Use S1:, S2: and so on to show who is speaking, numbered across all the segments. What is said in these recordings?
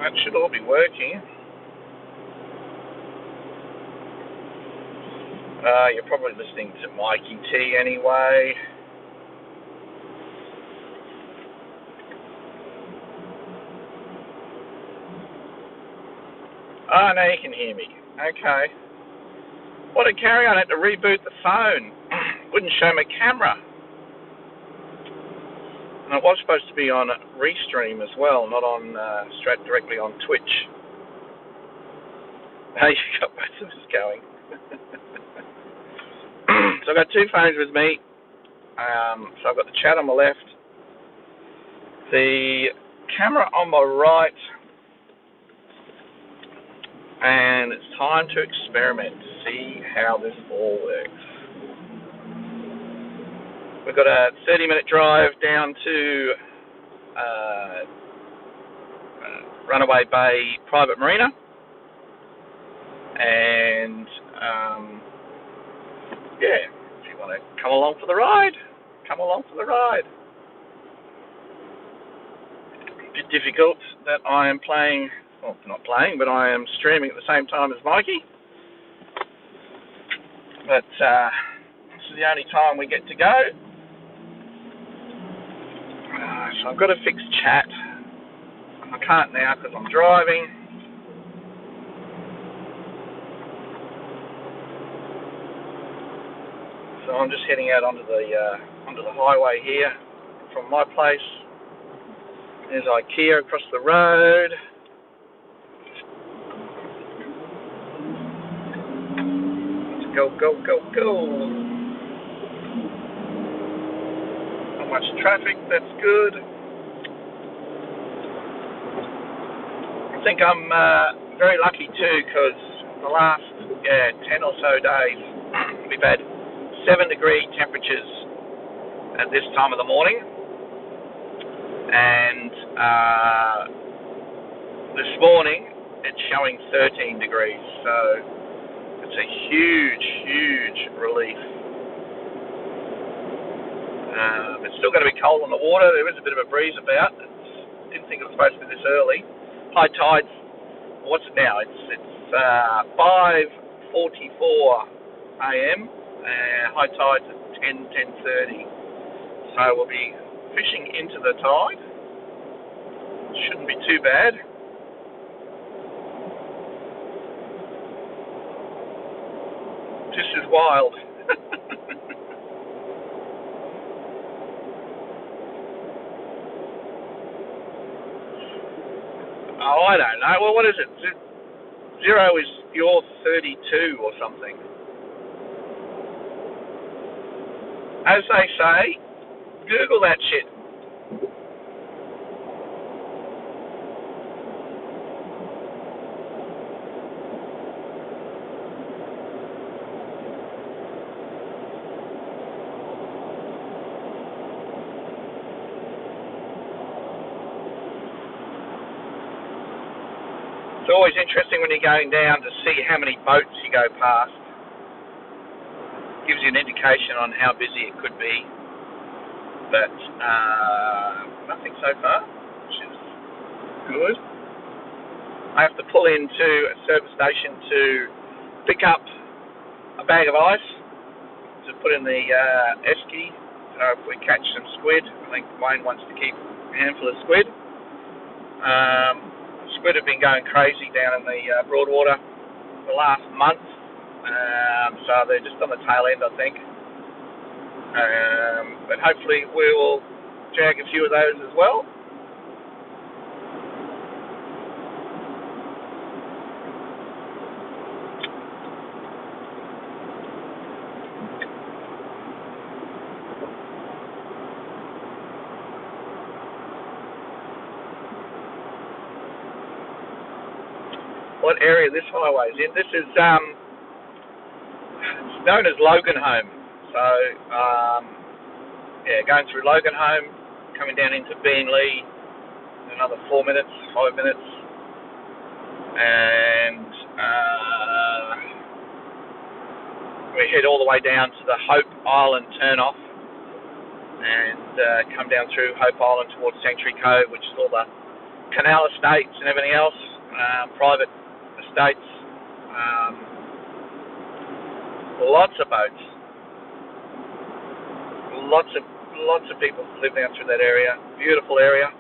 S1: That should all be working. You're probably listening to Mikey T anyway. Oh, now you can hear me. Okay. What a carry on. I had to reboot the phone. Wouldn't show my camera. And it was supposed to be on Restream as well, not on straight directly on Twitch. Hey, you got both of us going. So I've got two phones with me. So I've got the chat on my left, the camera on my right, and it's time to experiment, to see how this all works. We've got a 30-minute drive down to Runaway Bay Private Marina, and yeah, if you want to come along for the ride, come along for the ride. A bit difficult that I am playing, well, not playing, but I am streaming at the same time as Mikey. But this is the only time we get to go. So I've got to fix chat. I can't now because I'm driving. So I'm just heading out onto the highway here from my place. There's IKEA across the road. Let's go, go, go, go. Not much traffic, that's good. I think I'm very lucky too, because the last 10 or so days we've had 7-degree temperatures at this time of the morning, and this morning it's showing 13 degrees, so it's a huge relief. It's still going to be cold on the water. There is a bit of a breeze about. Didn't think it was supposed to be this early. High tides, what's it now? It's 5:44 a.m. High tide's at 10:30. So we'll be fishing into the tide. Shouldn't be too bad. This is wild. Oh, I don't know. Well, what is it? Zero is your 32 or something. As they say, Google that shit. It's always interesting when you're going down to see how many boats you go past. Gives you an indication on how busy it could be. But nothing so far, which is good. I have to pull into a service station to pick up a bag of ice to put in the esky. So if we catch some squid, I think Wayne wants to keep a handful of squid. Squid have been going crazy down in the Broadwater the last month, so they're just on the tail end, I think. But hopefully we will jag a few of those as well. What area this highway is in? This is it's known as Loganholme. So going through Loganholme, coming down into Beenleigh, another 5 minutes, and we head all the way down to the Hope Island turnoff, and come down through Hope Island towards Sanctuary Cove, which is all the canal estates and everything else, private estates, lots of boats, lots of people live down through that area. Beautiful area.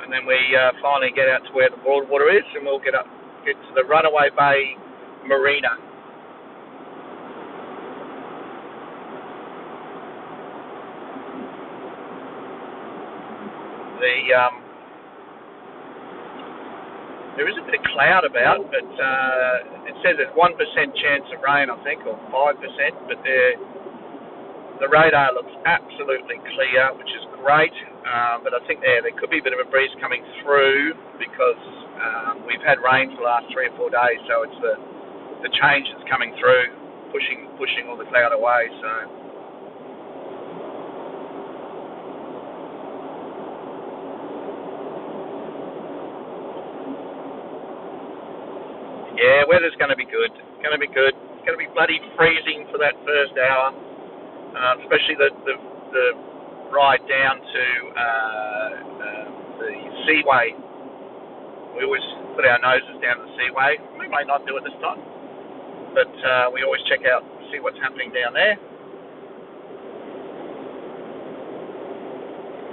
S1: And then we finally get out to where the Broadwater is, and we'll get to the Runaway Bay Marina. There is a bit of cloud about, but it says there's 1% chance of rain, I think, or 5%, but the radar looks absolutely clear, which is great, but I think there could be a bit of a breeze coming through because we've had rain for the last 3 or 4 days, so it's the change that's coming through, pushing all the cloud away, so... Yeah, weather's going to be good. It's going to be good. It's going to be bloody freezing for that first hour, especially the ride down to the Seaway. We always put our noses down the Seaway. We may not do it this time, but we always check out, see what's happening down there.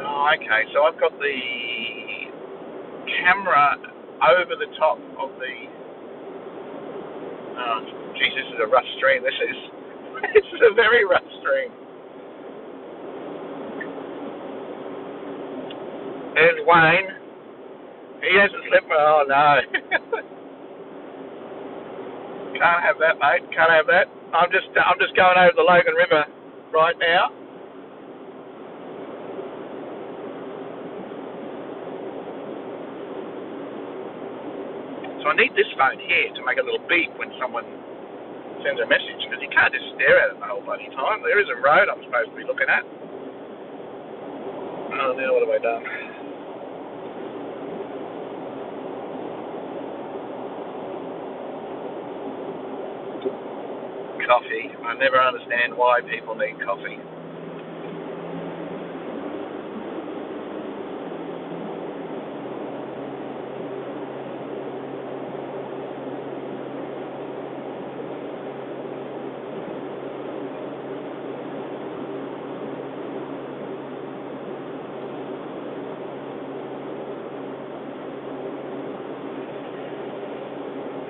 S1: Oh, okay, so I've got the camera over the top of the... Oh, geez, this is a rough stream. This is a very rough stream. There's Wayne. He hasn't slipped. Oh no. Can't have that, mate. Can't have that. I'm just going over the Logan River right now. So I need this phone here to make a little beep when someone sends a message, because you can't just stare at it the whole bloody time. There is a road I'm supposed to be looking at. Oh, now what have I done? Coffee. I never understand why people need coffee.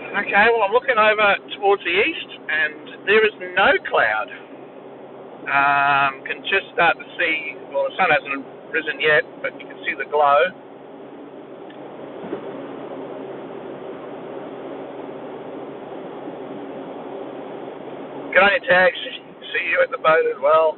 S1: Okay, well, I'm looking over towards the east, and there is no cloud. Can just start to see, well, the sun hasn't risen yet, but you can see the glow. Good on you, Tags. See you at the boat as well.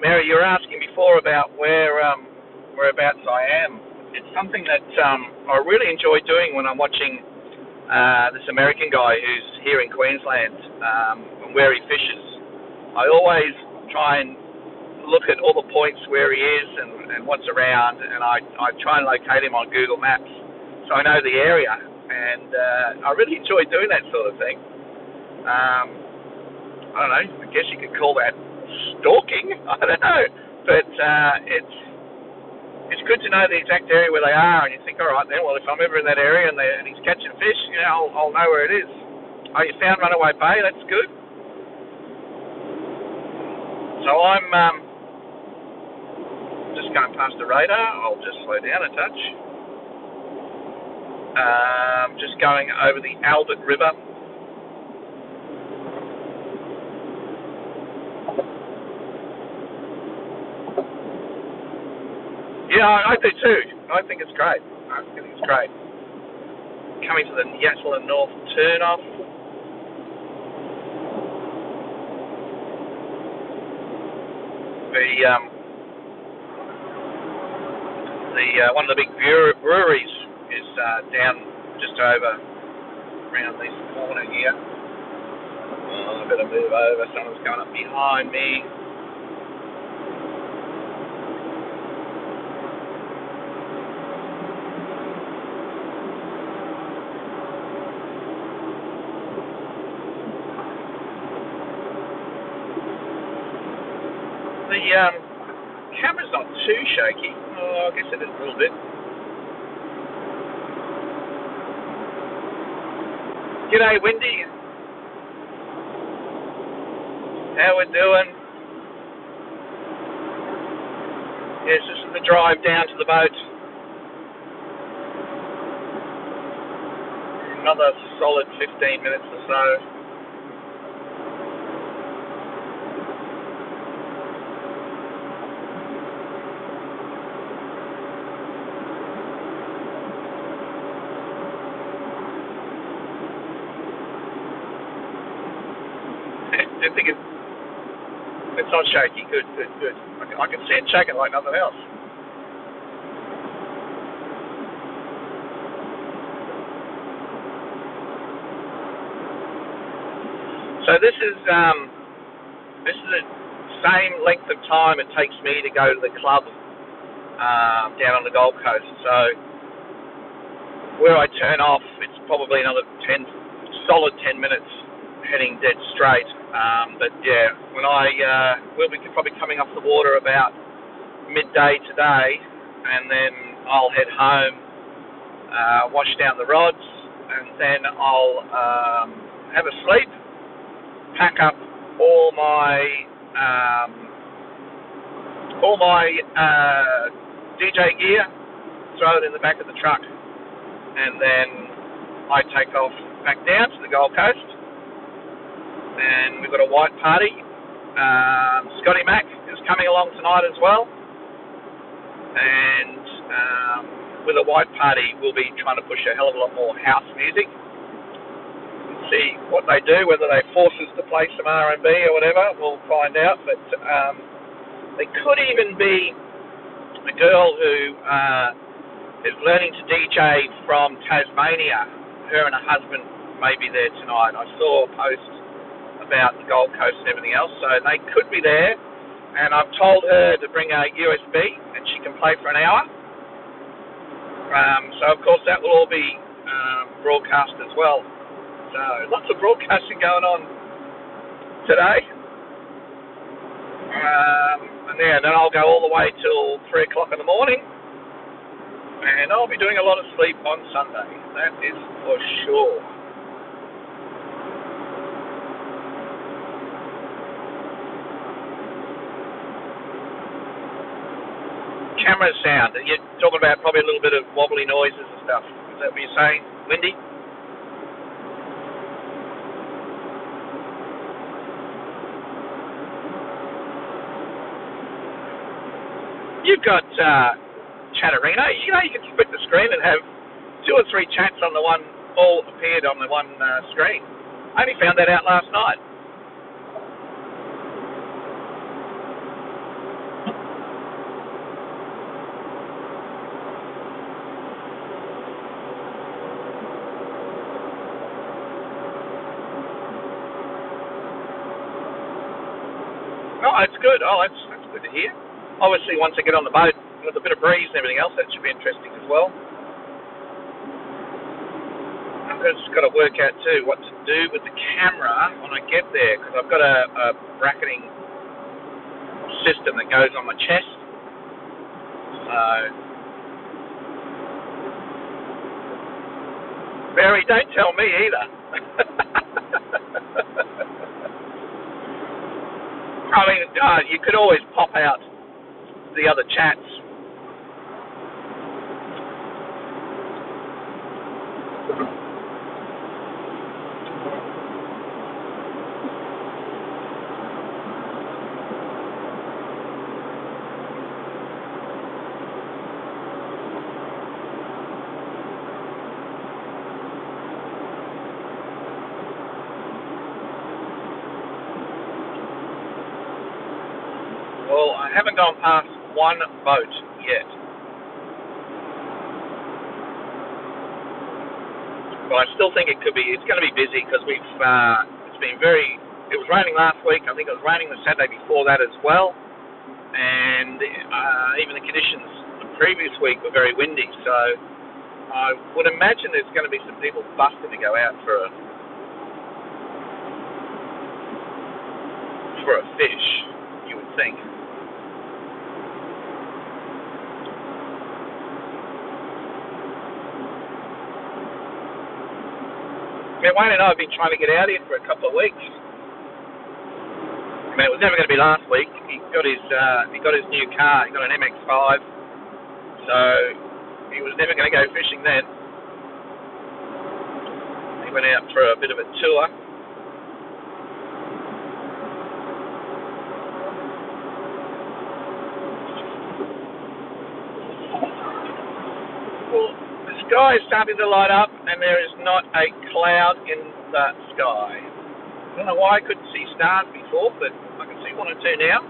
S1: Mary, you were asking before about whereabouts I am. It's something that I really enjoy doing when I'm watching this American guy who's here in Queensland and where he fishes. I always try and look at all the points where he is and what's around, and I try and locate him on Google Maps so I know the area, and I really enjoy doing that sort of thing. I don't know, I guess you could call that stalking, I don't know, but it's good to know the exact area where they are, and you think, all right then, well, if I'm ever in that area and he's catching fish, you know, I'll know where it is. Oh, you found Runaway Bay, that's good. So I'm just going past the radar. I'll just slow down a touch. Just going over the Albert River. Yeah, I do too. I think it's great. Coming to the Yatala North turn-off. One of the big breweries is down just over around this corner here. I better move over. Someone's coming up behind me. camera's not too shaky. Oh, I guess it is a little bit. G'day, Wendy. How we doing? Yes, this is the drive down to the boat. Another solid 15 minutes or so. I think it's not shaky. Good. I can see it shaking like nothing else. So this is the same length of time it takes me to go to the club down on the Gold Coast. So where I turn off, it's probably another solid 10 minutes heading dead straight. But yeah, when we'll be probably coming off the water about midday today, and then I'll head home, wash down the rods, and then I'll have a sleep, pack up all my DJ gear, throw it in the back of the truck, and then I take off back down to the Gold Coast. And we've got a white party. Scotty Mac is coming along tonight as well. And with a white party, we'll be trying to push a hell of a lot more house music. See what they do, whether they force us to play some R&B or whatever, we'll find out. But there could even be a girl who is learning to DJ from Tasmania. Her and her husband may be there tonight. I saw a post about the Gold Coast and everything else, so they could be there, and I've told her to bring a USB and she can play for an hour. So of course that will all be broadcast as well. So lots of broadcasting going on today. And then I'll go all the way till 3 o'clock in the morning, and I'll be doing a lot of sleep on Sunday, that is for sure. Camera sound. You're talking about probably a little bit of wobbly noises and stuff. Is that what you're saying, Wendy? You've got Chatterino. You know, you can split the screen and have 2 or 3 chats on the one, all appeared on the one screen. I only found that out last night. Oh, it's good. Oh, that's good to hear. Obviously, once I get on the boat with a bit of breeze and everything else, that should be interesting as well. I've just got to work out too what to do with the camera when I get there, because I've got a bracketing system that goes on my chest. So, Barry, don't tell me either. I mean, you could always pop out the other chats. Well, I haven't gone past one boat yet. But I still think it's going to be busy, because it was raining last week. I think it was raining the Saturday before that as well. And even the conditions the previous week were very windy. So I would imagine there's going to be some people busting to go out for a fish, you would think. mean, Wayne and I have been trying to get out here for a couple of weeks. I mean, it was never going to be last week. He got his new car. He got an MX-5, so he was never going to go fishing then. He went out for a bit of a tour. Well, the sky is starting to light up, and there is not a cloud in the sky. I don't know why I couldn't see stars before, but I can see one or two now.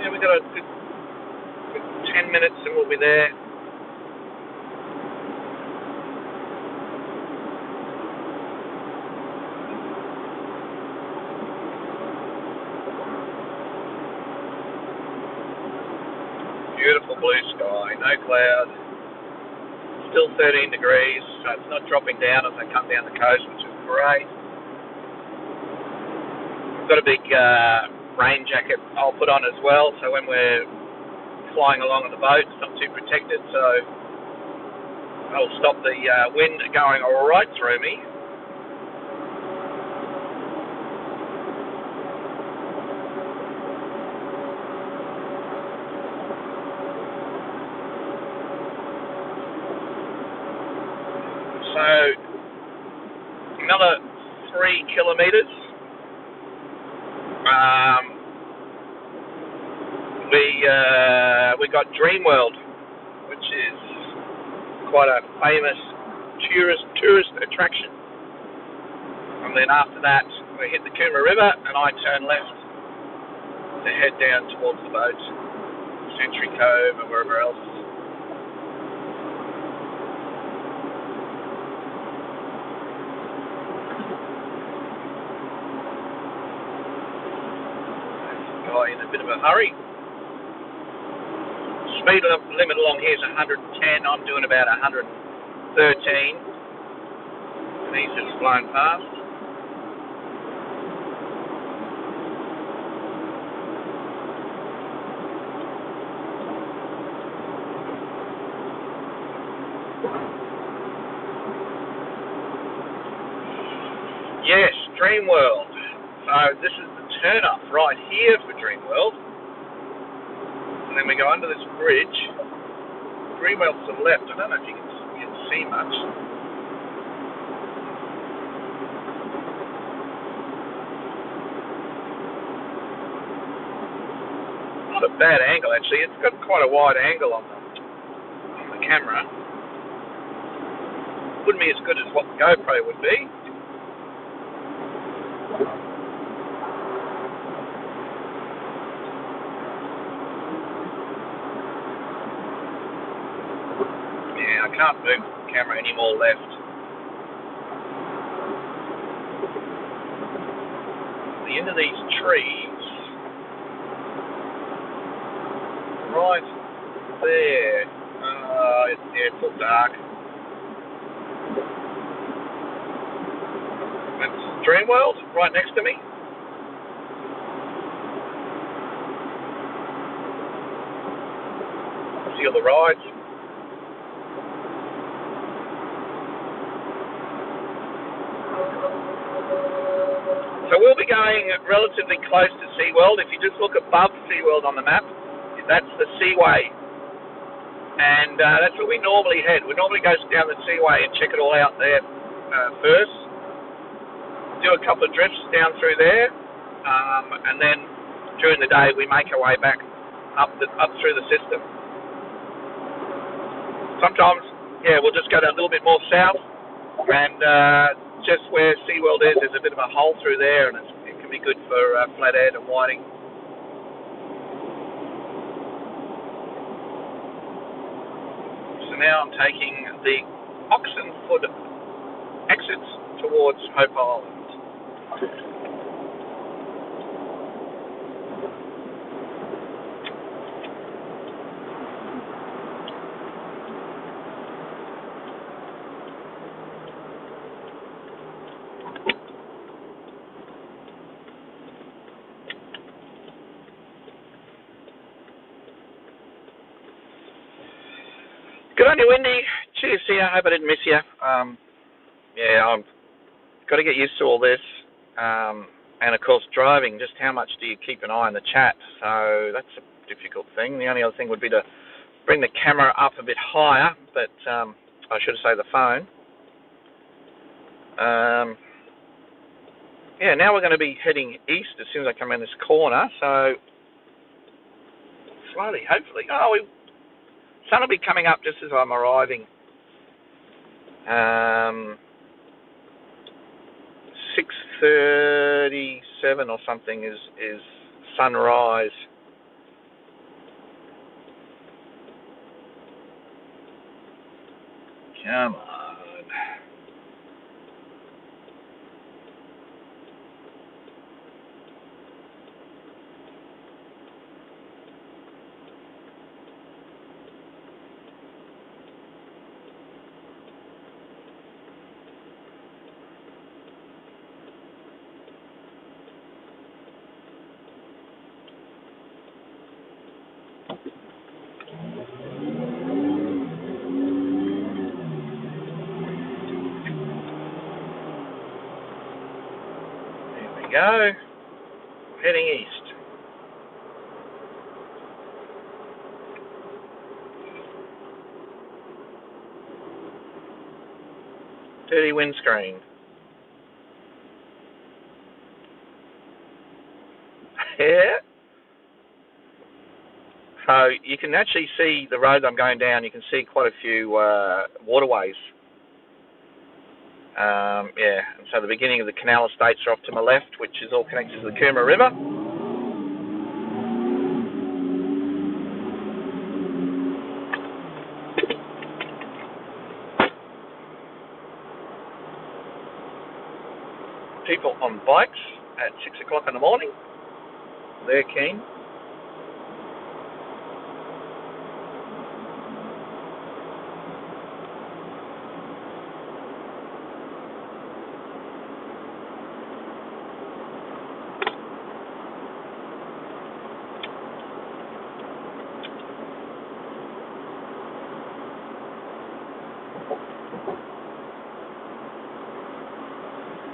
S1: Yeah, we've got a good 10 minutes and we'll be there. Beautiful blue sky, no cloud, still 13 degrees, so it's not dropping down as I come down the coast, which is great. I've got a big rain jacket I'll put on as well, so when we're flying along on the boat, it's not too protected, so that'll stop the wind going right through me. So another 3 kilometres. We got Dreamworld, which is quite a famous tourist attraction. And then after that, we hit the Coomera River, and I turn left to head down towards the boat, Century Cove, and wherever else. In a bit of a hurry. Speed limit along here is 110. I'm doing about 113. And he's just flown past. Yes, Dreamworld. So this is the turn off right here for Dreamworld. And then we go under this bridge. Dreamworld's to the left. I don't know if you can see much. Not a bad angle actually. It's got quite a wide angle on the camera. Wouldn't be as good as what the GoPro would be. I can't move the camera any more left. The end of these trees, right there. It's all dark. That's Dreamworld, right next to me. See all the rides. So we'll be going relatively close to SeaWorld. If you just look above SeaWorld on the map, that's the Seaway. And that's where we normally head. We normally go down the Seaway and check it all out there first. Do a couple of drifts down through there. And then during the day we make our way back up through the system. Sometimes, we'll just go down a little bit more south and just where SeaWorld is, there's a bit of a hole through there, and it can be good for flathead and whiting. So now I'm taking the Oxenford exits towards Hope Island. Sunny, windy. Cheers to you. I hope I didn't miss you. Yeah, I've got to get used to all this. And of course, driving. Just how much do you keep an eye on the chat? So that's a difficult thing. The only other thing would be to bring the camera up a bit higher, but I should say the phone. Yeah, now we're going to be heading east as soon as I come around this corner. So slowly, hopefully. Sun will be coming up just as I'm arriving. 6:37 or something is sunrise. Come on. Go, heading east. Dirty windscreen. Yeah. So you can actually see the road I'm going down. You can see quite a few waterways. Yeah, and so the beginning of the canal estates are off to my left, which is all connected to the Cooma River. People on bikes at 6 o'clock in the morning. They're keen.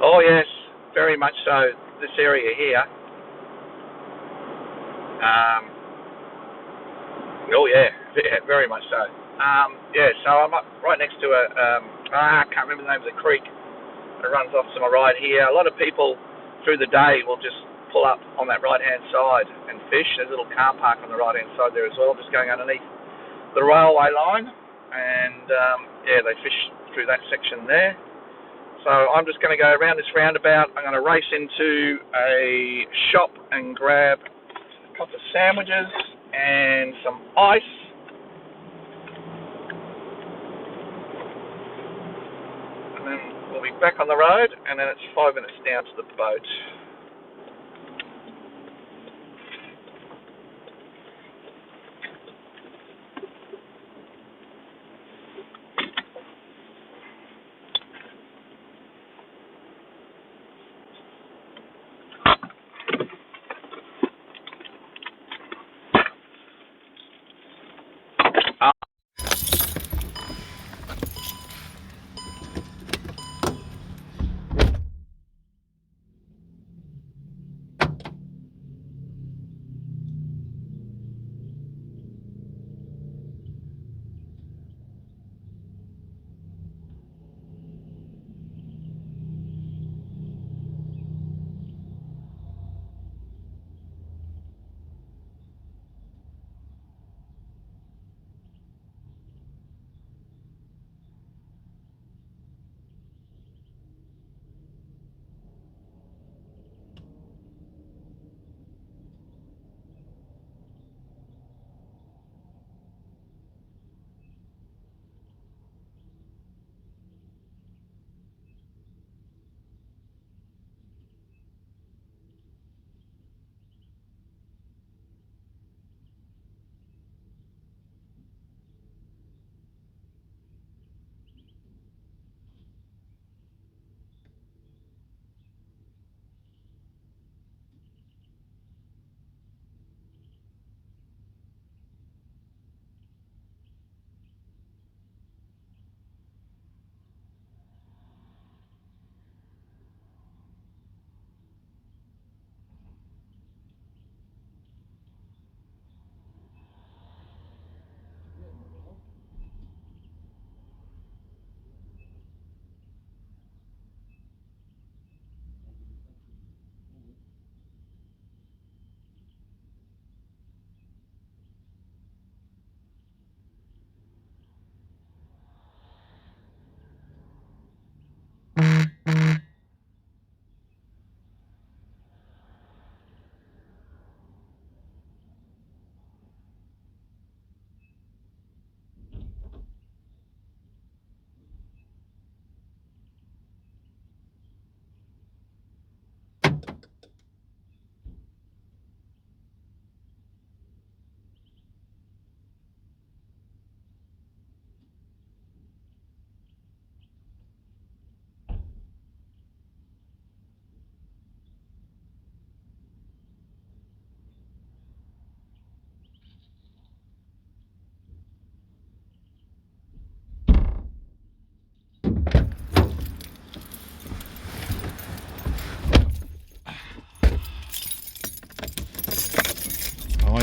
S1: Oh yes, very much so. This area here. Oh yeah, very much so. Yeah, so I'm up right next to I can't remember the name of the creek. It runs off to my right here. A lot of people through the day will just pull up on that right-hand side and fish. There's a little car park on the right-hand side there as well, just going underneath the railway line. And yeah, they fish through that section there. So I'm just going to go around this roundabout. I'm going to race into a shop and grab a couple of sandwiches and some ice. And then we'll be back on the road, and then it's 5 minutes down to the boat.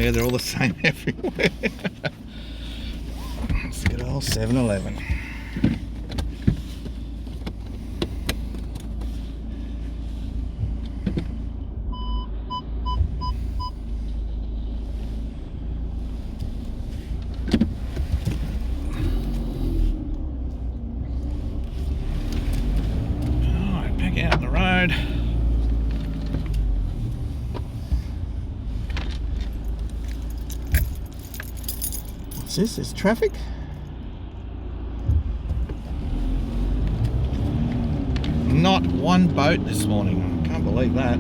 S2: Yeah, they're all the same everywhere. Let's get all 7-Eleven. Alright, back out on the road. What's this? Is traffic? Not one boat this morning. Can't believe that.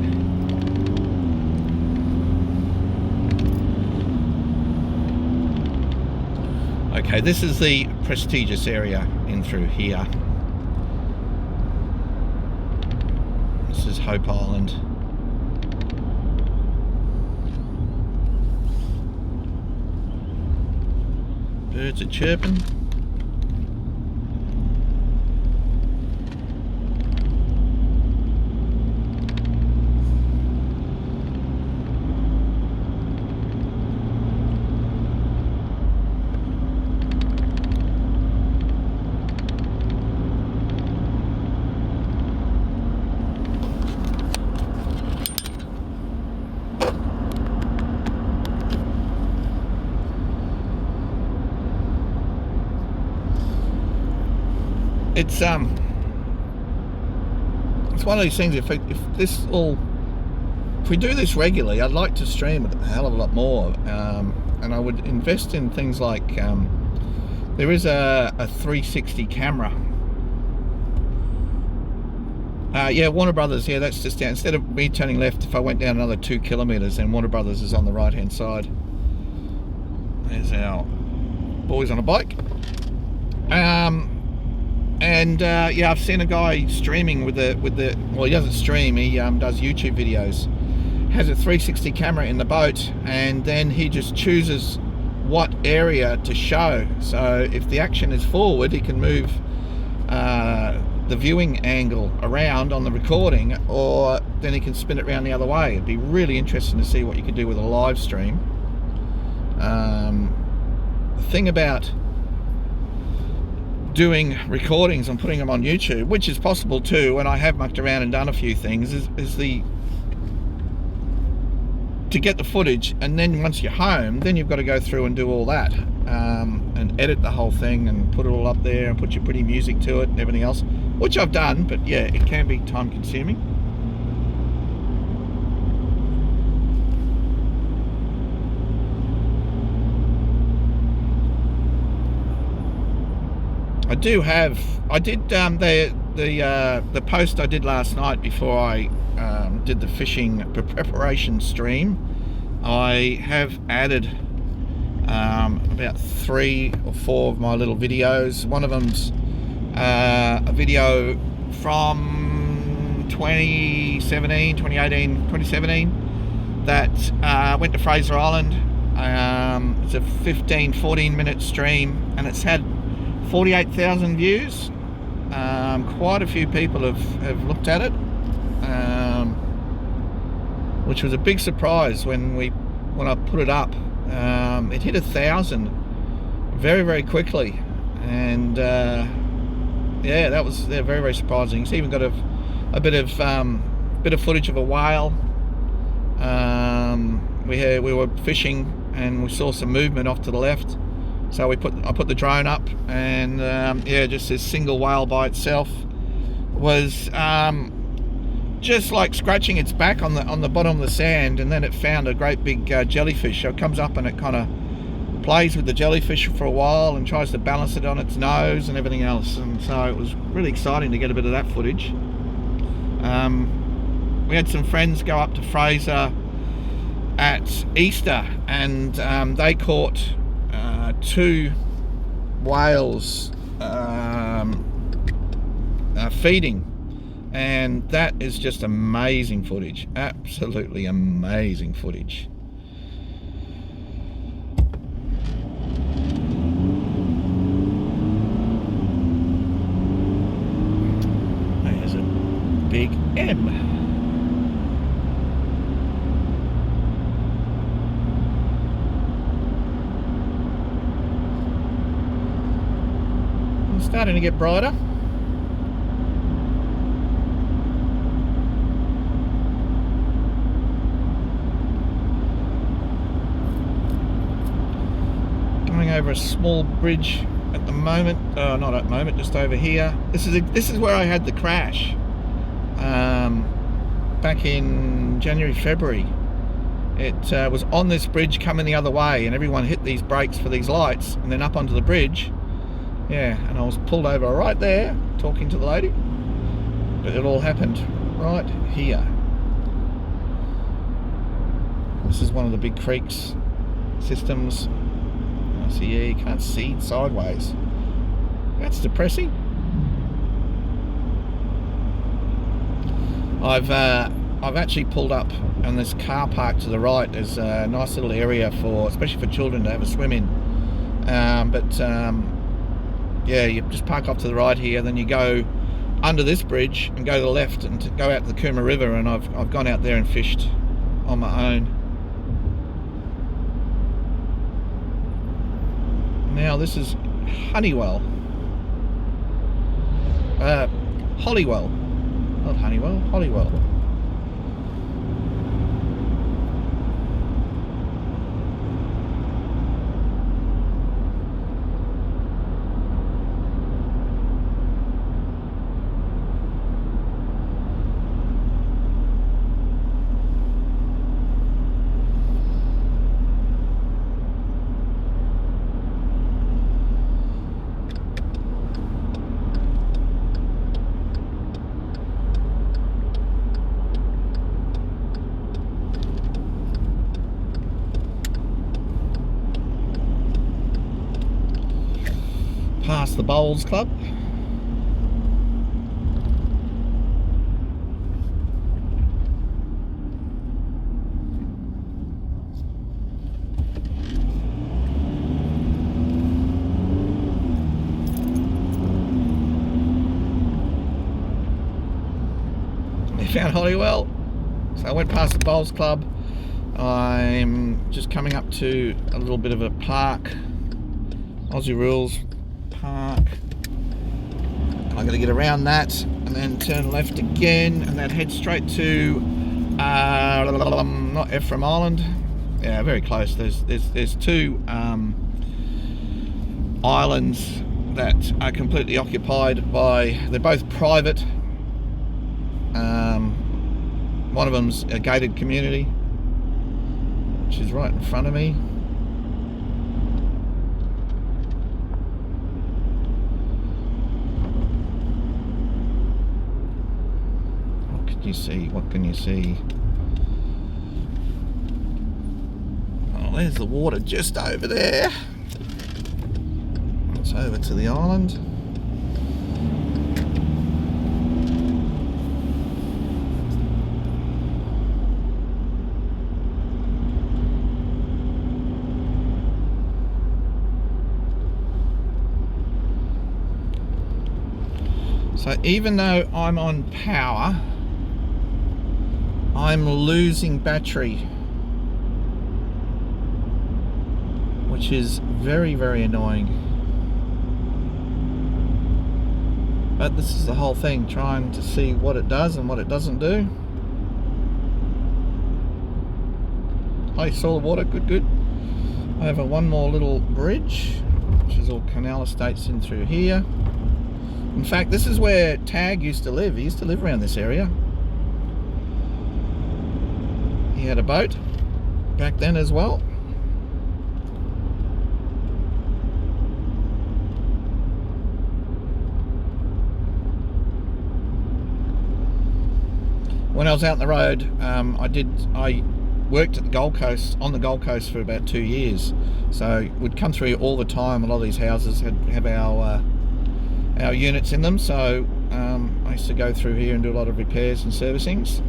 S2: Okay, this is the prestigious area in through here. This is Hope Island. Birds are chirping. It's one of these things. If we do this regularly, I'd like to stream a hell of a lot more, and I would invest in things like there is a 360 camera. Yeah, Warner Brothers. Yeah, that's just down. Instead of me turning left, if I went down another 2 kilometers, then Warner Brothers is on the right hand side. There's our boys on a bike. Yeah, I've seen a guy streaming with the well, he doesn't stream, he does YouTube videos, has a 360 camera in the boat, and then he just chooses what area to show. So if the action is forward, he can move the viewing angle around on the recording, or then he can spin it around the other way. It'd be really interesting to see what you could do with a live stream. The thing about doing recordings and putting them on YouTube, which is possible too, and I have mucked around and done a few things, is to get the footage, and then once you're home, then you've got to go through and do all that, and edit the whole thing and put it all up there and put your pretty music to it and everything else, which I've done, but yeah, it can be time consuming. I did the post I did last night before I did the fishing preparation stream. I have added about 3 or 4 of my little videos. One of them's a video from 2017 that went to Fraser Island. It's a 15-14 minute stream, and it's had 48,000 views. Quite a few people have looked at it, which was a big surprise when I put it up. It hit 1,000 very, very quickly, and yeah, that was very, very surprising. It's even got a bit of footage of a whale. We were fishing and we saw some movement off to the left. So I put the drone up, and yeah, just this single whale by itself was just like scratching its back on the bottom of the sand, and then it found a great big jellyfish. So it comes up and it kind of plays with the jellyfish for a while and tries to balance it on its nose and everything else. And so it was really exciting to get a bit of that footage. We had some friends go up to Fraser at Easter, and they caught 2 whales feeding, and that is just amazing footage, absolutely amazing footage. There's a big M. Starting to get brighter. Going over a small bridge at the moment. Oh, not at the moment, just over here. This is where I had the crash. Back in January, February. It was on this bridge coming the other way, and everyone hit these brakes for these lights, and then up onto the bridge. Yeah, and I was pulled over right there, talking to the lady. But it all happened right here. This is one of the big creeks systems. So yeah, you can't see sideways. That's depressing. I've actually pulled up, and this car park to the right is a nice little area for, especially for children, to have a swim in. Yeah, you just park off to the right here, then you go under this bridge and go to the left and go out to the Cooma River, and I've gone out there and fished on my own. Now this is Honeywell. Holywell. Not Honeywell, Holywell. Past the Bowls Club. We found Holywell, so I went past the Bowls Club. I'm just coming up to a little bit of a park, Aussie Rules Park. I'm going to get around that and then turn left again, and then head straight to not Ephraim Island. Yeah, very close. There's two islands that are completely occupied by. They're both private. One of them's a gated community, which is right in front of me. You see, what can you see? Oh, there's the water just over there. It's over to the island. So even though I'm on power, I'm losing battery, which is very, very annoying. But this is the whole thing, trying to see what it does and what it doesn't do. I saw the water, good. Over one more little bridge, which is all canal estates in through here. In fact, this is where Tag used to live. He used to live around this area. He had a boat back then as well. When I was out on the road, I worked at the Gold Coast, on the Gold Coast for about 2 years. So we'd come through all the time. A lot of these houses have our units in them. So I used to go through here and do a lot of repairs and servicings.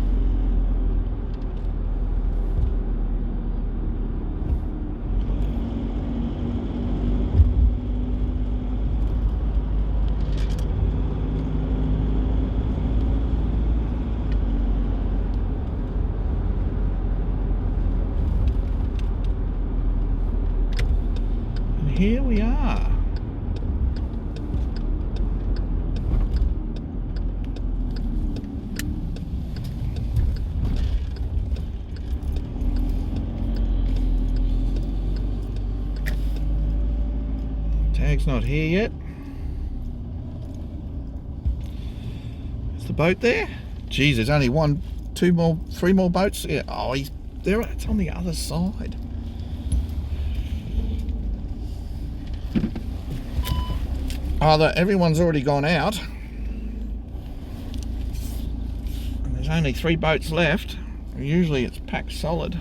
S2: Here we are. not here yet. Is the boat there? Geez, there's only 1, 2 more, 3 more boats. Yeah. Oh, he's there. It's on the other side. Oh, everyone's already gone out. And there's only 3 boats left. Usually it's packed solid.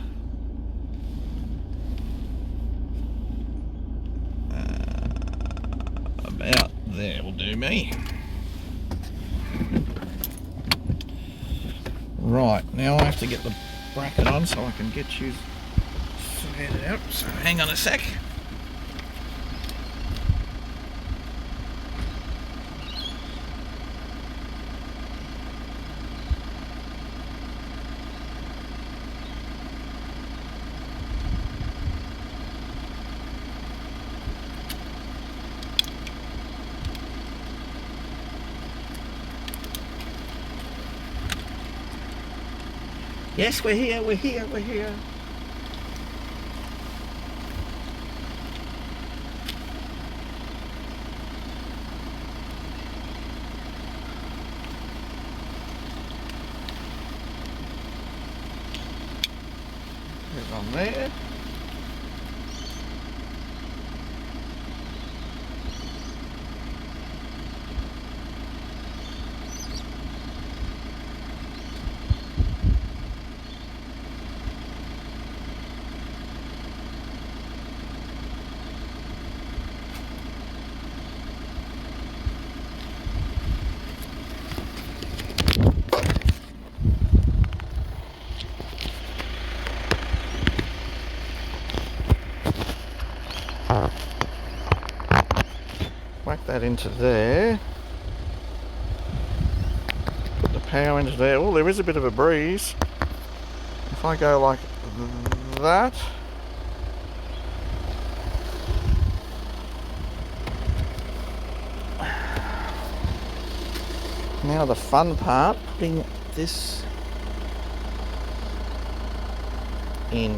S2: About there will do me. Right, now I have to get the bracket on so I can get you figured out. So hang on a sec. Yes, we're here, we're here, we're here. There's on there. Whack that into there. Put the power into there. Oh, there is a bit of a breeze. If I go like that. Now the fun part, putting this in.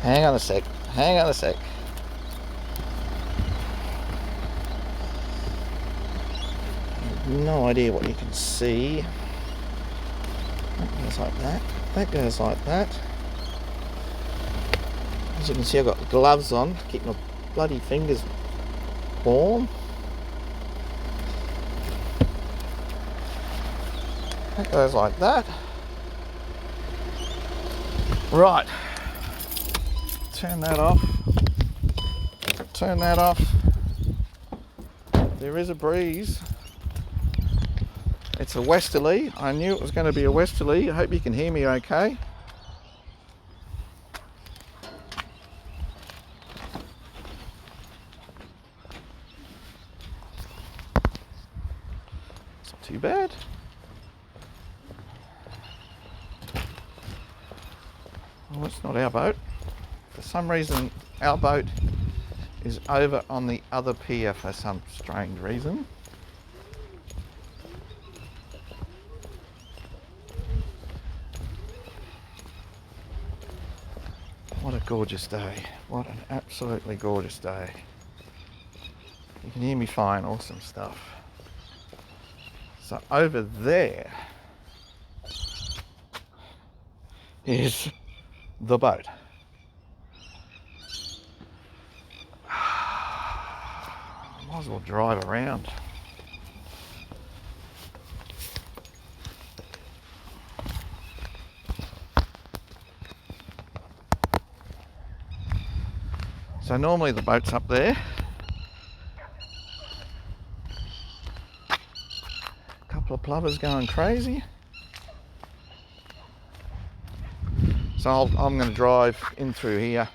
S2: Hang on a sec, hang on a sec. I have no idea what you can see. That goes like that, that goes like that. As you can see, I've got gloves on to keep my bloody fingers warm. That goes like that. Right. Turn that off. Turn that off. There is a breeze. It's a westerly. I knew it was going to be a westerly. I hope you can hear me okay. It's not too bad. Well, it's not our boat. For some reason, our boat is over on the other pier for some strange reason. What a gorgeous day. What an absolutely gorgeous day. You can hear me fine, awesome stuff. So over there is the boat. Might as well drive around. So normally the boat's up there. A couple of plovers going crazy. So I'm going to drive in through here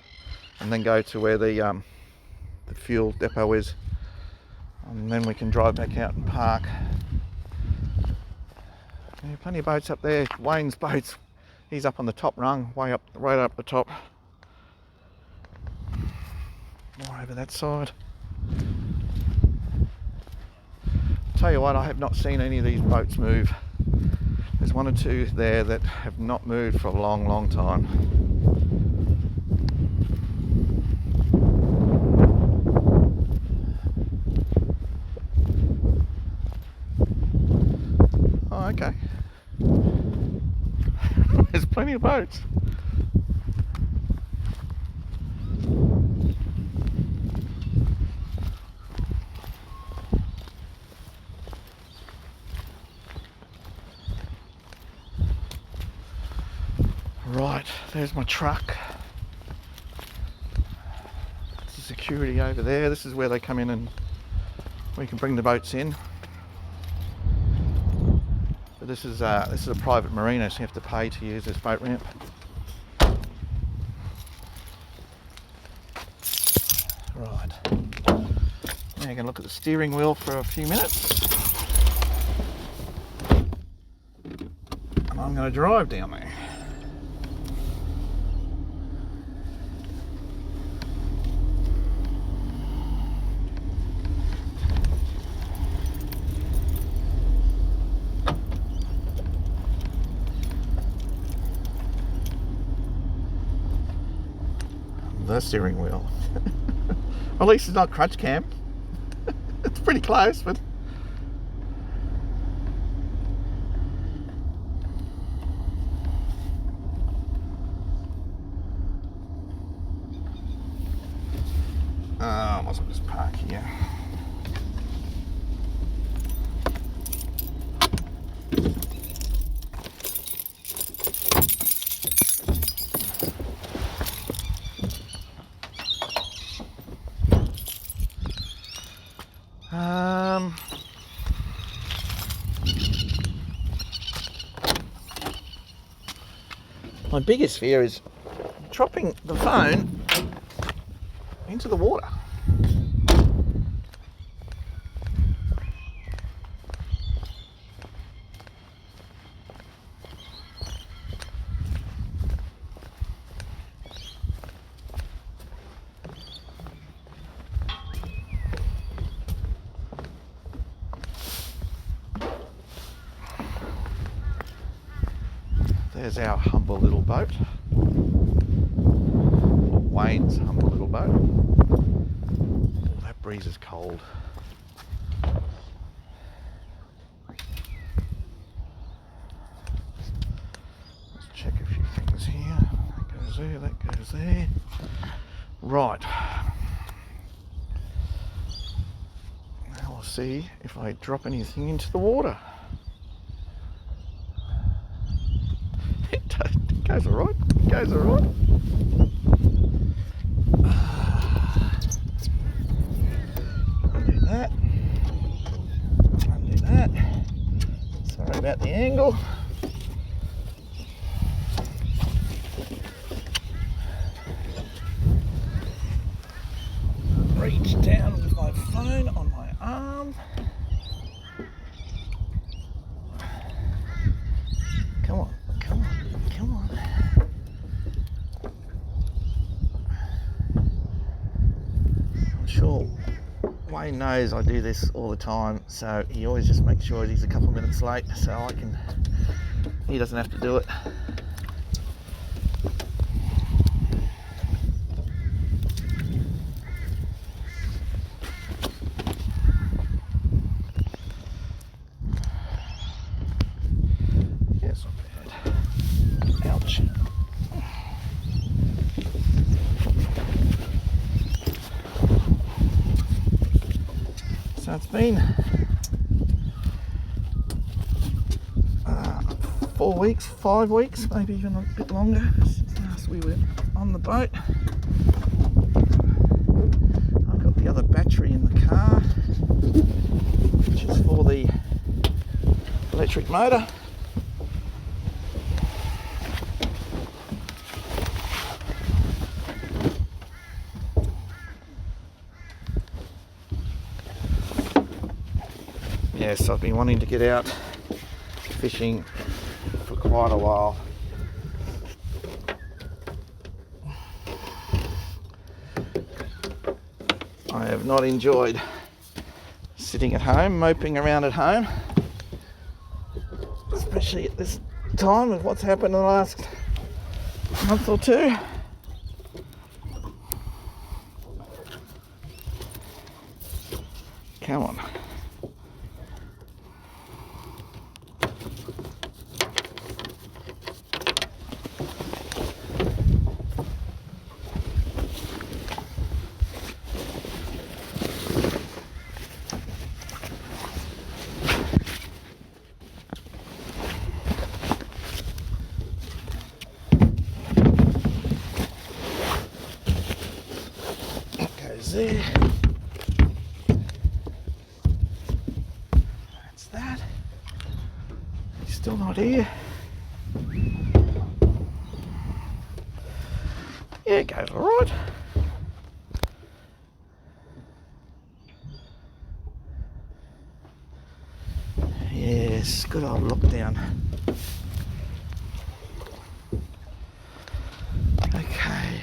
S2: and then go to where the fuel depot is, and then we can drive back out and park. Yeah, plenty of boats up there. Wayne's boats, he's up on the top rung, way up, right up the top. More over that side. Tell you what, I have not seen any of these boats move. There's there's one or two there that have not moved for a long time. Oh, okay. There's plenty of boats. Right, there's my truck. There's the security over there. This is where they come in and we can bring the boats in. But this is a private marina, so you have to pay to use this boat ramp. Right. Now you can look at the steering wheel for a few minutes. And I'm going to drive down there. The steering wheel. At least it's not crutch cam. It's pretty close, but I might as well just park here. My biggest fear is dropping the phone into the water. There's our humble little boat, or Wayne's humble little boat. Oh, that breeze is cold. Let's check a few things here. That goes there, that goes there. Right. Now we'll see if I drop anything into the water. It goes alright, it goes alright. Undo that. Undo that. Sorry about the angle. Reach down with my phone on my arm. Come on, come on, come on. I'm sure Wayne knows I do this all the time, so he always just makes sure he's a couple of minutes late so he doesn't have to do it. So it's been 4 weeks, 5 weeks, maybe even a bit longer since last we were on the boat. I've got the other battery in the car, which is for the electric motor. Yes, I've been wanting to get out fishing for quite a while. I have not enjoyed sitting at home, moping around at home, especially especially at this time with what's happened in the last month or two. Come on. There. That's that. He's still not here. Yeah, it goes all right. Yes, good old look down. Okay.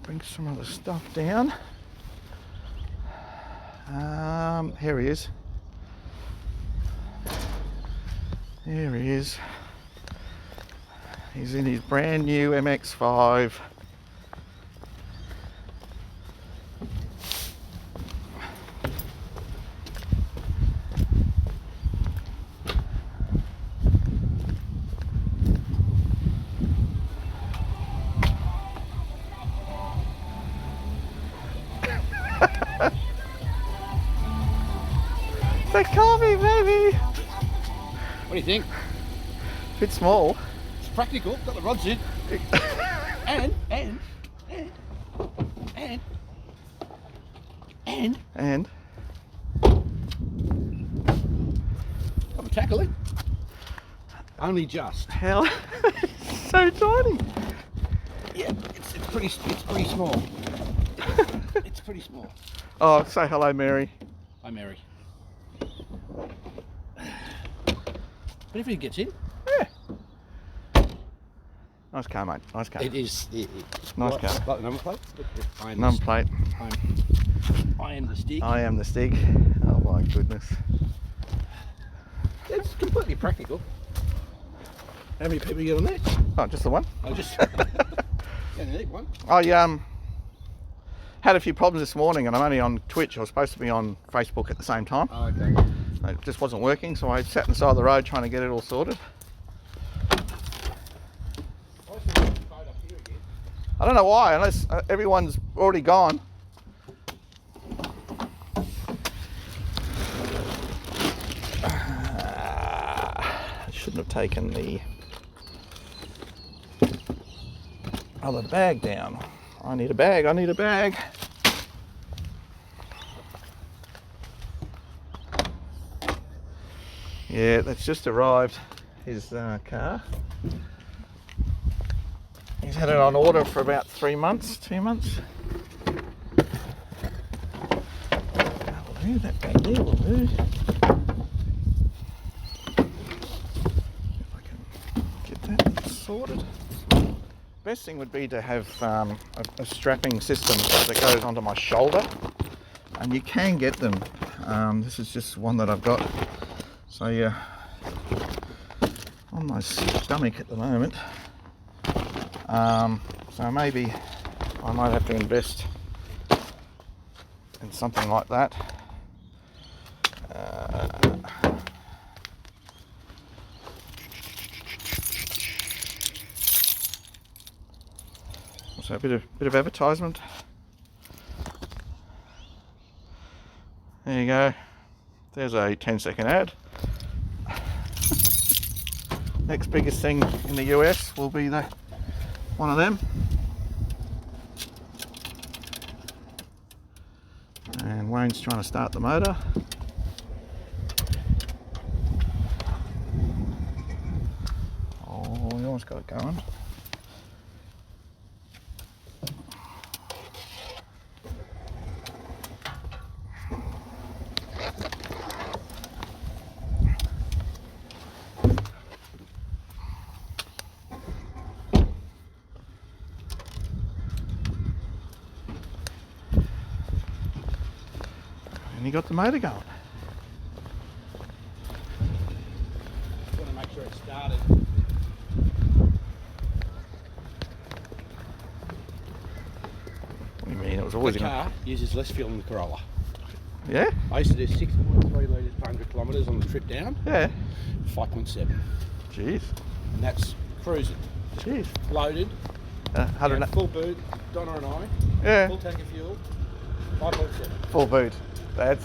S2: Bring some other stuff down. Here he is. Here he is. He's in his brand new MX-5. The coffee, baby!
S3: What do you think?
S2: Bit small.
S3: It's practical, got the rods in. and I'm tackling. Only just.
S2: Hell, so tiny.
S3: Yeah, it's pretty small. It's pretty small.
S2: Oh, say hello, Mary.
S3: Hi, Mary. But if he gets in,
S2: Yeah. Nice car, mate. Nice car.
S3: it is.
S2: Nice car.
S3: Like the number plate.
S2: Number plate.
S3: I am the stick.
S2: I am the Stig. Oh my goodness.
S3: It's completely practical. How many people you got on there?
S2: Oh, just the one.
S3: I just. Only need one.
S2: I had a few problems this morning, and I'm only on Twitch. I was supposed to be on Facebook at the same time.
S3: Oh, okay.
S2: It just wasn't working, so I sat on the side of the road trying to get it all sorted. I don't know why, unless everyone's already gone. I shouldn't have taken the other bag down. I need a bag, I need a bag. Yeah, that's just arrived, his car. He's had it on order for about 3 months, 2 months. That'll do, that bag there will do. If I can get that sorted. Best thing would be to have a strapping system that goes onto my shoulder, and you can get them. This is just one that I've got. So yeah, on my stomach at the moment. So maybe I might have to invest in something like that. So a bit of advertisement. There you go. There's a 10-second ad. Next biggest thing in the US will be one of them. And Wayne's trying to start the motor. Oh, we almost got it going. And you got the motor going. was always
S3: The car uses less fuel than the Corolla.
S2: Yeah?
S3: I used to do 6.3 litres per 100 kilometres on the trip down.
S2: Yeah.
S3: 5.7.
S2: Jeez.
S3: And that's cruising.
S2: Jeez.
S3: Loaded.
S2: 100.
S3: Full boot, Donna and I.
S2: Yeah.
S3: Full tank of fuel. 5.7.
S2: Full boot. That's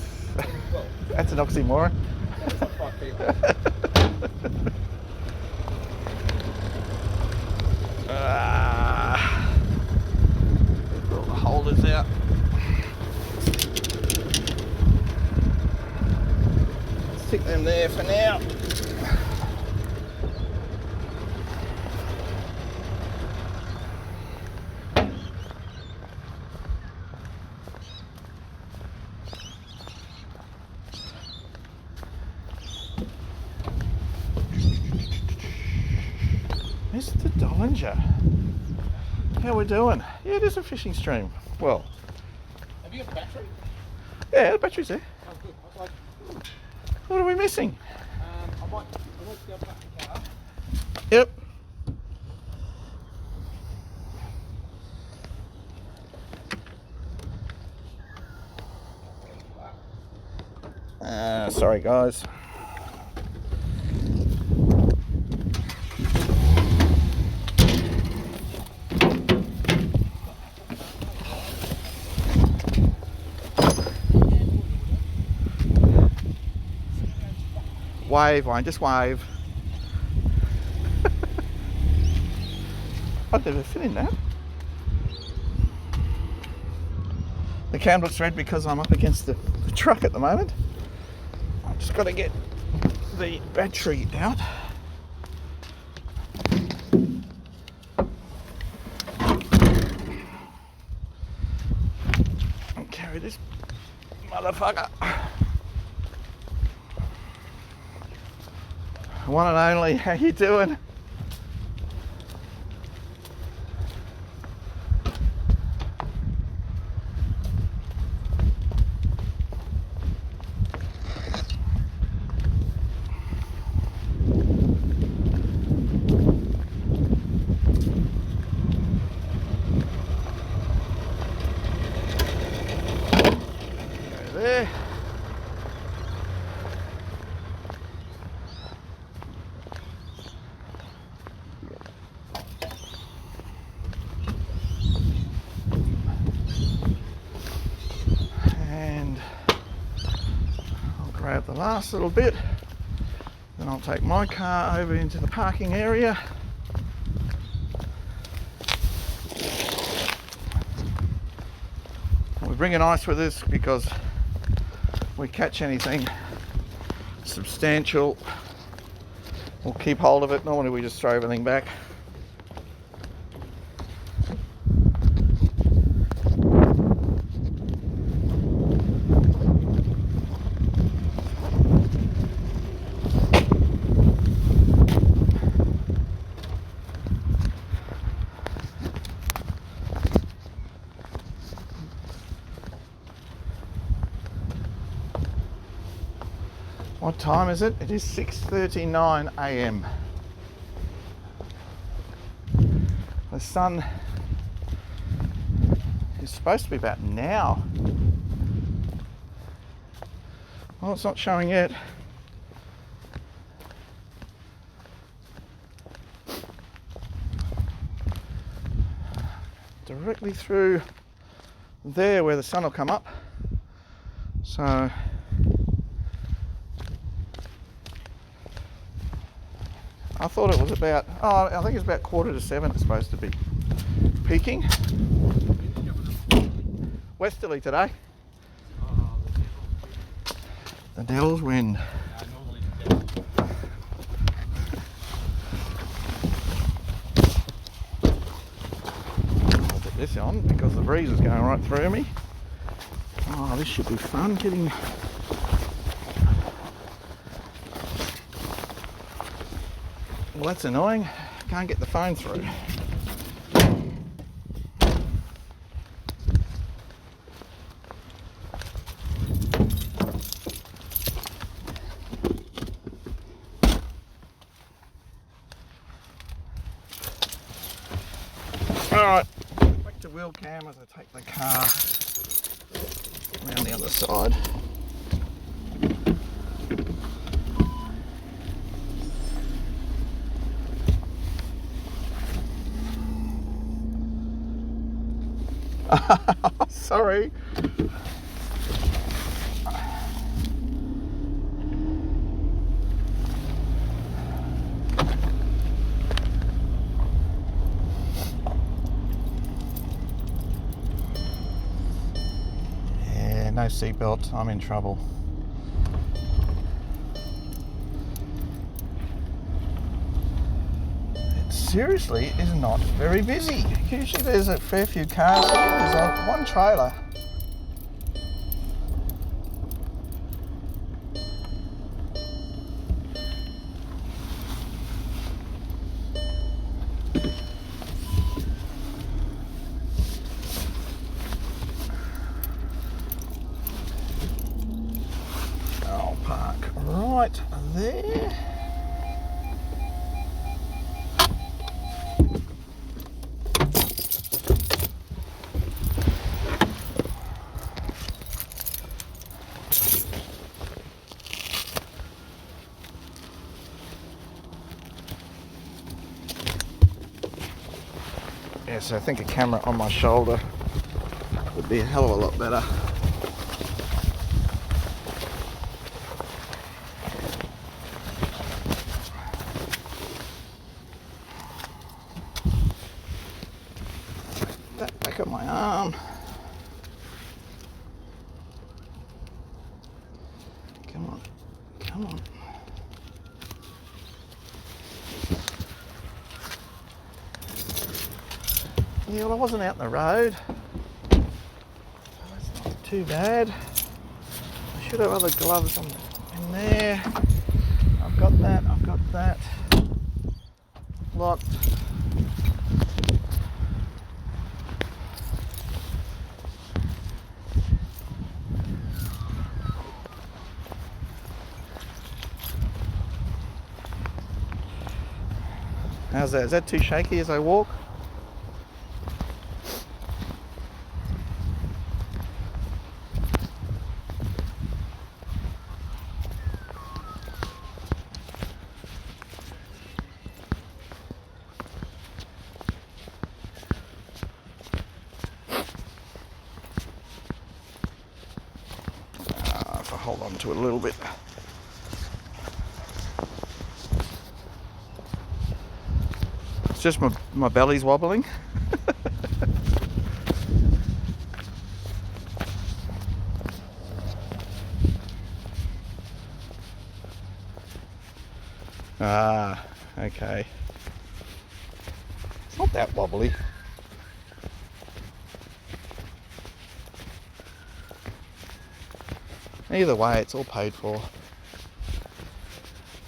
S3: Well,
S2: that's an oxymoron.
S3: that's like 5 people.
S2: Get all the holders out. Stick them there for now. Mr. Dollinger, how we doing? Yeah, it is a fishing stream. Well,
S3: Have you got the battery?
S2: yeah, the battery's there.
S3: Oh, good. I was like,
S2: What are we missing?
S3: I might go back to the car.
S2: Yep. Sorry guys. Wave, Wayne, just wave. I'd never fit in that. The candle's red because I'm up against the truck at the moment. I've just got to get the battery out. And carry this motherfucker. One and only, how you doing? Go there. And I'll grab the last little bit, then I'll take my car over into the parking area. We're bringing ice with us because we catch anything substantial, we'll keep hold of it. Normally we just throw everything back. What time is it? It is 6:39 a.m. The sun is supposed to be about now. Well, it's not showing yet. Directly through there where the sun will come up. So I thought it was about, I think it's about 6:45 it's supposed to be peaking. Westerly today. The Devil's wind. I'll put this on because the breeze is going right through me. Oh, this should be fun getting. Well, that's annoying. Can't get the phone through. All right, back to wheel cam as I take the car around the other side. Sorry. Yeah, no seatbelt, I'm in trouble. It seriously is not very busy. Usually there's a fair few cars here. There's one trailer. I'll park right there. Yes, I think a camera on my shoulder would be a hell of a lot better. That back of my arm. Come on, come on. Yeah, well, I wasn't out in the road. That's not too bad. I should have other gloves in there. I've got that. Locked. How's that? Is that too shaky as I walk? If I hold on to it a little bit. It's just my belly's wobbling. Ah, okay. It's not that wobbly. Either way, it's all paid for.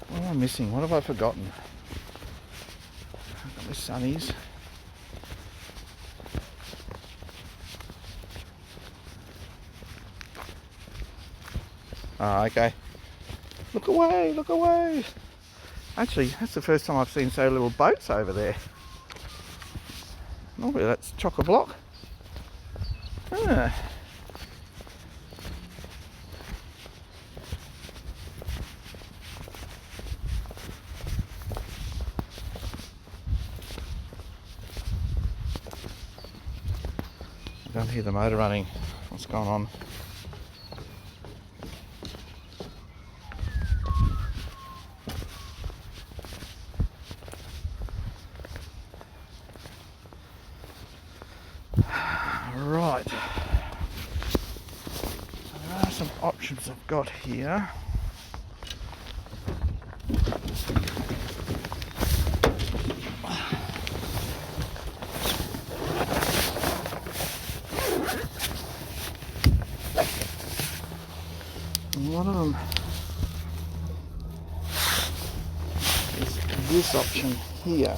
S2: What am I missing? What have I forgotten? I've got my sunnies. Ah, okay. Look away, look away. Actually, that's the first time I've seen so little boats over there. Normally that's chock-a-block. Ah. I don't hear the motor running. What's going on? Right. So there are some options I've got here. One of them is this option here.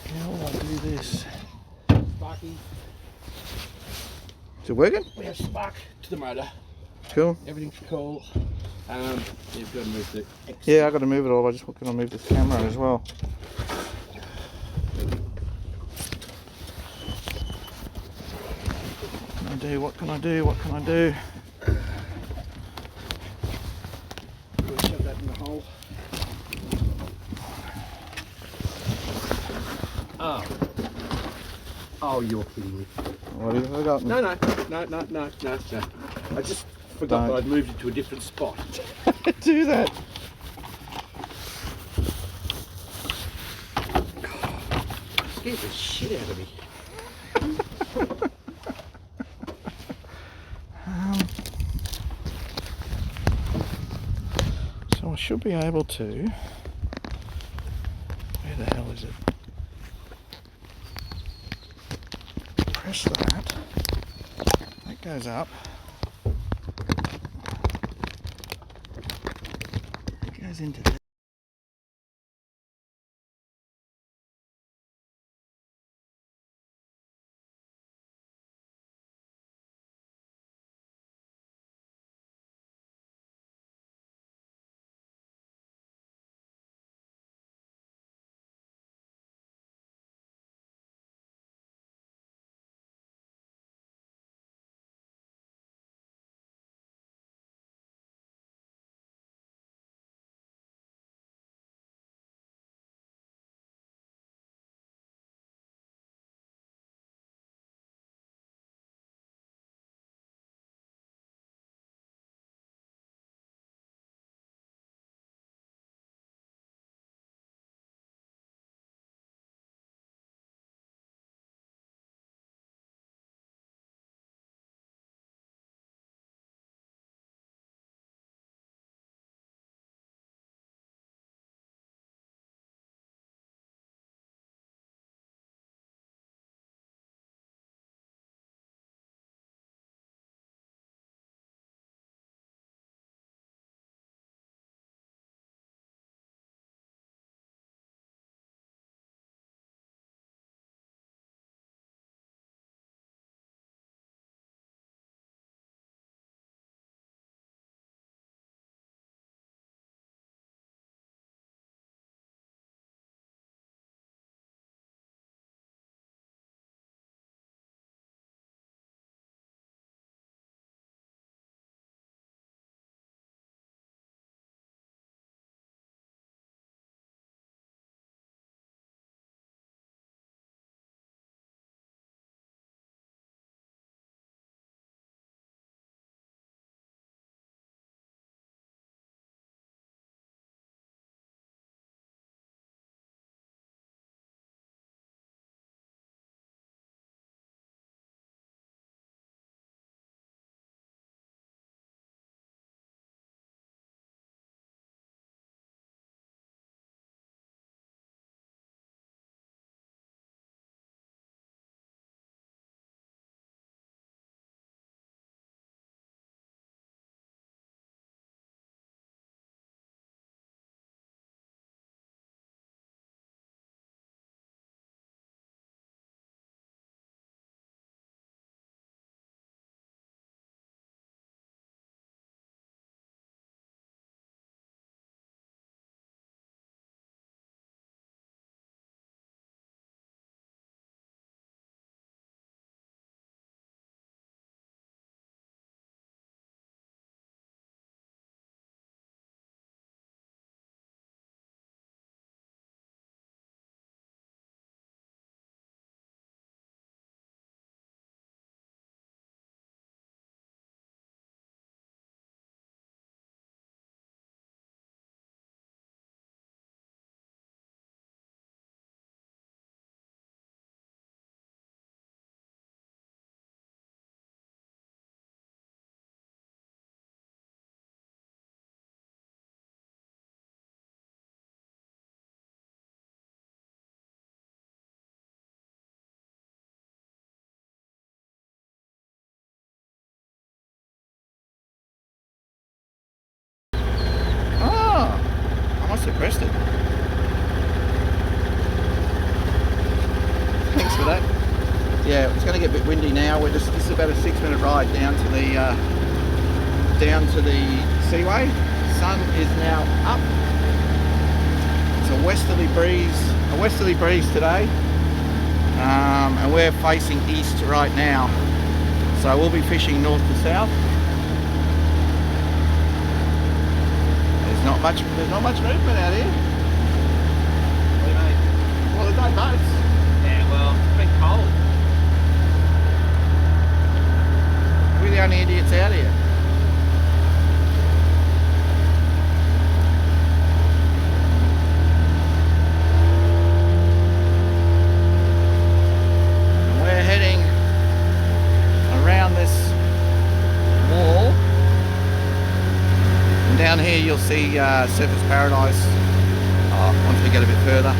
S2: How will I do this?
S3: Sparky.
S2: Is it working?
S3: We have spark to the motor.
S2: Cool.
S3: Everything's cool. You've got to move the X.
S2: Yeah, I've got to move it all. I just want to move this camera as well. do? What can I do? What can I do?
S3: We'll shove that in the hole. Oh. Oh, you're kidding me.
S2: What have I forgotten?
S3: No. I just forgot that I'd moved it to a different spot.
S2: Do that.
S3: Scared the shit out of me.
S2: So I should be able to. Where the hell is it? Press that. That goes up. It goes into there. Pressed it. Thanks for that. Yeah, it's going to get a bit windy now. This is about a 6-minute ride down to the seaway. Sun is now up. It's a westerly breeze today, and we're facing east right now. So we'll be fishing north to south. There's not much movement out here. Well, there's no boats.
S1: Yeah, well, it's been cold.
S2: We're the only idiots out here. And we're heading around this wall. And down here you'll see Surfers Paradise. Once we get a bit further.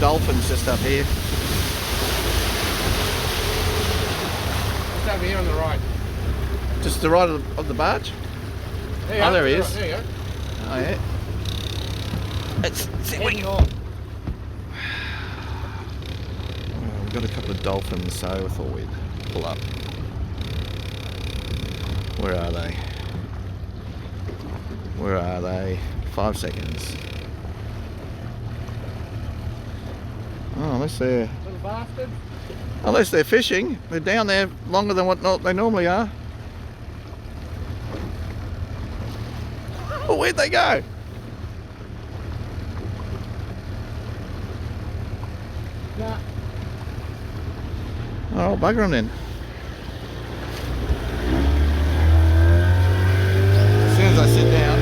S2: dolphins just up here.
S3: Just over here on the right.
S2: Just the right of the barge?
S3: There
S2: There he is.
S3: There you go.
S2: Oh yeah. It's
S3: Heading north.
S2: got a couple of dolphins, so I thought we'd pull up. Where are they? Where are they? 5 seconds. Oh,
S3: Little bastards.
S2: unless they're fishing, they're down there longer than what they normally are. Oh, where'd they go?
S3: Nah.
S2: Oh, bugger them then. As soon as I sit down.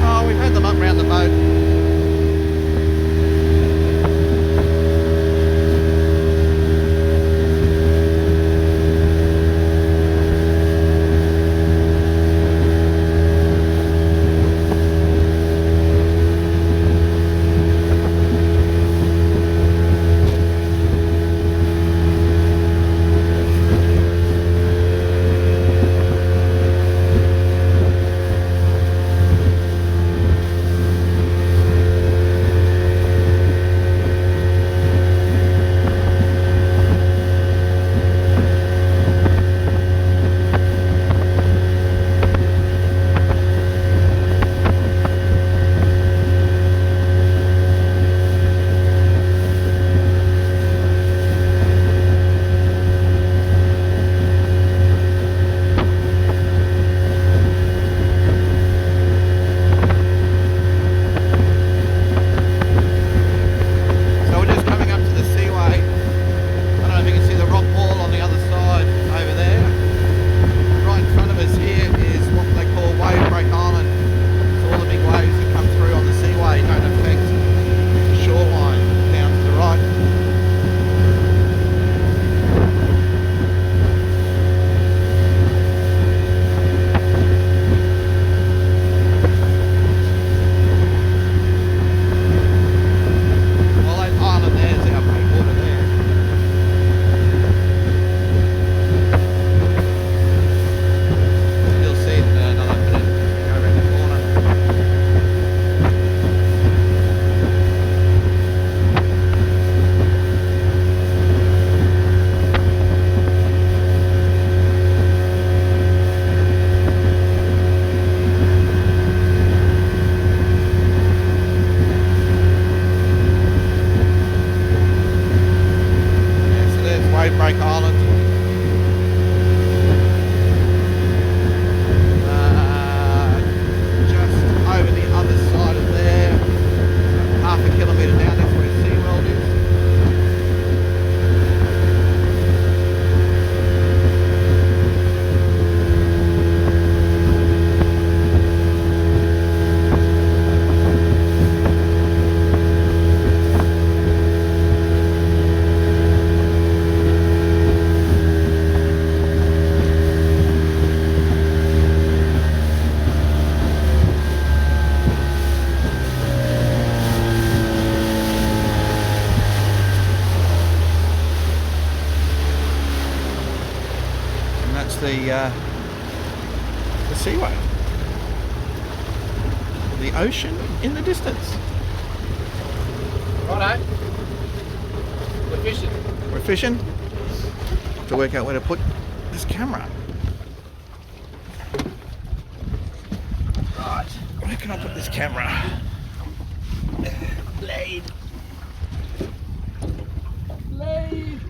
S2: Oh, we've had them up round the boat. The seaway, the ocean in the distance.
S3: Righto. We're fishing.
S2: We're fishing to work out where to put this camera. Right, where can I put this camera?
S3: Blade. Blade.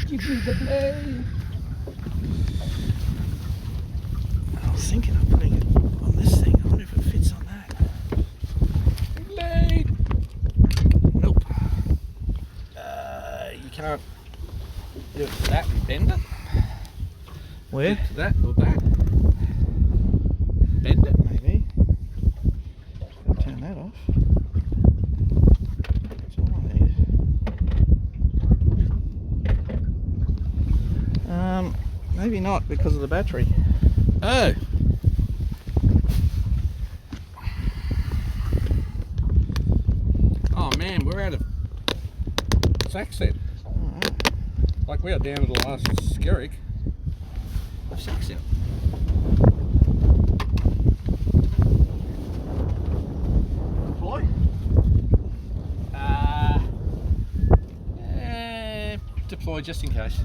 S3: Give me the blade.
S2: I was thinking of putting it on this thing. I wonder if it fits on that.
S3: Blade.
S2: Nope.
S3: You can't do it to that and bend it.
S2: Where?
S3: To that or that. Bend it.
S2: Maybe. Turn that off. That's all I need. Maybe not because of the battery.
S3: Oh. Oh man, we're out of sack set.
S2: Alright.
S3: Like we are down to the last skerrick of sack set. it for you just in case.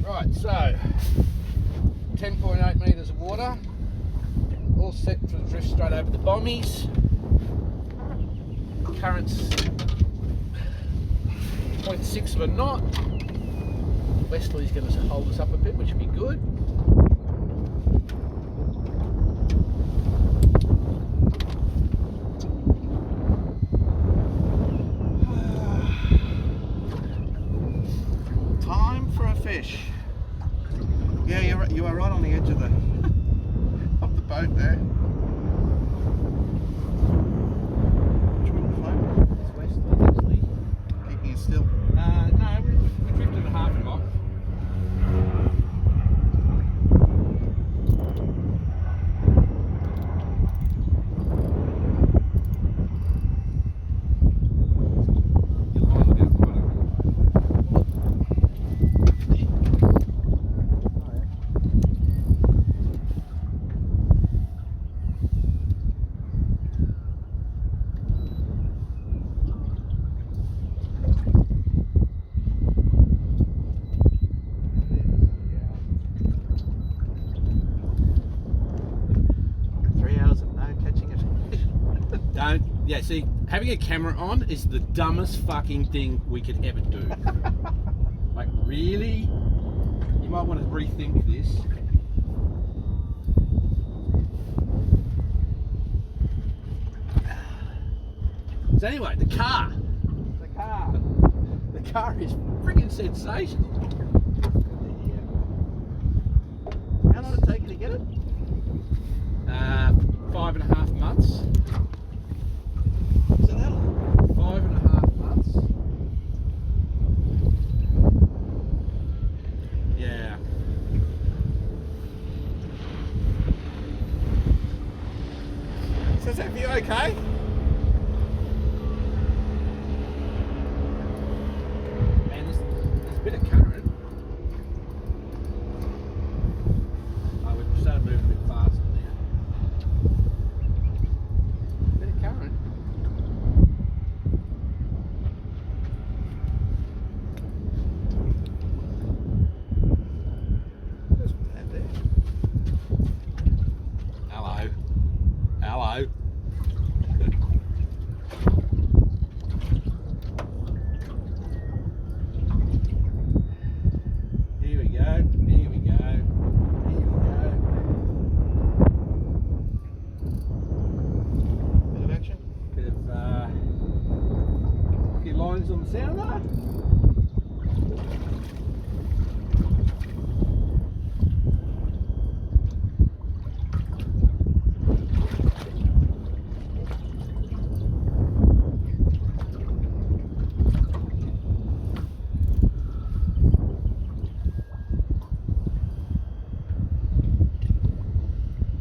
S3: Right, so 10.8 metres of water, all set for the drift straight over the bommies. Current's 0.6 of a knot. Westerly's going to hold us up a bit, which will be good.
S2: Time for a fish. Yeah, you are right on the edge of the of the boat there.
S3: It's Westerly, actually.
S2: Keeping it still.
S3: No, we drifted a half a knot. Yeah, see, having a camera on is the dumbest fucking thing we could ever do. Like, really? You might want to rethink this. So anyway, the car is friggin' sensational.
S2: How long did it take you to get it?
S3: 5.5 months.
S2: Is it that long?
S3: 5.5 months. Yeah.
S2: So is that view okay?
S3: Man, there's a bit of current. Oh, we've started moving a bit faster now. Bit of current. Hello. Hello. Here we go. Here we go. Here we go.
S2: Bit of action.
S3: Bit of a few lines on the sounder.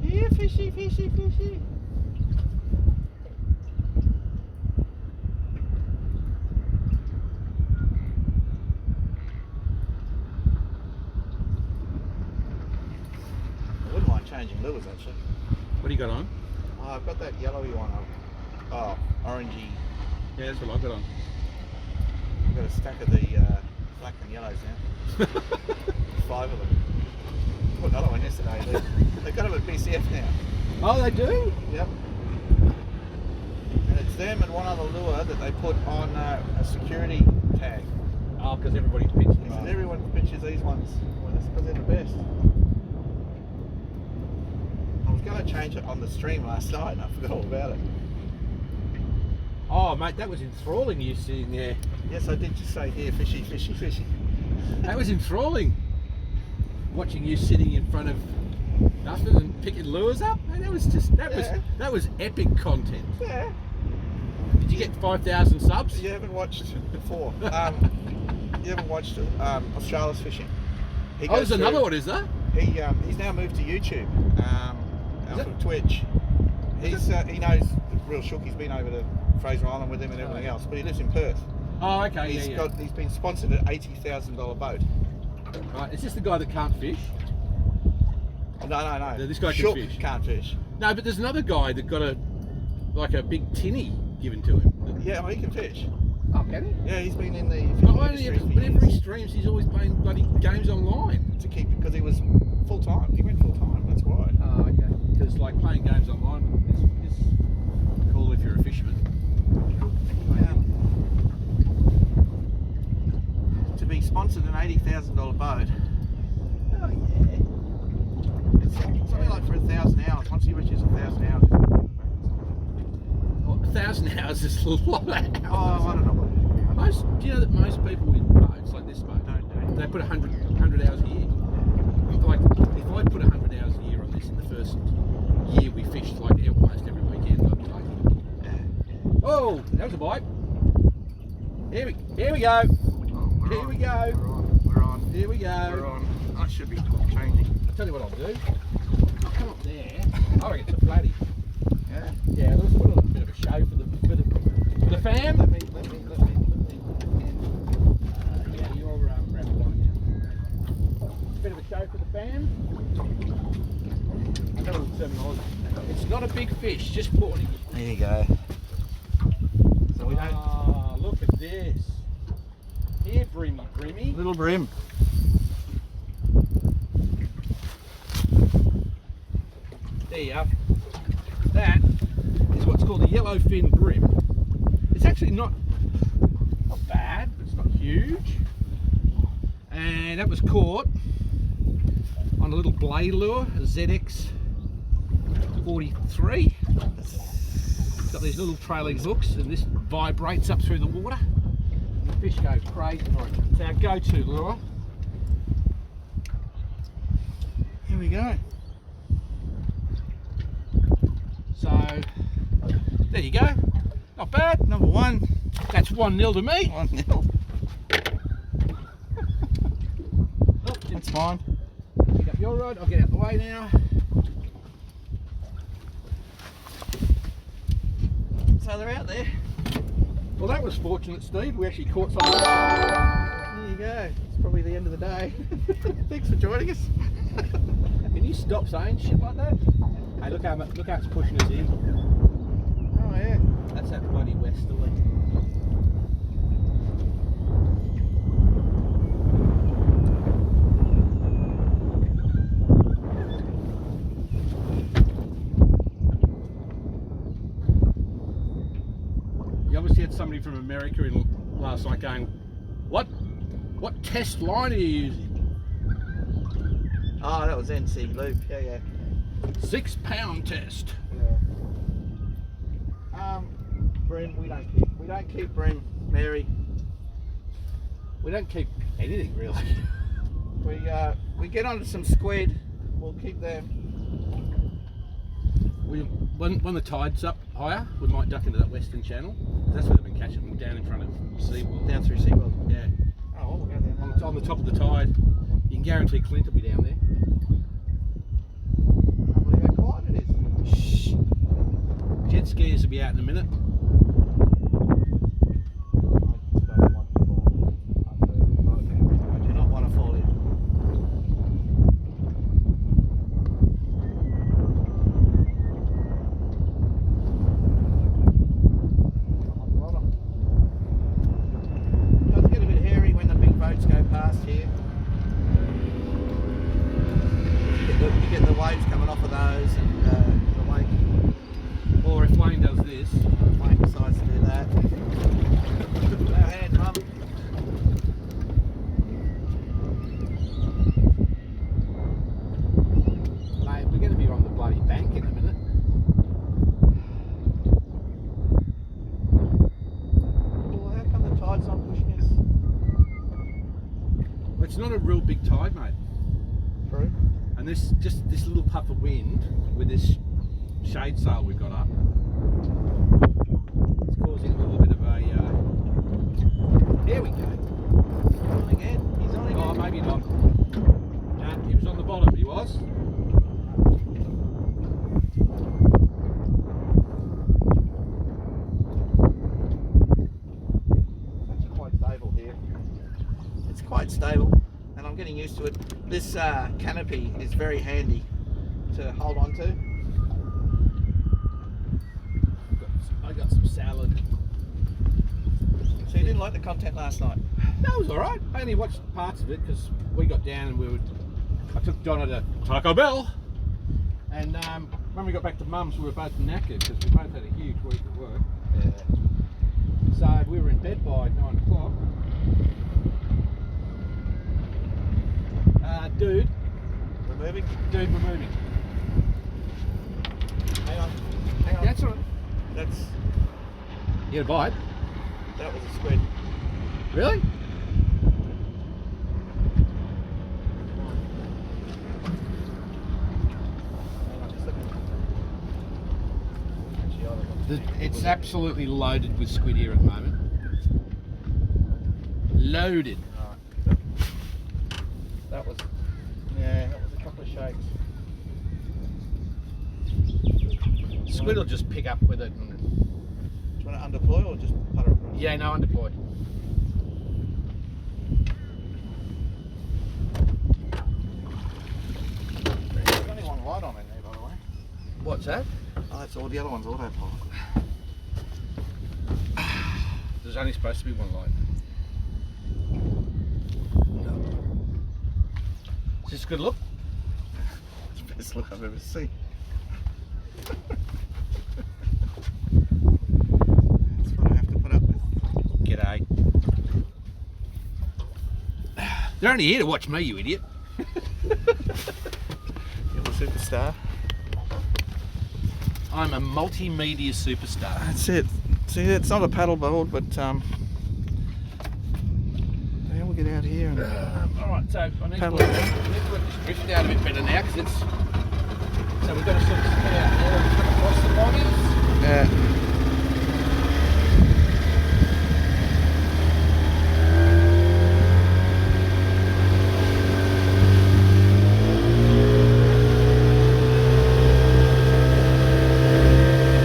S2: Yeah, fishy, fishy, fishy. I wouldn't mind changing lures actually.
S3: What do you got on?
S2: Oh, I've got that yellowy one. Oh, orangey.
S3: Yeah, that's what I've got on.
S2: I've got a stack of the black and yellows now. 5 of them. Put another one yesterday. They've got them at PCF now.
S3: Oh, they do?
S2: Yep. And it's them and one other lure that they put on a security tag.
S3: Oh, because everybody's pitching
S2: He
S3: them.
S2: said everyone pitches these ones. Well, that's because they're the best. I was going to change it on the stream last night and I forgot all about it.
S3: Oh, mate, that was enthralling, you sitting there.
S2: Yes, I did just say here, fishy, fishy, fishy.
S3: That was enthralling. Watching you sitting in front of nothing and picking lures up. Mate, that was just, that was epic content.
S2: Yeah.
S3: Did you get 5,000 subs?
S2: You haven't watched before. You haven't watched Australia's fishing. He
S3: Oh, there's
S2: goes
S3: another
S2: through-
S3: one, is there?
S2: He's now moved to YouTube. Out from Twitch. He knows the real shook. He's been over to Fraser Island with him and everything else, but he lives in Perth.
S3: Oh, okay,
S2: He's been sponsored an $80,000 boat.
S3: Right, is this the guy that can't fish?
S2: No.
S3: This guy can
S2: Shook
S3: fish.
S2: can't fish.
S3: No, but there's another guy that got a like a big tinny given to him.
S2: Yeah, well, he can fish.
S3: Oh, can he?
S2: Yeah, he's been in the
S3: Not
S2: fishing
S3: only,
S2: industry for
S3: but every
S2: years
S3: streams he's always playing bloody games online.
S2: to keep, because he was full time. He went full time. That's why.
S3: Oh, okay. Because like playing games online is cool if you're a fisherman.
S2: To be sponsored an $80,000 boat.
S3: Oh yeah.
S2: It's something like for 1,000 hours. Once he reaches 1,000 hours.
S3: Well, 1,000 hours is a lot of hours.
S2: Oh, I don't know what it is.
S3: Do you know that most people with boats like this boat,
S2: Don't do
S3: they put 100 hours a year. Like if I put 100 hours a year on this in the first year we fished like almost every weekend, I'd be like, oh, that was a bite. Here we go. Here we go.
S2: We're on.
S3: Here we go.
S2: We're on. I should be changing.
S3: I'll tell you what I'll do. I'll come up there. I reckon it's a flatty.
S2: Yeah.
S3: Yeah, let's put on a bit of a show for the fam.
S2: Let me.
S3: Yeah, you're wrapped on. Bit of a show for the fam. I know the terminology. It's not a big fish, just warning.
S2: There you go. So we don't.
S3: Ah, look at this. Here, Brimmy.
S2: Little brim.
S3: There you are. That is what's called a yellowfin brim. It's actually not bad, but it's not huge. And that was caught on a little blade lure, a ZX 43. It's got these little trailing hooks, and this vibrates up through the water. And the fish go crazy for it. It's our go-to lure.
S2: Here we go.
S3: So there you go. Not bad.
S2: Number one.
S3: That's 1-0 to me.
S2: 1-0.
S3: Oh,
S2: That's fine.
S3: pick up your rod. I'll get out the way now.
S2: So they're out there.
S3: Well, that was fortunate, Steve. We actually caught something.
S2: There you go. It's probably the end of the day. Thanks for joining us.
S3: Can you stop saying shit like that? Hey, look how it's pushing us in.
S2: Oh yeah.
S3: That's that bloody westerly. You obviously had somebody from America in last night going, what test line are you using?
S2: Oh, that was NC Loop. Yeah.
S3: 6 pound test.
S2: Yeah. Brim, we don't keep brim, Mary.
S3: We don't keep anything really.
S2: We get onto some squid. We'll keep them.
S3: When the tide's up higher, we might duck into that western channel. That's where they've been catching them, down in front of SeaWorld.
S2: Down through SeaWorld.
S3: Yeah.
S2: Oh, we'll go down there.
S3: On the top of the tide. You can guarantee Clint will be down there.
S2: I can't believe how quiet it is.
S3: Shh. Jet skiers will be out in a minute.
S2: I do not want to fall in. It does get a bit hairy when the big boats go past here. You get the waves coming off of those and the wake.
S3: Or if Wayne does this.
S2: Wayne decides to do that. No hand, Mum.
S3: Mate, we're going to be on the bloody bank in a minute.
S2: Well, how come the tide's not pushing us?
S3: It's not a real big tide, mate.
S2: True.
S3: And this little puff of wind with this shade sail we've got up, it's causing a little bit of a. There we go.
S2: He's on again. He's on again.
S3: Oh, maybe not. No, he was on the bottom. He was.
S2: It's actually quite stable here. It's quite stable, and I'm getting used to it. This canopy is very handy to hold on to.
S3: Got got some salad.
S2: So you didn't like the content last night?
S3: That was all right. I only watched parts of it because we got down and I took Donna to Taco Bell, and when we got back to Mum's, we were both knackered because we both had a huge week at work.
S2: Yeah.
S3: So we were in bed by 9 o'clock. Dude,
S2: We're moving?
S3: we're moving.
S2: Hang on.
S3: That's all right.
S2: That's,
S3: You had a bite?
S2: that was a squid.
S3: Really?
S2: Hang on, just looking. Actually, I don't know.
S3: It's absolutely loaded with squid here at the moment. Loaded.
S2: Right. That was, yeah, that was a couple of shakes.
S3: Squid will just pick up with it. And,
S2: Do you want to underploy or just putter across?
S3: yeah, no, undeployed.
S2: There's only one light on in there, by the way.
S3: What's that?
S2: Oh, that's all. The other one's autopilot.
S3: There's only supposed to be one light. Is this a good look?
S2: It's the best look I've ever seen. That's what I have to put up with.
S3: G'day. They're only here to watch me, you idiot.
S2: You're a superstar.
S3: I'm a multimedia superstar.
S2: That's it. See, it's not a paddle board, but yeah, we'll get out here and
S3: Alright, so I need to
S2: paddle
S3: work
S2: around.
S3: this drift out a bit better now because it's. So we've got to sort of spin out there and come across the bodies.
S2: Yeah.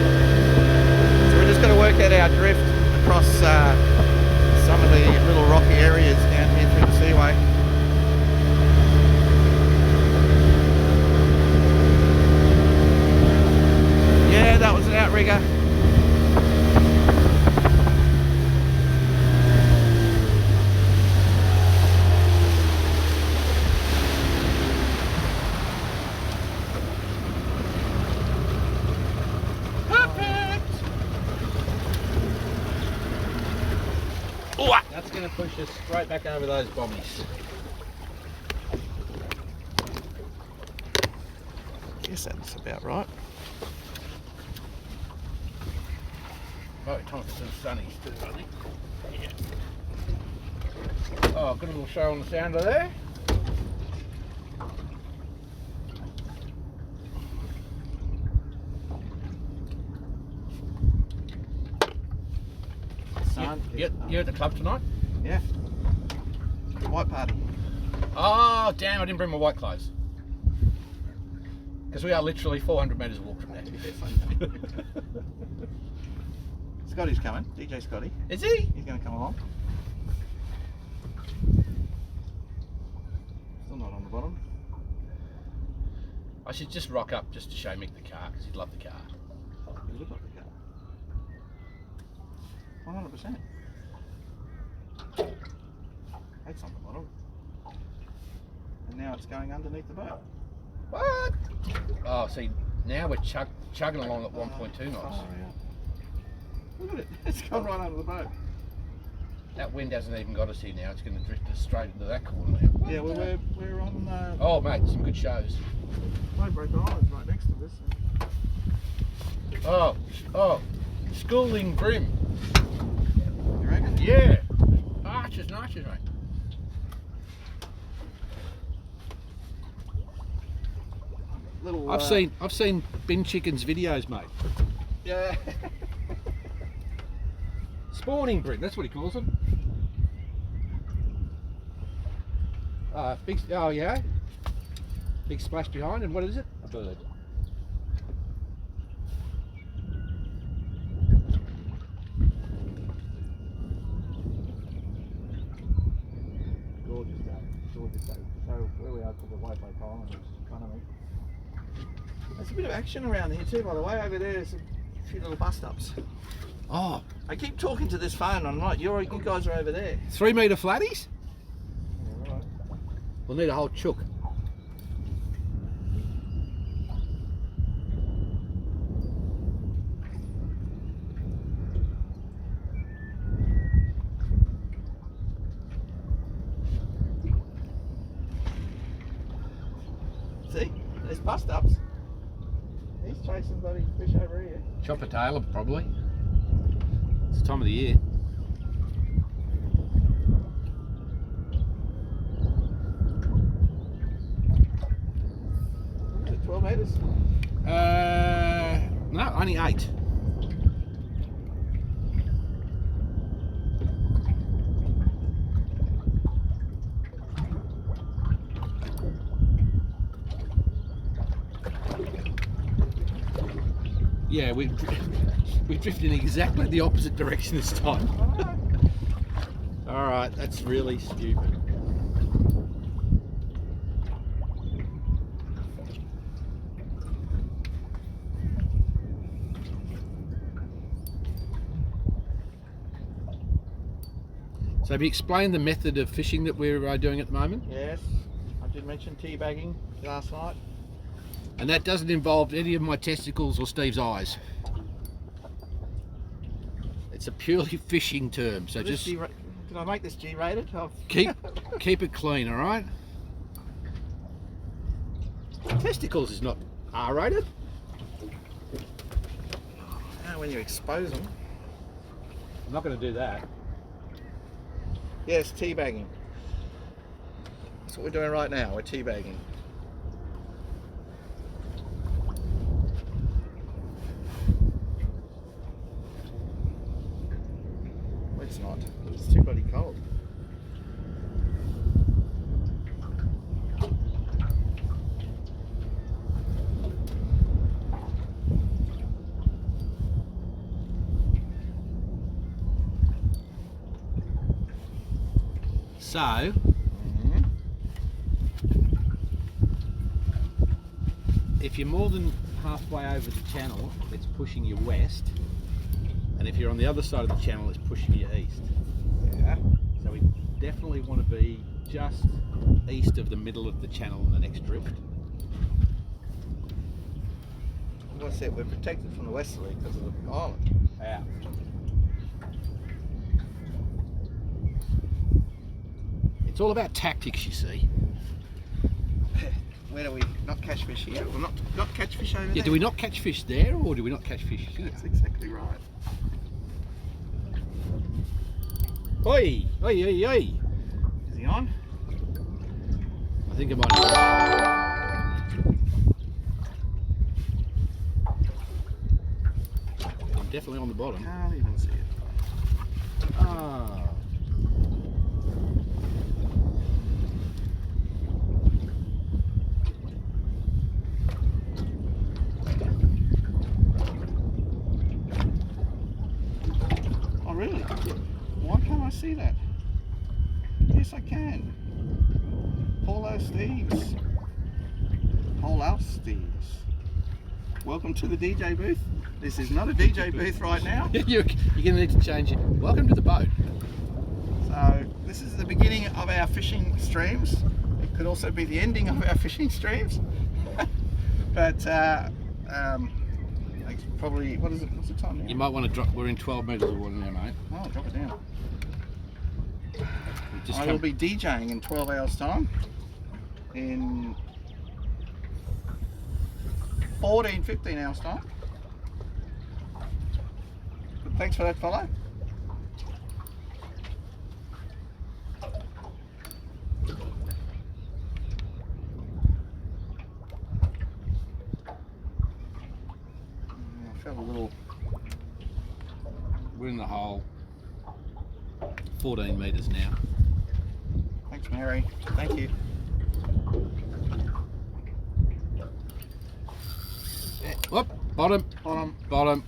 S2: So we're just going to work out our drift across some of the little rocky areas down here through the seaway. Yeah, that was an outrigger.
S3: That's going to push us straight back over those bombies.
S2: Guess that's about right.
S3: Oh, time for some sunnies too, I think. Yeah. Oh, good little show on the sounder there.
S2: Sun.
S3: You at the club tonight?
S2: Yeah. White party.
S3: Oh, damn, I didn't bring my white clothes. Because we are literally 400 metres walk from there.
S2: Scotty's coming. DJ Scotty.
S3: Is he?
S2: He's going to come along. Still not on the bottom.
S3: I should just rock up just to show Mick the car because he'd love the car.
S2: You look like the car. 100%. That's on the bottom. And now it's going underneath the boat.
S3: What? Oh, see, now we're chugging along at 1.2 knots.
S2: Oh, yeah. Look at it. It's gone right under the boat.
S3: That wind hasn't even got us here now. It's going to drift us straight into that corner now.
S2: Yeah, well, we're on
S3: Oh, mate, some good shows.
S2: Lowbroker Island's right next to this.
S3: Oh, Schooling Brim.
S2: You reckon?
S3: Yeah. Arches and arches, mate.
S2: Little.
S3: I've seen bin chickens videos, mate.
S2: Yeah.
S3: Spawning Brim, that's what he calls them. Big. Oh yeah. Big splash behind, and what is it? A bird.
S2: Gorgeous day. Gorgeous day. So where we are to the Lowbroker Island, which is in front of me. There's a bit of action around here too, by the way. Over there, there's few little bust ups.
S3: Oh,
S2: I keep talking to this phone. I'm not. You guys are over there.
S3: 3 metre flatties?
S2: Yeah, right.
S3: We'll need a whole chook.
S2: See, there's bust ups. He's chasing bloody fish over here.
S3: Chopper tailor, probably. It's the time of the year.
S2: Is it 12 metres?
S3: No, only 8. Yeah, we're drifting in exactly the opposite direction this time. All right, that's really stupid. So have you explained the method of fishing that we're doing at the moment?
S2: Yes. I did mention teabagging last night.
S3: And that doesn't involve any of my testicles or Steve's eyes. It's a purely fishing term, so just
S2: Did I make this G-rated?
S3: keep it clean, all right? Testicles is not R-rated.
S2: When you expose them.
S3: I'm not going to do that.
S2: Yes, teabagging. That's what we're doing right now. We're teabagging. Well, it's not. It's too bloody cold.
S3: So, if you're more than halfway over the channel, it's pushing you west, and if you're on the other side of the channel, it's pushing you east.
S2: Yeah.
S3: So we definitely want to be just east of the middle of the channel in the next drift.
S2: What's it? We're protected from the westerly because of the island.
S3: Yeah. It's all about tactics, you see.
S2: Where do we not catch fish here? Or not catch fish over there?
S3: Yeah, do we not catch fish there, or do we not catch fish here?
S2: That's exactly right.
S3: Oi! Oi, oi, oi!
S2: Is he on?
S3: I think I might. I'm definitely on the bottom.
S2: Can't even see it.
S3: Ah.
S2: Oh, really? Why can't I see that? Yes, I can. Paulo Steves. Paulo Steves. Welcome to the DJ booth. This is not a DJ booth right now.
S3: you're going to need to change it. Welcome to the boat.
S2: So this is the beginning of our fishing streams. It could also be the ending of our fishing streams. But it's probably, what is it? What's the time now?
S3: You might want to drop. We're in 12 metres of water now, mate.
S2: Oh, drop it down.
S3: We've just
S2: I will be DJing in 12 hours time. In 15 hours time. But thanks for that follow. I felt a little.
S3: We're in the hole. 14 metres now.
S2: Thanks, Mary. Thank you.
S3: Yeah. Whoop! Bottom.
S2: Bottom.
S3: Bottom.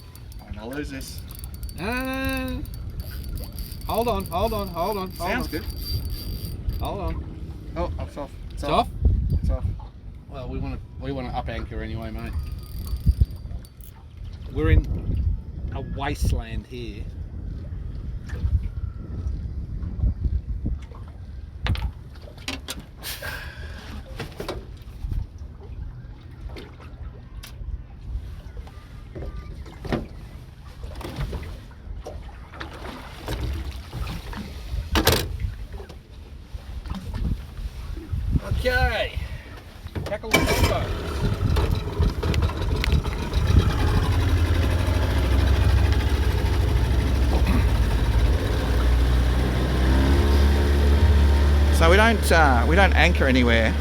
S2: I'm gonna lose this.
S3: No. Hold on. Hold on. Hold on. Hold
S2: Sounds
S3: on.
S2: good.
S3: Hold on.
S2: Oh, it's off.
S3: It's off.
S2: It's off.
S3: Well, we want to up anchor anyway, mate. We're in a wasteland here. Okay, tackle the combo.
S2: So we don't anchor anywhere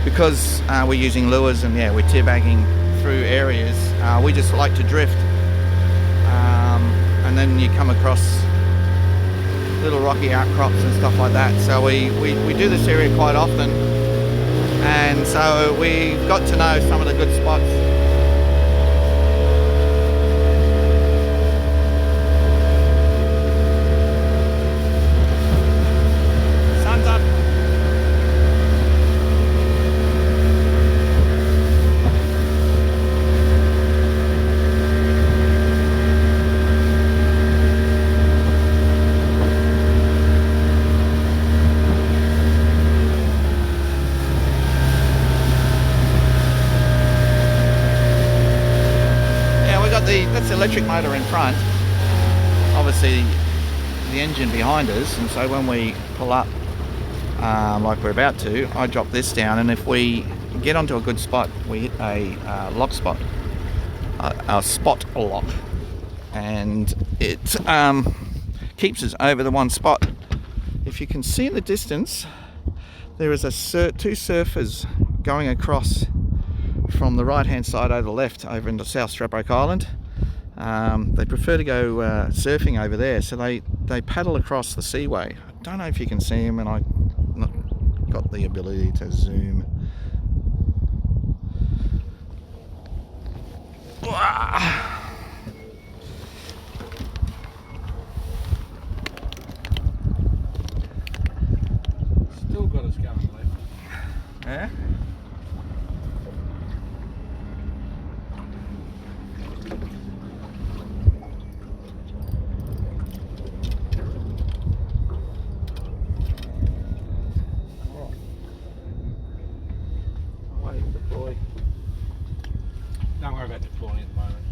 S2: because we're using lures and yeah, we're teabagging through areas. We just like to drift, and then you come across little rocky outcrops and stuff like that. So we do this area quite often, and so we've got to know some of the good spots. Sun's up. That's the electric motor in front, obviously the engine behind us, and so when we pull up like we're about to, I drop this down, and if we get onto a good spot, we hit a lock spot, a spot lock, and it keeps us over the one spot. If you can see in the distance, there is two surfers going across from the right hand side over the left over into South Stradbroke Island. They prefer to go surfing over there, so they paddle across the seaway. I don't know if you can see them, and I've not got the ability to zoom.
S3: Still got us going left.
S2: Yeah?
S3: Don't worry about deploying at the moment.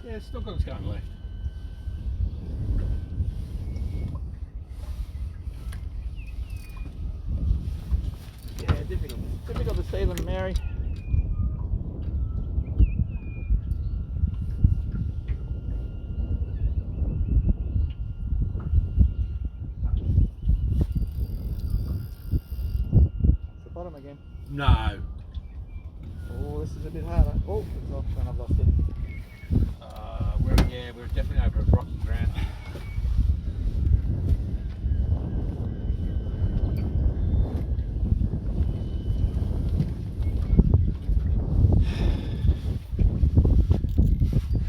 S3: Yeah, it's still got us going left.
S2: Yeah, difficult to see them, Mary. It's the bottom again.
S3: No.
S2: Oh, this is a bit harder. Oh, it's off and I've lost it.
S3: We're definitely over a rocky ground.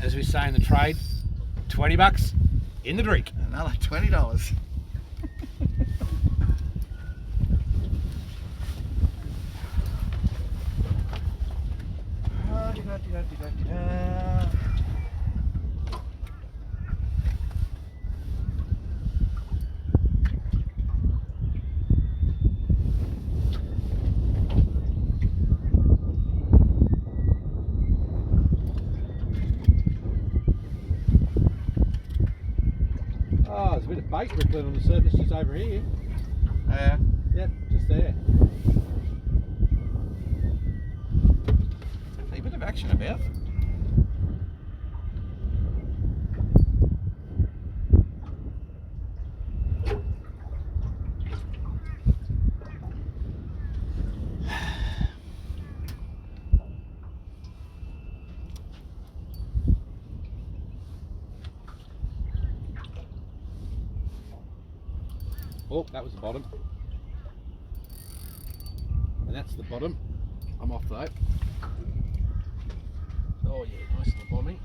S3: As we say in the trade, $20 in the drink.
S2: Another $20.
S3: Oh, there's a bit of bait rippling on the surface just over here.
S2: Yeah.
S3: Yep, just there.
S2: A bit of action about.
S3: Oh, that was the bottom. And that's the bottom. I'm off though. Oh yeah, nice and bombing.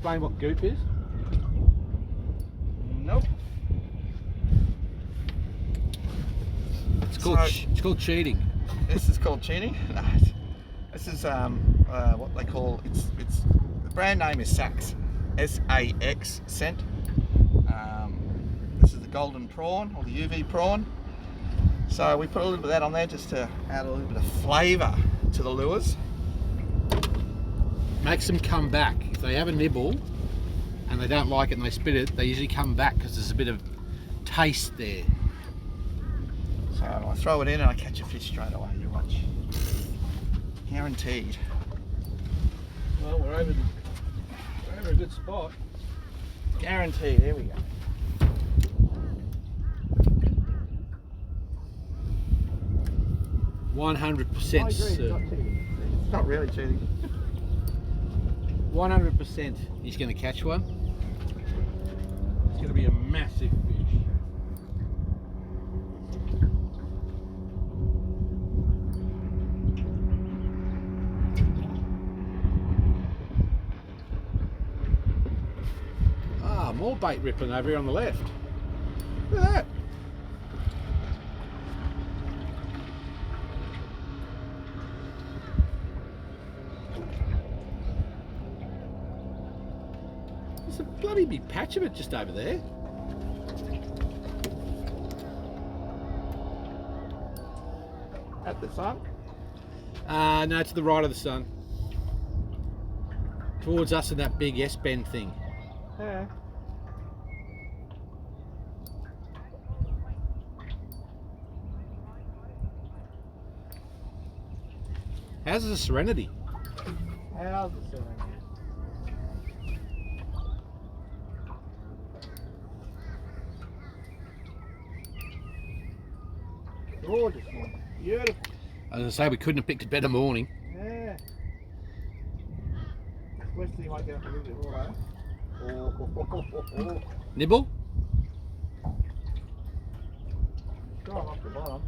S3: explain what goop is?
S2: Nope.
S3: It's called cheating.
S2: This is called cheating. No, this is what they call it's the brand name is Sax, S-A-X scent. This is the golden prawn or the UV prawn. So we put a little bit of that on there just to add a little bit of flavour to the lures.
S3: Makes them come back. If they have a nibble and they don't like it and they spit it, they usually come back because there's a bit of taste there.
S2: So I throw it in and I catch a fish straight away. You watch. Guaranteed.
S3: Well, we're over a good spot.
S2: Guaranteed. Here we go.
S3: 100% certain.
S2: It's not really cheating.
S3: 100% he's going to catch one. It's going to be a massive fish. Ah, more bait rippling over here on the left. Look at that. There's a bloody big patch of it just over there.
S2: At the sun.
S3: No, to the right of the sun. Towards us in that big S-bend thing.
S2: Yeah.
S3: How's the Serenity?
S2: How's the sun? Gorgeous one. Beautiful.
S3: I was going to say we couldn't have picked a better morning.
S2: Yeah. Especially you might get up a little bit more, eh?
S3: Nibble?
S2: Go on off the bottom.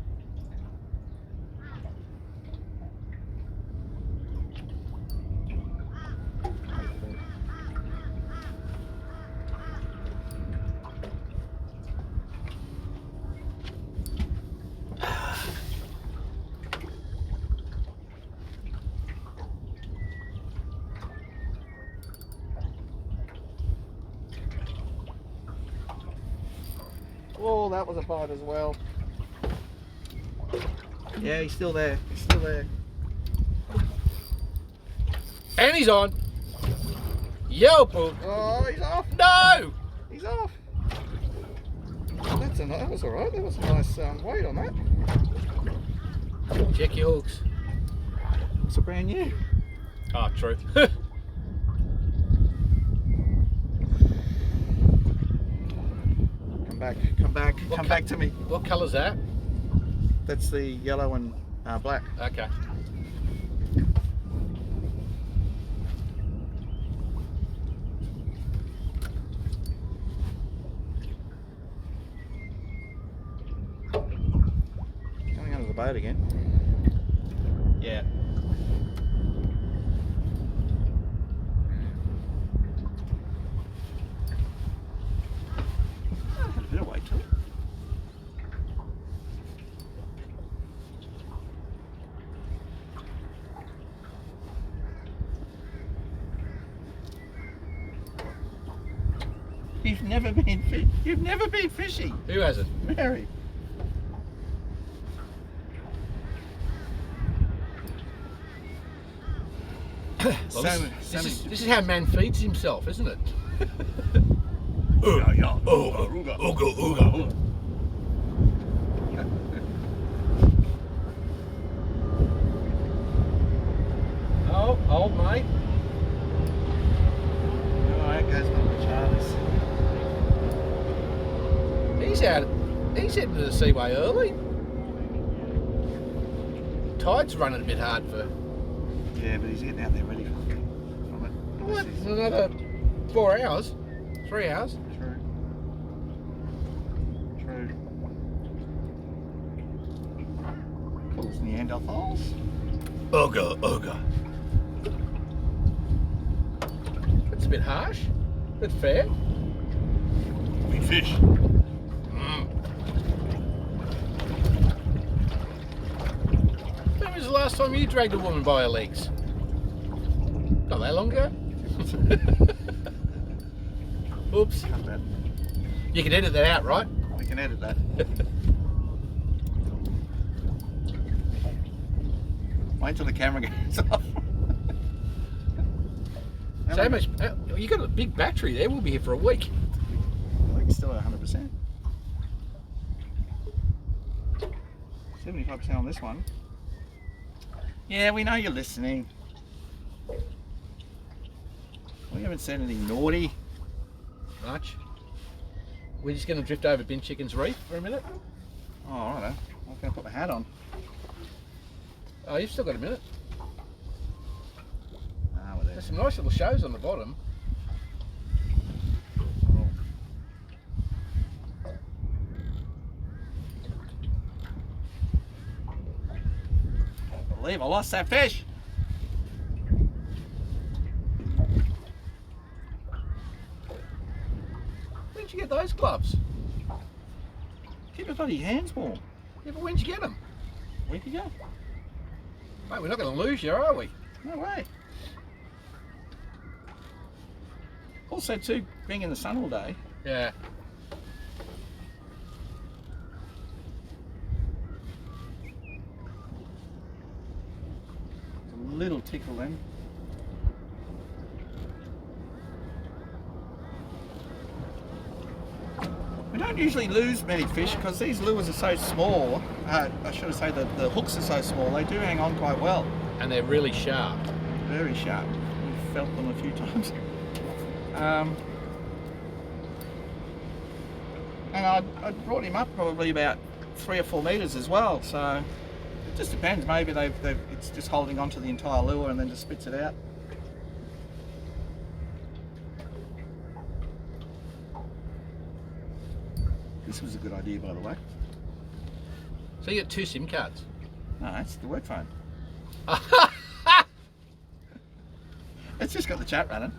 S2: Oh, that was a bite as well. Yeah, he's still there. He's still there.
S3: And he's on. Yo, Pooh.
S2: Oh, he's off.
S3: No!
S2: He's off. That was all right. That was a nice weight on that.
S3: Check your hooks.
S2: It's a brand new.
S3: Oh, true.
S2: Come back to me.
S3: What colour's that?
S2: That's the yellow and black.
S3: Okay.
S2: Coming under the boat again. Yeah. Had a bit of weight to it. You've never been fishing.
S3: Who hasn't?
S2: Mary.
S3: Well,
S2: Salmon.
S3: this is how man feeds himself, isn't it? Oh, old mate.
S2: Alright, goes Uncle Charlie's.
S3: He's heading to the seaway early. Tide's running a bit hard for.
S2: Yeah, but he's getting out there ready from it.
S3: What? Another 4 hours? 3 hours?
S2: True. Calls Neanderthals.
S3: Ogre. It's a bit harsh, but fair.
S2: Big fish.
S3: When was the last time you dragged a woman by her legs? Not that long ago. Oops.
S2: Cut that.
S3: You can edit that out, right?
S2: We can edit that. Wait till the camera goes off.
S3: So much. You got a big battery there. We'll be here for a week.
S2: I think it's still at 100%. 75% on this one. Yeah, we know you're listening. We haven't said anything naughty.
S3: Much. We're just going to drift over Bin Chicken's Reef for a minute.
S2: Oh, righto. I was going to put my hat on.
S3: Oh, you've still got a minute.
S2: Ah, well,
S3: There's some nice little shows on the bottom.
S2: I believe I lost that fish.
S3: Where'd you get those gloves?
S2: Keep your bloody hands warm.
S3: Yeah, but when'd you get them?
S2: A week ago.
S3: Mate, we're not going to lose you, are we?
S2: No way. Also, too, being in the sun all day.
S3: Yeah.
S2: It's a little tickle then. We don't usually lose many fish because these lures are so small. I should say that the hooks are so small. They do hang on quite well.
S3: And they're really sharp.
S2: Very sharp. We've felt them a few times. And I brought him up probably about 3 or 4 meters as well. So it just depends. Maybe it's just holding on to the entire lure and then just spits it out. This was a good idea, by the way.
S3: So you get 2 SIM cards.
S2: No, it's the work phone. It's just got the chat running.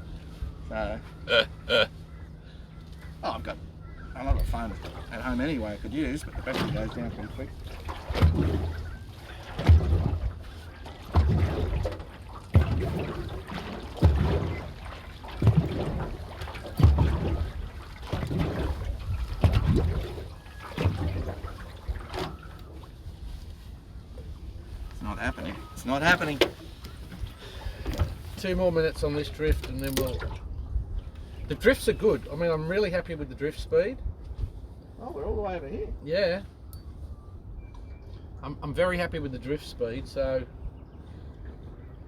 S2: So. Oh, I've got another phone at home anyway I could use, but the battery goes down pretty quick. It's not happening. It's not happening.
S3: 2 more minutes on this drift and then we'll... The drifts are good. I mean, I'm really happy with the drift speed.
S2: Oh, we're all the way over here.
S3: Yeah. I'm very happy with the drift speed, so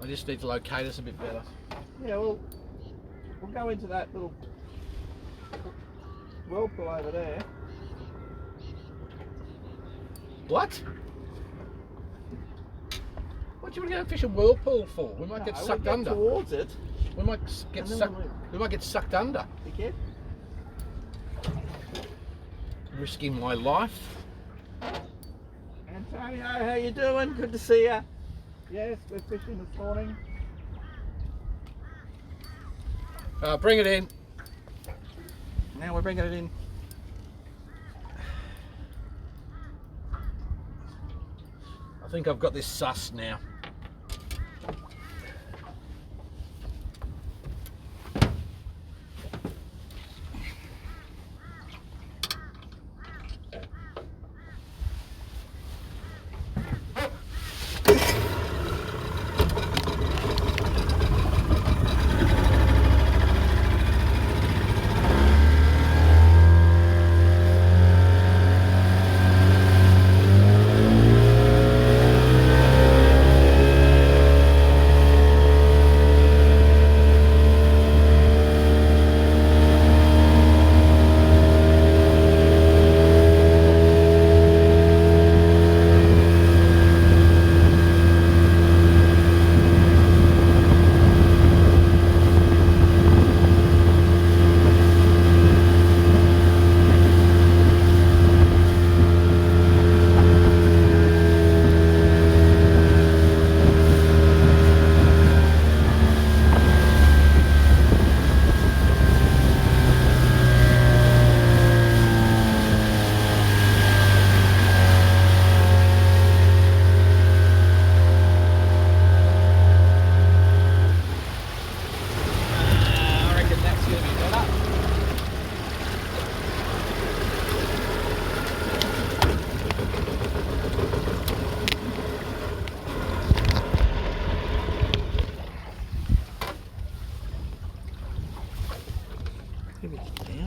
S3: I just need to locate us a bit better.
S2: Yeah, we'll go into that little whirlpool over there.
S3: What? What do you want to go and fish a whirlpool for? We might get sucked under.
S2: Towards it.
S3: We might get sucked. We might get sucked under.
S2: Be careful.
S3: Risking my life.
S2: Antonio, how you doing? Good to see you. Yes, we're fishing this morning.
S3: Bring it in.
S2: Now we're bringing it in.
S3: I think I've got this sussed now.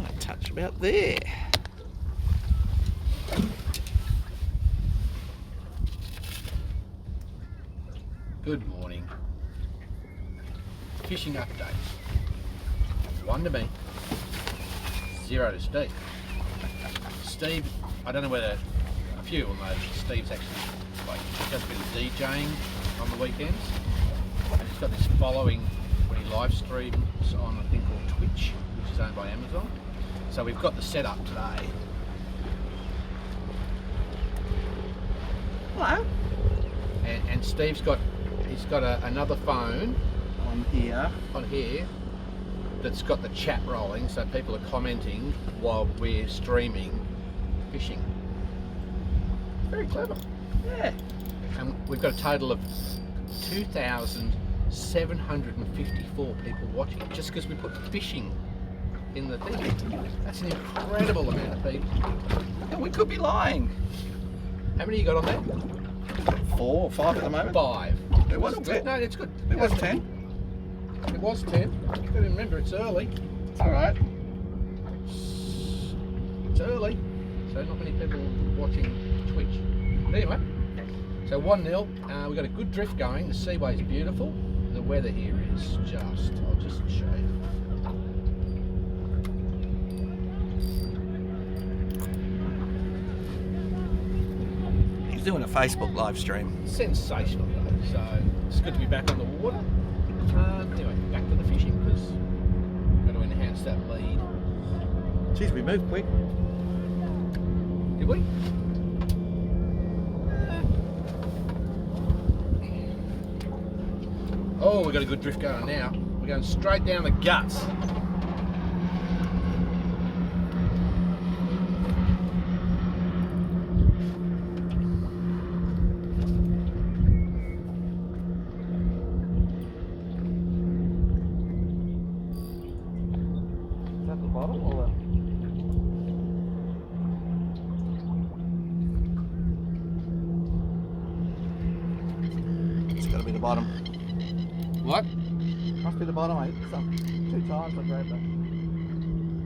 S2: a touch about there.
S3: Good morning. Fishing update. 1 to me, 0 to Steve. Steve, I don't know whether a few will know, Steve's actually does a bit of DJing on the weekends. And he's got this following when he live streams on a thing called Twitch, which is owned by Amazon. So we've got the setup today.
S2: Hello.
S3: And Steve's got another phone
S2: On here.
S3: on here that's got the chat rolling, so people are commenting while we're streaming fishing. Very clever.
S2: Yeah.
S3: And we've got a total of 2,754 people watching just because we put fishing in the thing. That's an incredible amount of people.
S2: And we could be lying.
S3: How many you got on there?
S2: 4 or 5 at the moment.
S3: 5.
S2: It wasn't
S3: Good.
S2: 10.
S3: No, it's good.
S2: It was 10.
S3: It was 10. You've got to remember it's early.
S2: It's alright.
S3: It's early, so not many people watching Twitch. But anyway, so 1-0. We've got a good drift going. The seaway's beautiful. The weather here is just, I'll just show you.
S2: He's doing a Facebook live stream.
S3: Sensational though, so it's good to be back on the water. Anyway, back to the fishing because we've got to enhance that lead.
S2: Jeez, we moved quick.
S3: Did we? Oh, we've got a good drift going now. We're going straight down the guts.
S2: Is that the bottom or the... It's got to be the bottom.
S3: What?
S2: Must be the bottom. I hit some 2 times. I grabbed that.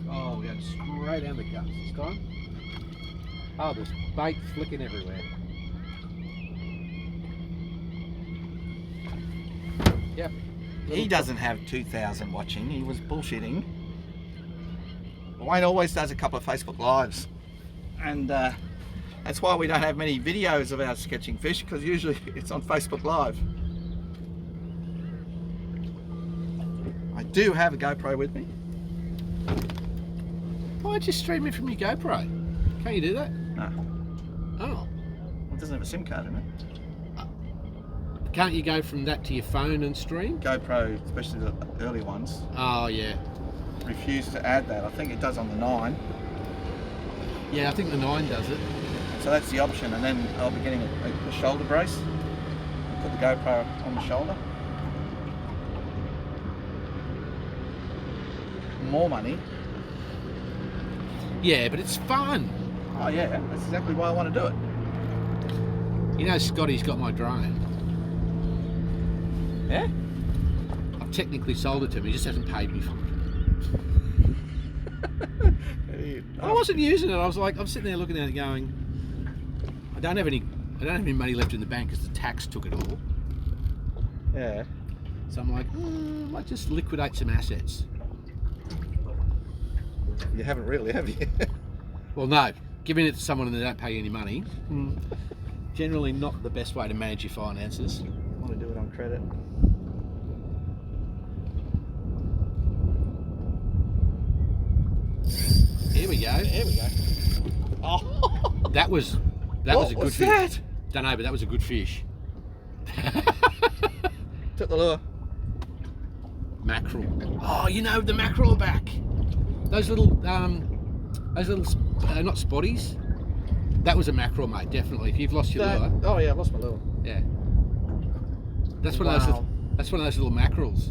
S3: Oh, we're going straight down the guts this time. Oh, there's bait flicking everywhere. Yep.
S2: He doesn't have 2,000 watching. He was bullshitting. Wayne always does a couple of Facebook lives, and that's why we don't have many videos of our sketching fish, because usually it's on Facebook Live. I do have a GoPro with me.
S3: Why don't you stream it from your GoPro? Can't you do that?
S2: No,
S3: Oh.
S2: it doesn't have a SIM card in it.
S3: Can't you go from that to your phone and stream?
S2: GoPro, especially the early ones,
S3: Oh, yeah.
S2: refuse to add that. I think it does on the 9.
S3: Yeah, I think the 9 does it.
S2: So that's the option, and then I'll be getting a shoulder brace. Put the GoPro on the shoulder. More money.
S3: Yeah, but it's fun.
S2: Oh yeah, that's exactly why I want to do it.
S3: You know Scotty's got my drone.
S2: Yeah?
S3: I've technically sold it to him, he just hasn't paid me for it. I wasn't using it. I'm sitting there looking at it going, I don't have any money left in the bank because the tax took it all.
S2: Yeah.
S3: So I'm like, I might just liquidate some assets.
S2: You haven't really, have you?
S3: Well, no, giving it to someone and they don't pay you any money, generally not the best way to manage your finances.
S2: I want to do it on credit.
S3: Here we go.
S2: Here we go. Oh,
S3: That was a good fish.
S2: that?
S3: Don't know, but that was a good fish.
S2: Took the lure.
S3: Mackerel. Oh, you know the mackerel are back. Those little not spotties. That was a mackerel, mate. Definitely. If you've lost your lure,
S2: Oh yeah, I lost my lure.
S3: yeah. That's one of those.
S2: Wow.
S3: That's one of those little mackerels.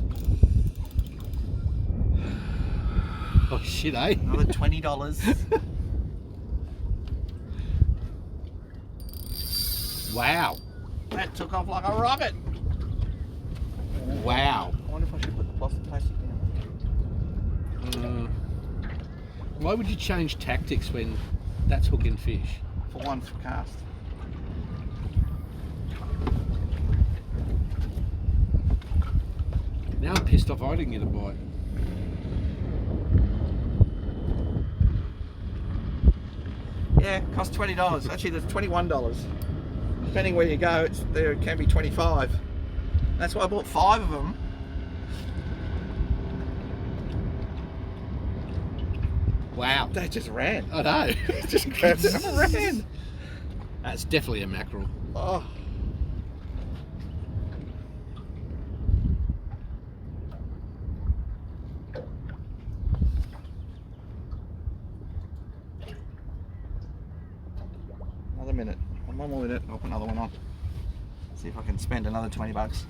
S3: Oh shit, eh?
S2: Another $20.
S3: Wow.
S2: That took off like a rocket.
S3: Wow.
S2: I wonder if I should put the plastic down.
S3: Why would you change tactics when that's hooking fish?
S2: For one cast.
S3: Now I'm pissed off I didn't get a bite.
S2: Yeah, cost $20. Actually, there's $21. Depending where you go, there can be 25. That's why I bought 5 of them.
S3: Wow.
S2: They just ran.
S3: I know.
S2: Just grabbed it and ran.
S3: That's definitely a mackerel.
S2: Oh. Another minute. One more minute. I'll put another one on. See if I can spend another $20.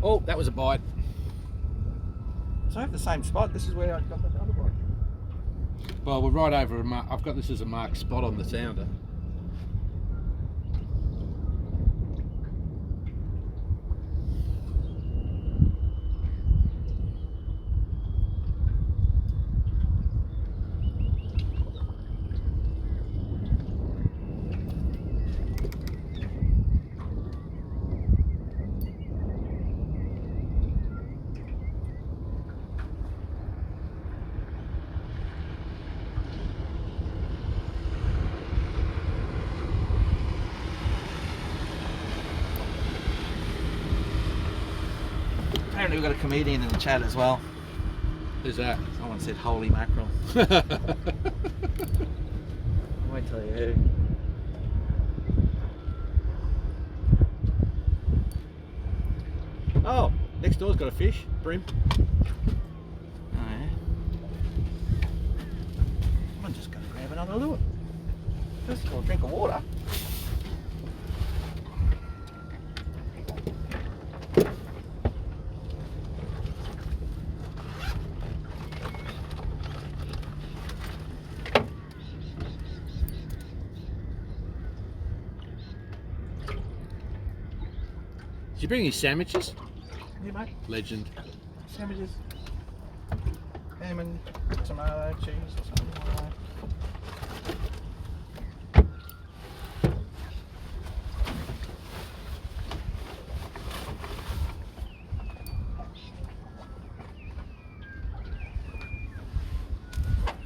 S3: Oh, that was a bite.
S2: So I have the same spot. This is where I got that other bite.
S3: Well, we're right over a mark. I've got this as a marked spot on the sounder.
S2: Apparently we've got a comedian in the chat as well.
S3: Who's that?
S2: Someone said holy mackerel. I won't tell you who.
S3: Oh, next door's got a fish. Brim.
S2: Oh yeah. I'm just going to grab another lure. First of all, drink of water.
S3: Did you bring any sandwiches?
S2: Yeah, mate.
S3: Legend.
S2: Sandwiches. Ham and tomato, cheese or something like that.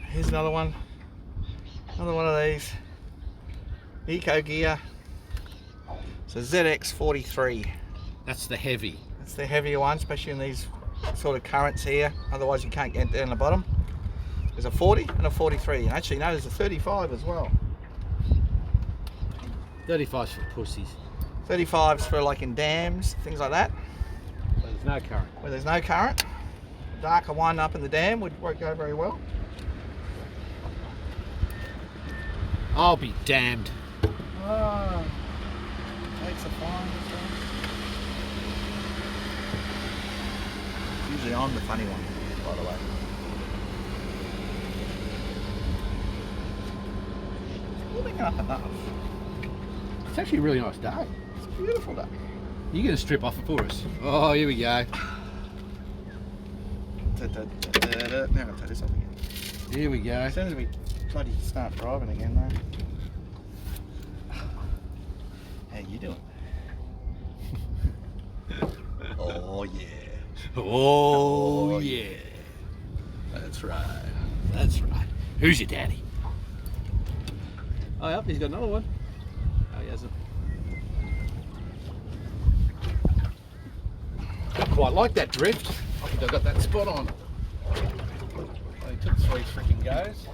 S2: Here's another one. Another one of these. Eco Gear. It's a ZX43.
S3: That's the heavy.
S2: It's the heavier one, especially in these sort of currents here. Otherwise you can't get down the bottom. There's a 40 and a 43. And actually, no, there's a 35 as well.
S3: 35's for pussies.
S2: 35's for like in dams, things like that,
S3: But there's no current.
S2: where there's no current. Darker one up in the dam would go very well.
S3: I'll be damned.
S2: Oh, takes a fine. Usually I'm the funny one, by the way. Warming up enough.
S3: It's actually a really nice day.
S2: It's a beautiful day.
S3: You're going to strip off it for us. Oh, here we go.
S2: Now I'm going to take this off again.
S3: Here we go.
S2: As soon as we bloody start driving again, though. How you doing? Oh yeah.
S3: Oh, yeah.
S2: That's right.
S3: That's right. Who's your daddy? Oh, yep, he's got another one. Oh, he hasn't. I quite like that drift. I think I got that spot on. Only took 3 freaking goes.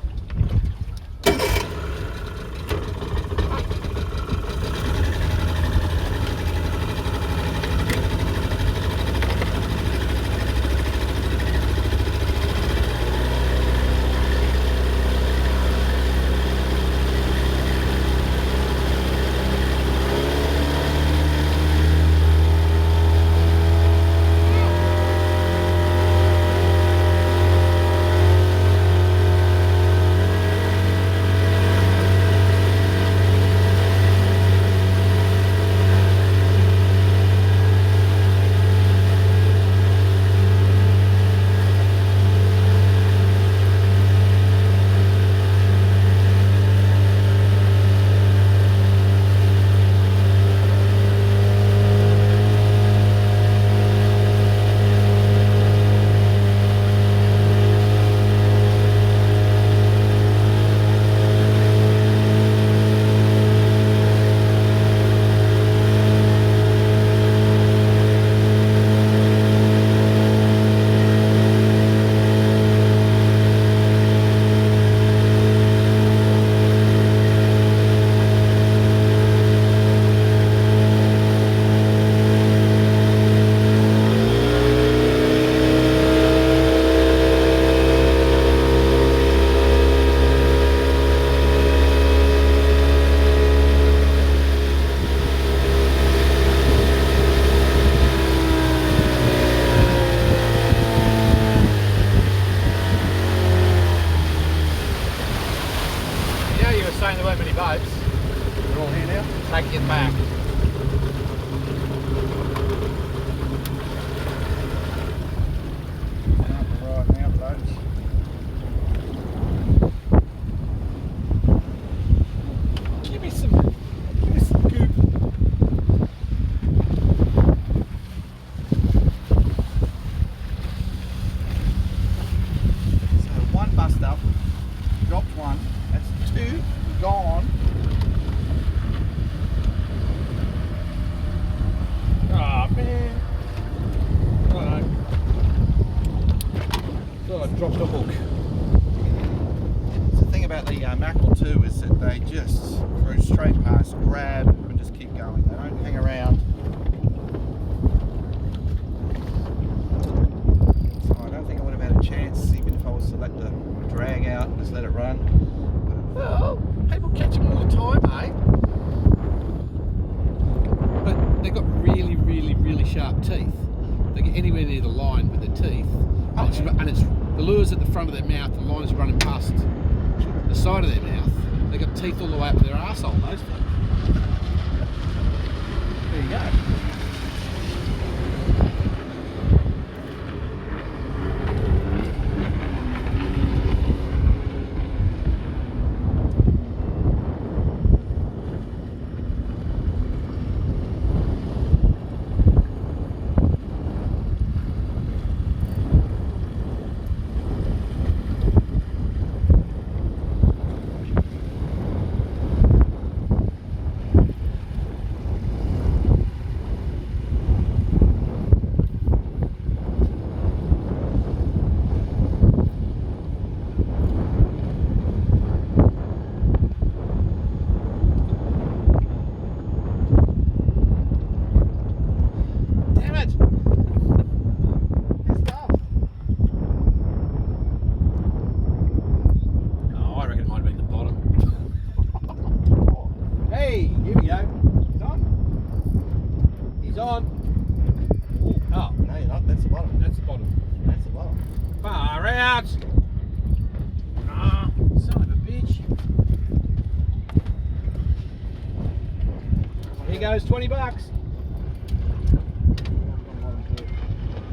S3: ropes. They're all here now.
S2: Take it back.
S3: Right now, folks. Give me some goop.
S2: So one bust up, dropped one. That's two gone.
S3: Ah, man. I don't know. Thought I dropped the hook.
S2: The thing about the mackerel too is that they just cruise straight past, grab, and just keep going. They don't hang around. So I don't think I would have had a chance, even if I was to let the drag out and just let it run.
S3: Well, people catch them all the time, eh? But they've got really, really, really sharp teeth. They get anywhere near the line with their teeth, and it's the lure's at the front of their mouth, the line's running past the side of their mouth. They've got teeth all the way up to their arsehole, most of them. There you go. Goes $20.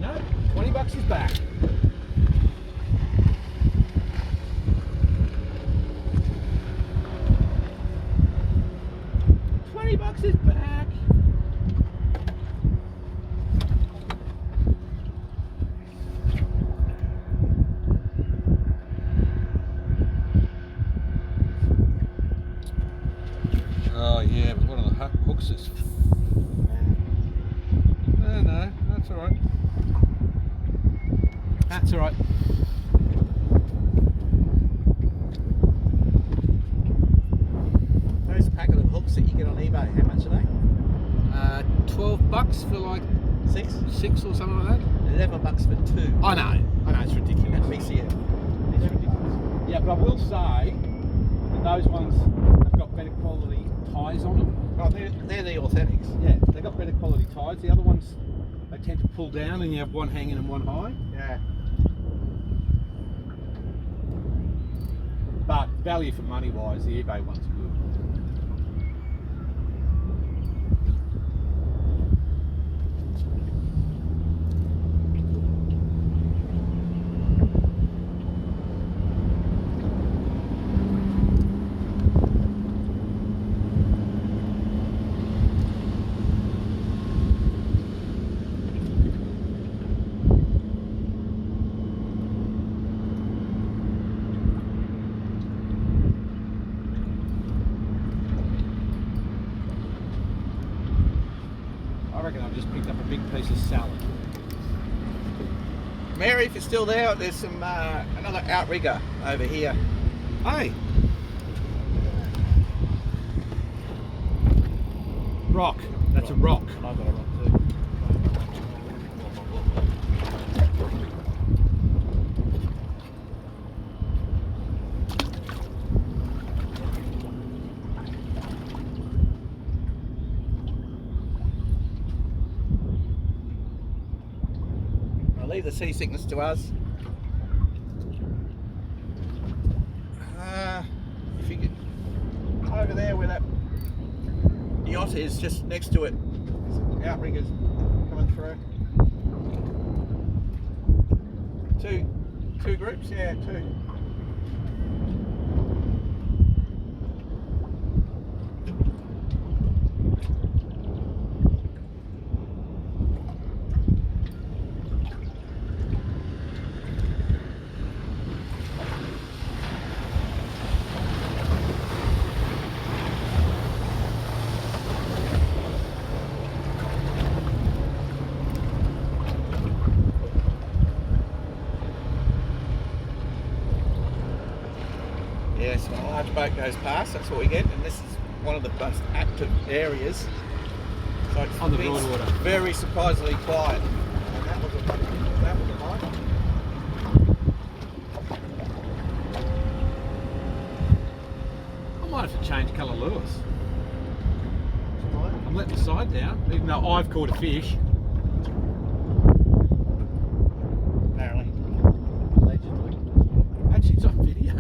S3: No, $20 is back. $20 is back. Oh yeah, but one of the hooks is. No, that's all right. That's all right.
S2: Those packet of hooks that you get on eBay, how much are they?
S3: $12 for like six or something like that.
S2: $11 for two.
S3: I know, it's ridiculous.
S2: At BCF.
S3: It's ridiculous. Yeah, but I will say that those ones have got better quality ties on them.
S2: Oh, they're the authentics.
S3: Yeah, they've got better quality ties. The other ones, they tend to pull down and you have one hanging and one high.
S2: Yeah.
S3: But value for money wise, the eBay ones are good. I reckon I've just picked up a big piece of salad.
S2: Mary, if you're still there, there's some another outrigger over here.
S3: Hey! Rock. That's a rock.
S2: And I've got a rock too. Leave the seasickness to us. If you could, over there where that yacht is, just next to it. There's outriggers coming through. Two groups, yeah, two. Yes, when a large boat goes past, that's what we get, and this is one of the most active areas. So it's
S3: On the
S2: been
S3: Broadwater.
S2: very surprisingly quiet. And that was a line.
S3: I might have to change colour lures. I'm letting the side down, even though I've caught a fish.
S2: Apparently.
S3: Allegedly. Actually, it's on video.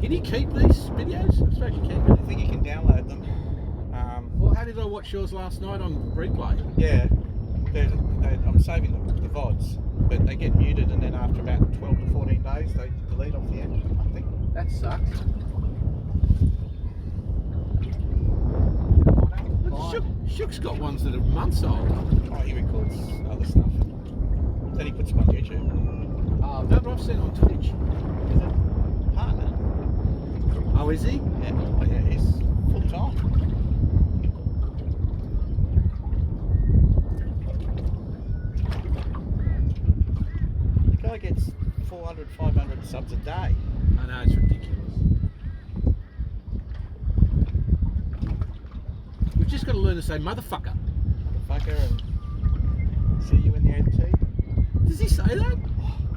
S3: Can you keep these videos? I suppose you can.
S2: I think you can download them.
S3: Well, how did I watch yours last night on replay?
S2: Yeah, I'm saving the VODs, but they get muted, and then after about 12 to 14 days, they delete off the end, I think.
S3: That sucks. Shook's got ones that are months old.
S2: Oh, he records other stuff. Then he puts them on YouTube.
S3: No, but I've seen it on Twitch.
S2: Is it partner?
S3: Oh, is he?
S2: Yeah, oh, yeah, he's full time. The guy gets 400, 500 subs a day.
S3: I know, it's ridiculous. We've just got to learn to say motherfucker.
S2: Motherfucker, and see you in the NT.
S3: Does he say that?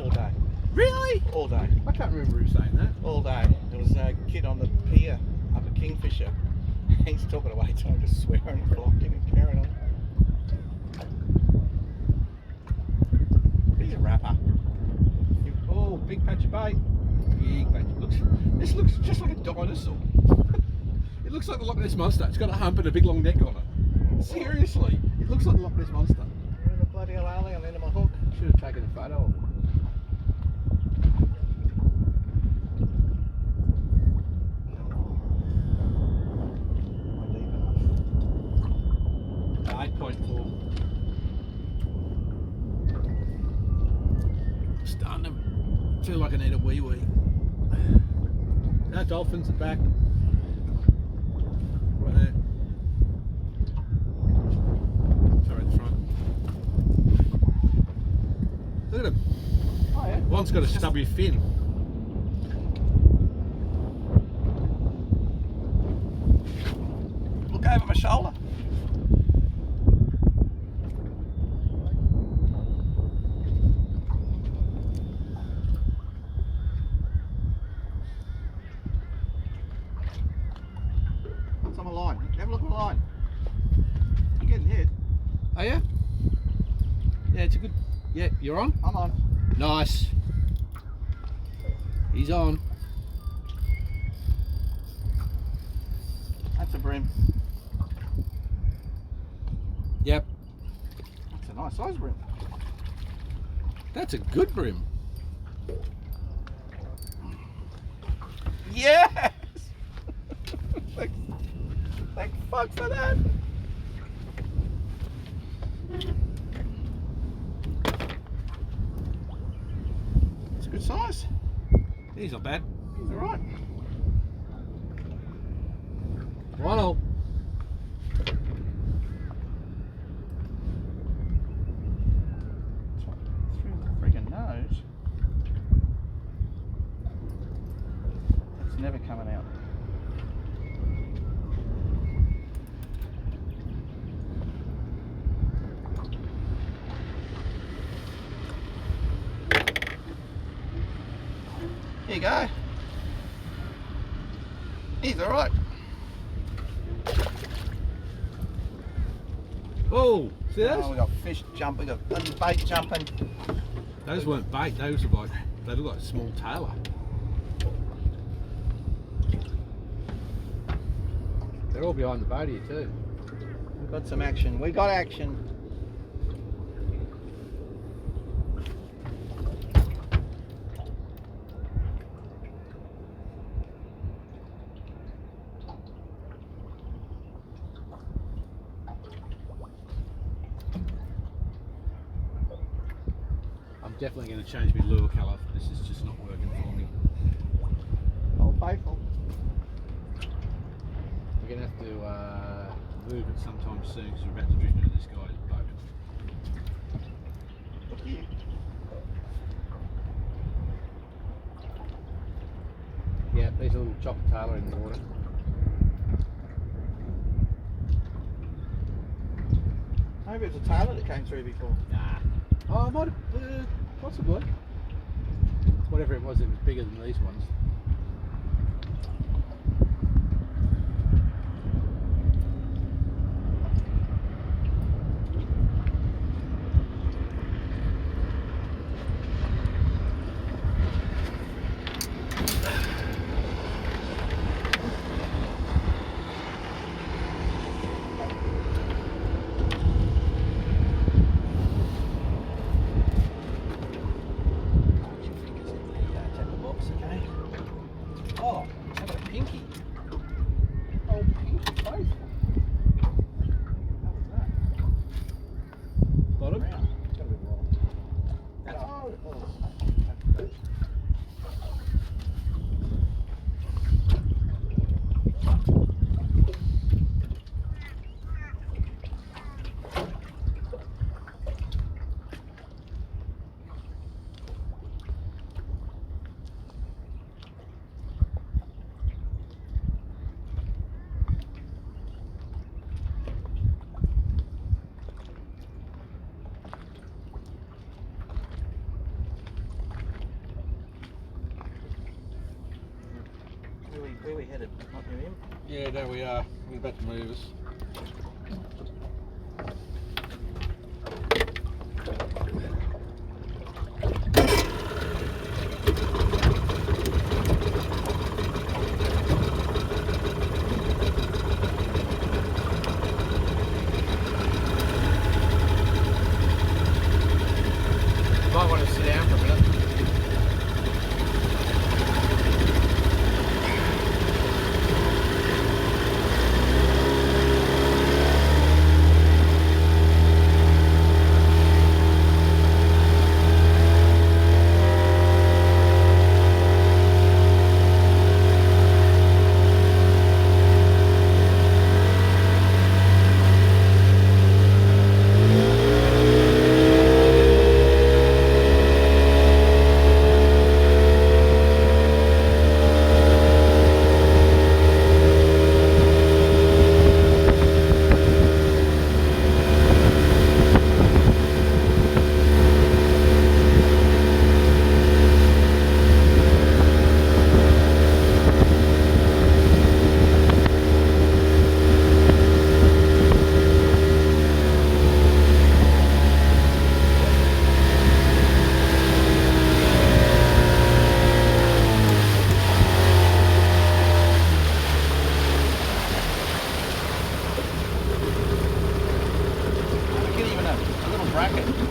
S2: All day.
S3: Really?
S2: All day.
S3: I can't remember him saying that.
S2: All day. There was a kid on the pier up at Kingfisher. He's talking away to him, just swearing and blocking and carrying on. He's a rapper.
S3: Oh, big patch of bait. Big patch. This looks just like a dinosaur. It looks like the Loch Ness Monster. It's got a hump and a big long neck on it. Seriously, it looks like the Loch Ness Monster.
S2: You're in a bloody hell alley on the end of my hook.
S3: Should have taken a photo.
S2: Not deep enough.
S3: 8.4. Starting to feel like I need a wee wee. No, dolphins are back. Right there. Sorry, at the front. Look at him.
S2: Oh yeah.
S3: One's got a stubby fin.
S2: Look over my shoulder. It's on the line. Have a look at the line. You're getting hit.
S3: Oh yeah? Yeah, it's a good... Yeah, you're on?
S2: I'm on.
S3: Nice. He's on.
S2: That's a brim.
S3: Yep.
S2: That's a nice size brim.
S3: That's a good brim.
S2: Yes! Thank fuck for that. It's a good size.
S3: He's not bad.
S2: He's alright.
S3: Righto.
S2: Through the friggin' nose. It's never coming out. Here you go. He's alright.
S3: Oh, see those?
S2: Oh, we got fish jumping, we got bait jumping.
S3: Those weren't bait, those were like, they look like a small tailor. They're all behind the boat here too.
S2: We've got some action. We got action.
S3: I'm definitely going to change my lure colour. This is just not working for me.
S2: Old faithful.
S3: We're going to have to move it sometime soon because we're about to drift into this guy's boat.
S2: Look here.
S3: Yeah, there's a little chopper tailor in the water.
S2: Maybe it was a tailor that came through before.
S3: Nah. Oh, I might have, possibly. Whatever it was bigger than these ones.
S2: Oh, how about a pinky? Oh, pinky faithful. How was that?
S3: Bottom?
S2: Round. It's gotta be wrong. Oh, it was. Where we headed? Not near him.
S3: Yeah, there we are. We're about to move us. Might want to sit down for a minute.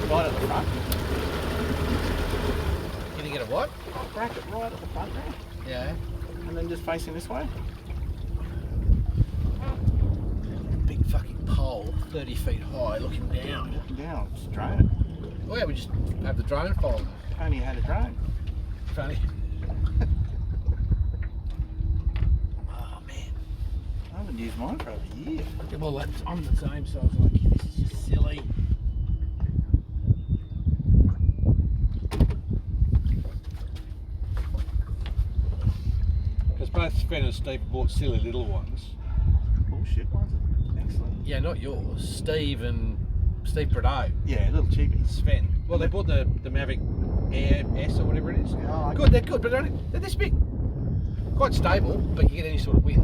S2: Right at the front.
S3: Can you get a what?
S2: Bracket right at the front there.
S3: Yeah.
S2: And then just facing this way.
S3: Big fucking pole, 30 feet high, looking down.
S2: Looking down, just drone it.
S3: Oh yeah, we just have the drone follow.
S2: Tony had a drone.
S3: Funny. Oh man.
S2: I haven't used mine for over a year.
S3: Well, I'm the same, so I was like, this is just silly. Because both Sven and Steve bought silly little ones.
S2: Bullshit ones are excellent.
S3: Yeah, not yours. Steve Prideaux.
S2: Yeah, little cheapies.
S3: Sven. Well, they bought the Mavic Air S or whatever it is.
S2: Yeah,
S3: Good, they're good, but they're this big. Quite stable, but you get any sort of wind.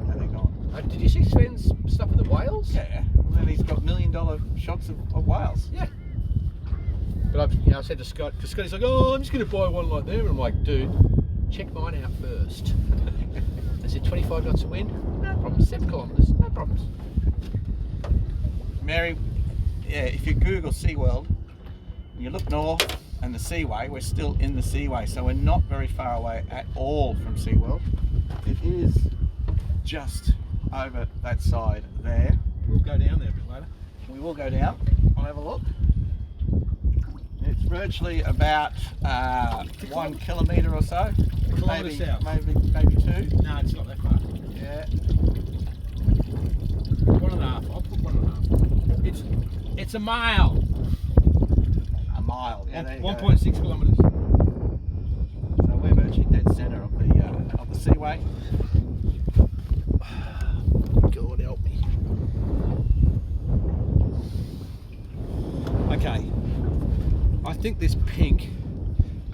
S2: How they gone?
S3: Did you see Sven's stuff with the whales?
S2: Yeah. Well, then he's got $1 million shots of whales.
S3: Yeah. But I said to Scott, because Scotty's like, oh, I'm just going to buy one like them. And I'm like, dude, check mine out first. Is it 25 knots of wind? No problems. 7 kilometres, no problems.
S2: Mary, yeah, if you Google SeaWorld, you look north and the Seaway, we're still in the Seaway, so we're not very far away at all from SeaWorld. It is just over that side there.
S3: We'll go down there a bit later.
S2: We will go down. I'll have a look. It's virtually about 1 kilometre or so.
S3: Kilometre
S2: Maybe,
S3: south.
S2: maybe 2.
S3: No, it's not that far.
S2: Yeah.
S3: 1.5. I'll put 1.5. It's a mile.
S2: A mile. Yeah, there you go.
S3: 1.6 kilometres.
S2: So we're virtually dead centre of the Seaway.
S3: God help me. Okay. I think this pink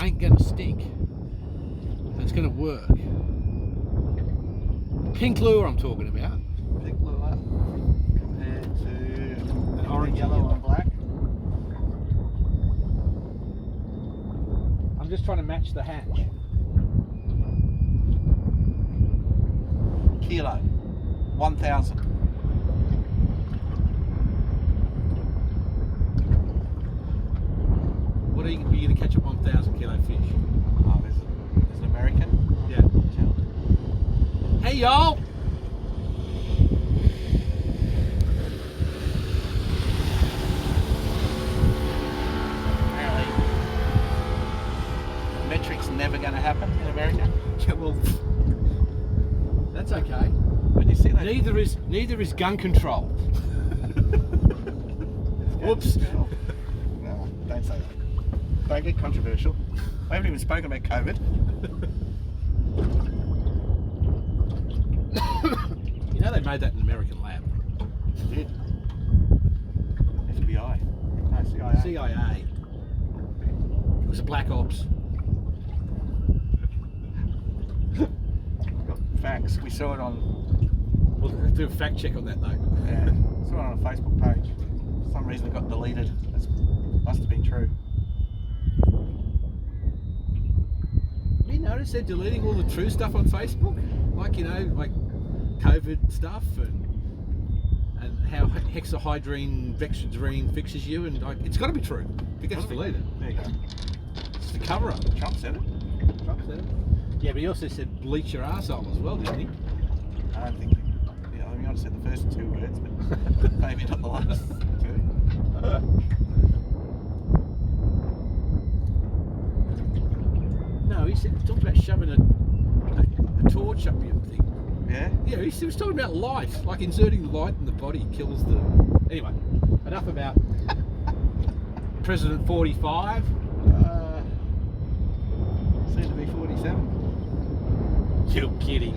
S3: ain't gonna stink. It's gonna work. Pink lure I'm talking about.
S2: Pink lure compared to
S3: An orange
S2: yellow and black.
S3: I'm just trying to match the hatch.
S2: Kilo. 1,000.
S3: What are you going to catch a 1,000 kilo fish?
S2: Oh, there's an American.
S3: Yeah.
S2: Chill.
S3: Hey y'all!
S2: Apparently, metric's never going to happen in America.
S3: Yeah, well, that's okay.
S2: But you see that?
S3: Neither is gun control. Whoops.
S2: No, don't say that. Don't get controversial. I haven't even spoken about COVID.
S3: You know they made that in an American lab.
S2: They did. FBI. No, CIA.
S3: CIA. It was a black ops.
S2: Got facts. We saw it on.
S3: We'll have to do a fact check on that though.
S2: Yeah, saw it on a Facebook page. For some reason it got deleted. That must have been true.
S3: Have you noticed they're deleting all the true stuff on Facebook? Like, you know, like COVID stuff and how hexahydrine vexadrine fixes you, and like, it's got to be true. If it gets deleted,
S2: There you go.
S3: it's the cover up.
S2: Trump said it.
S3: Trump said it. Yeah, but he also said bleach your arsehole as well, didn't he?
S2: I don't think. Yeah, I mean, I said the first 2 words, but maybe not the last 2.
S3: No, he said talked about shoving a torch up your thing.
S2: Yeah.
S3: Yeah, he was talking about light, like inserting the light in the body kills the. Anyway, enough about President 45.
S2: Seemed to be 47.
S3: You're kidding.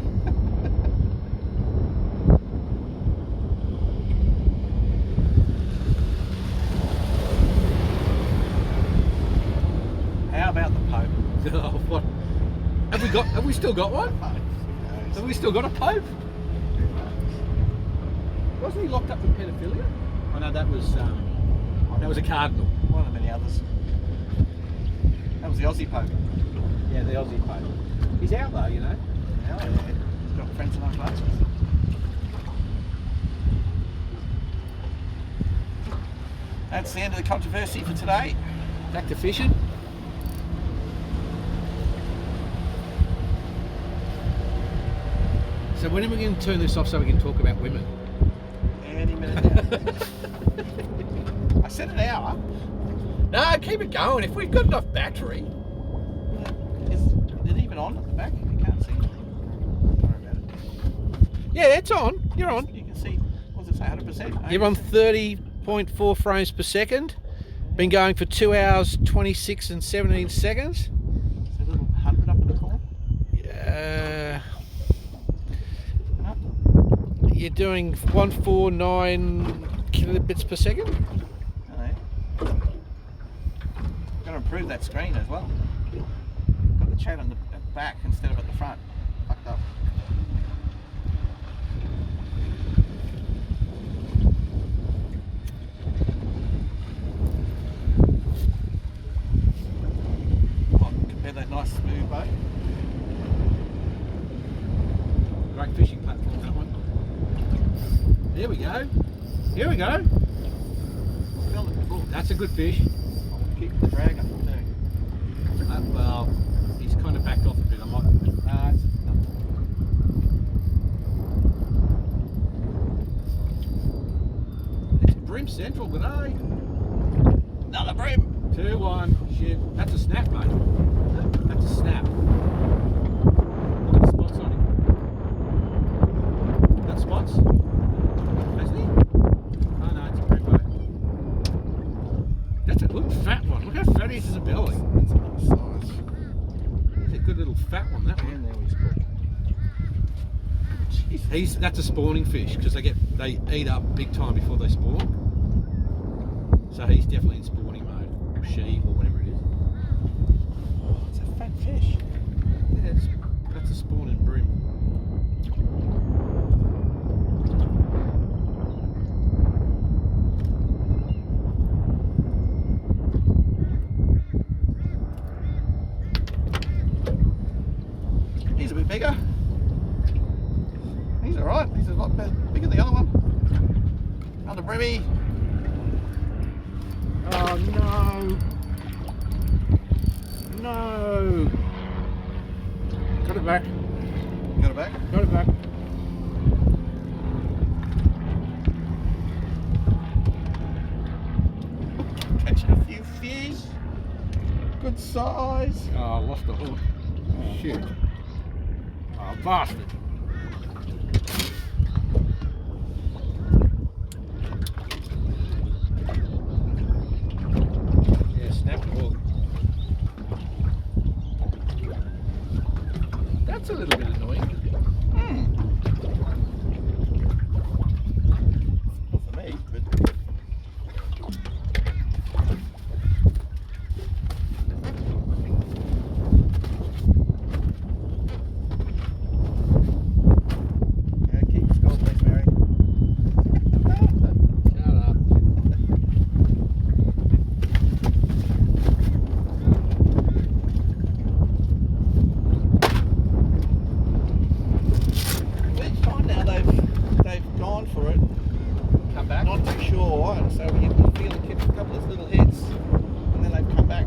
S2: How about the Pope?
S3: Oh, what? Have we still got one? Have we still got a Pope? Wasn't he locked up for pedophilia? Oh no, that was a cardinal.
S2: One of many others. That was the Aussie Pope.
S3: Yeah, the Aussie Pope. He's out though, you know.
S2: Yeah, he's got friends in our classes. That's the end of the controversy for today.
S3: Back to fishing. So when are we going to turn this off so we can talk about women?
S2: Any minute now. I said an hour.
S3: No, keep it going. If we've got enough battery.
S2: Is it even on at the back? You can't see. Don't worry about it.
S3: Yeah, it's on. You're on.
S2: You can see, what does it say, 100%?
S3: You're on 30.4 frames per second. Been going for 2 hours, 26 and 17 seconds.
S2: Is there a little 100 up in the corner?
S3: You're doing 149 kilobits per second.
S2: Oh, yeah. Got to improve that screen as well. Got the chat on the back instead of at the front. Fucked up. Oh, compare that nice smooth boat.
S3: fishing platform, that one. There we go. Here we go. That's a good fish.
S2: I'll keep the drag up too.
S3: Well, he's kind of backed off a bit. I might. It's Bream Central today.
S2: Another bream.
S3: 2-1. Shit. That's a snap, mate. That's a snap. Look at the spots on him. Got spots? Hasn't he? Oh no, it's a bream boat. That's a good fat one. Look how fat he is as a belly.
S2: That's a nice size.
S3: He's a good little fat one, that one.
S2: And there he's good.
S3: That's a spawning fish because they eat up big time before they spawn. So he's definitely in spawning mode, or she, or whatever it is.
S2: Oh, it's a fat fish.
S3: Yeah, that's a spawning bream.
S2: He's a bit bigger. He's alright. He's a lot bigger than the other one. Another brimmy.
S3: Oh no! No! Got it back.
S2: Got it back?
S3: Got it back.
S2: Catching a few fish. Good size.
S3: Oh, I lost the hook. Shit. Oh, bastard. Yeah, snap the hook. That's a little bit annoying.
S2: Not for me, but yeah, keep your score, please, Mary.
S3: Shut up.
S2: Each time now they've gone for it.
S3: Come back.
S2: Not too sure, and so you can feel it catch a couple of little hits, and then they've come back.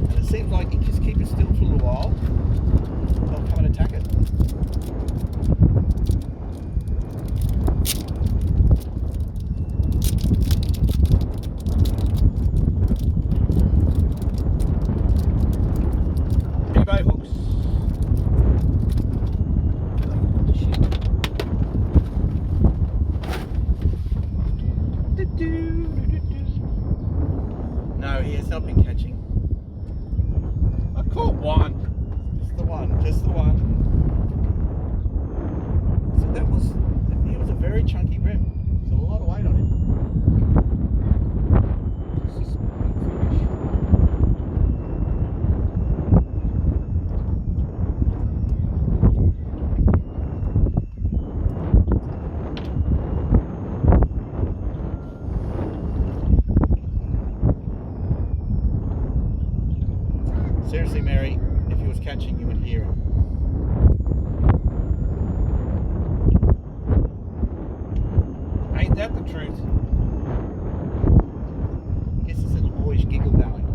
S2: And it seems like you just keep it still for a little while, they'll come and attack it.
S3: eBay hooks.
S2: No, he has not been catching.
S3: I caught one.
S2: Just the one, just the one. So he was a very chunky brim. There's a lot of weight on him. Seriously, Mary, if he was catching, you would hear him. Ain't that the truth? Guess it's a little boyish giggle going.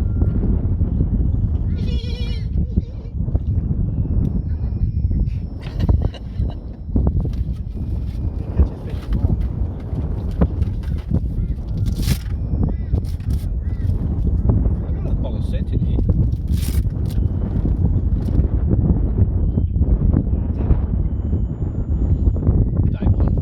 S2: Catch his fish as well.
S3: I've got a bottle of scent in here. Day one.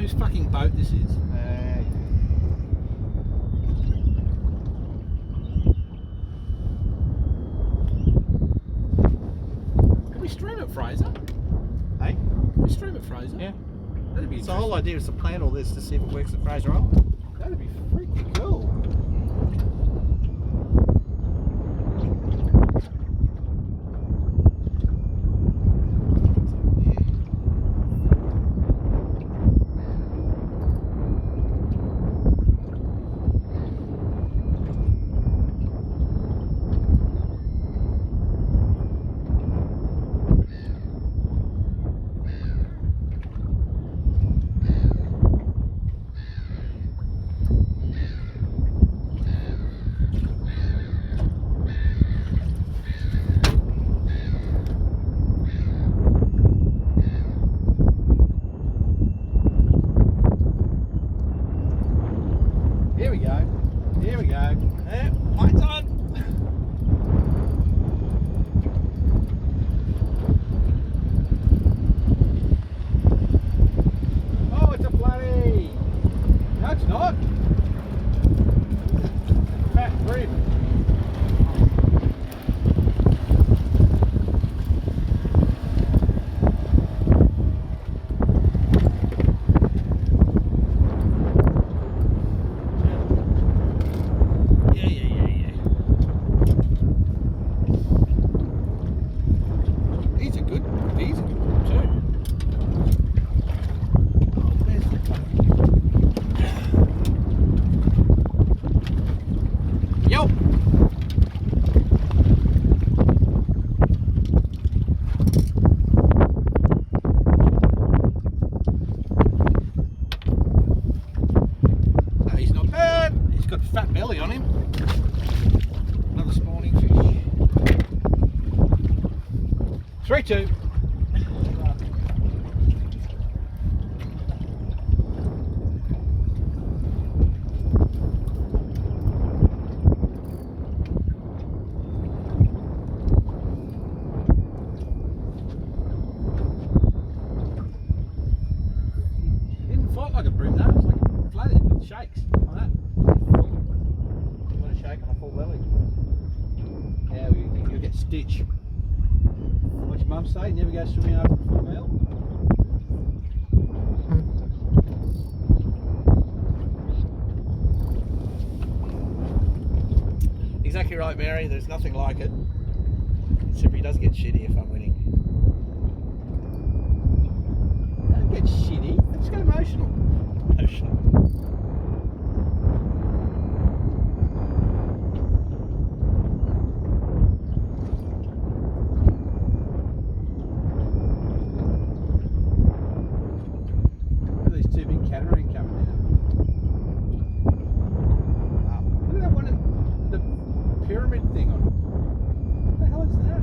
S3: whose fucking boat this is. Can we stream it, Fraser?
S2: Hey?
S3: Can we stream it, Fraser?
S2: Yeah.
S3: That'd be
S2: So the whole idea is to plan all this to see if it works at Fraser Island.
S3: That'd be freaking cool. Here we go. Here we go.
S2: Yeah, lights on.
S3: Oh, it's a bloody. No, it's not. Fat brim. Yeah. These are good. These are good too. Oh, where's the Yo! No, he's not bad. He's got a fat belly on him. Another spawning fish. 3-2. Didn't fight like a brim though, it's like a flooded with shakes like that.
S2: You want to shake on a full belly?
S3: Yeah, you'll get stitch. What's your mum say? Never go swimming over a full meal?
S2: Exactly right, Mary. There's nothing like it. Except he does get shitty if I'm winning.
S3: Don't get shitty, I just get emotional. Look at these two big catamaran coming down. Wow. Look at that one in the pyramid thing on it. What the hell is that?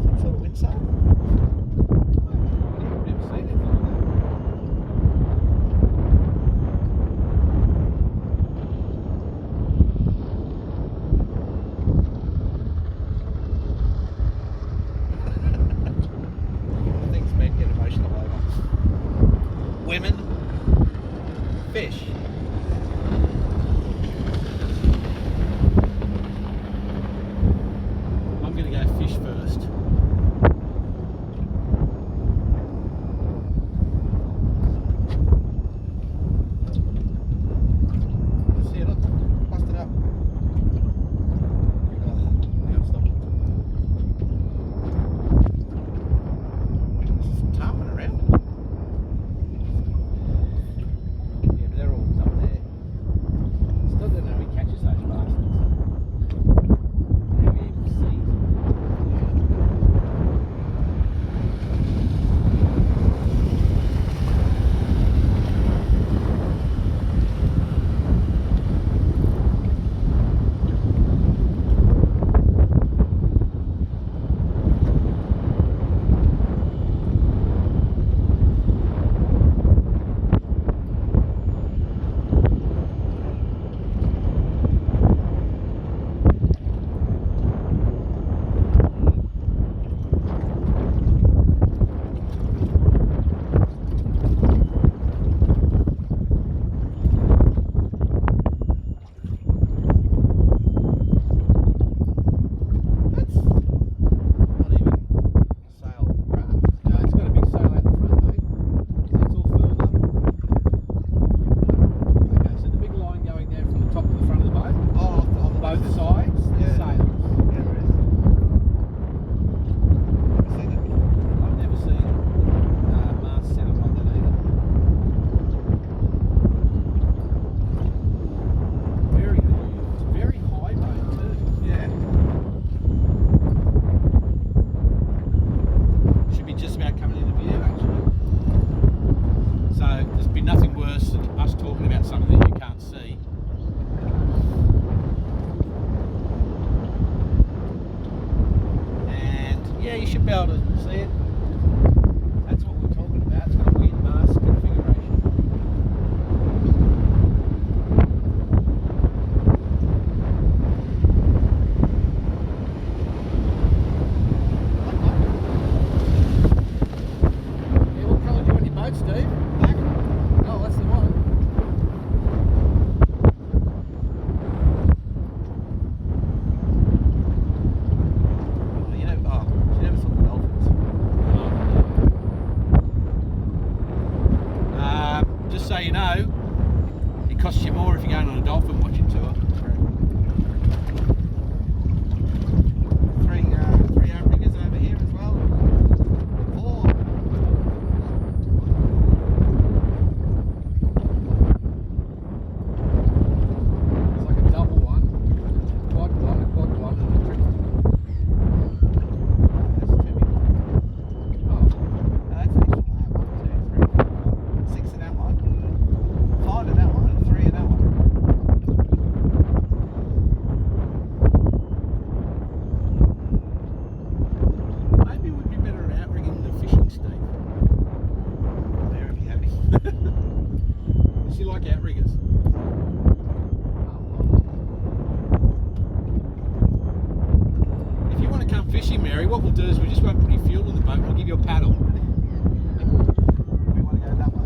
S2: Some sort of windsail?
S3: I've never seen anything like that.
S2: Things men get emotional over. Women, fish.
S3: I'm going to go fish first.
S2: See it, look. Bust it up. Oh, hang on, stop. There's some tarpon around.
S3: others will see it. That's what we're talking about. It's got a weird mast configuration. Yeah, what colour do you want your boat, Steve? Black? Oh, that's the one. Just so you know, it costs you more if you're going on a dolphin watching tour. Three outriggers over here as well. 4. It's like a double one, quad one, and a triple. That's too big. Oh, that's actually 1, 2, 3, 4, 6 in that one. 5 in that one and 3 in that one. Maybe we'd be better at outrigging the fishing, Steve. There, if you're happy. Does she like outriggers? If you want to come fishing, Mary, what we'll do is we just won't put any fuel in the boat. We'll give you a paddle. We want to go that way.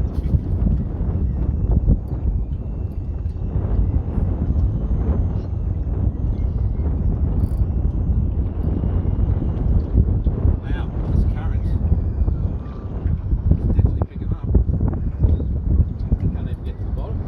S3: Wow, this current. It's definitely picking up. Can't even get to the bottom.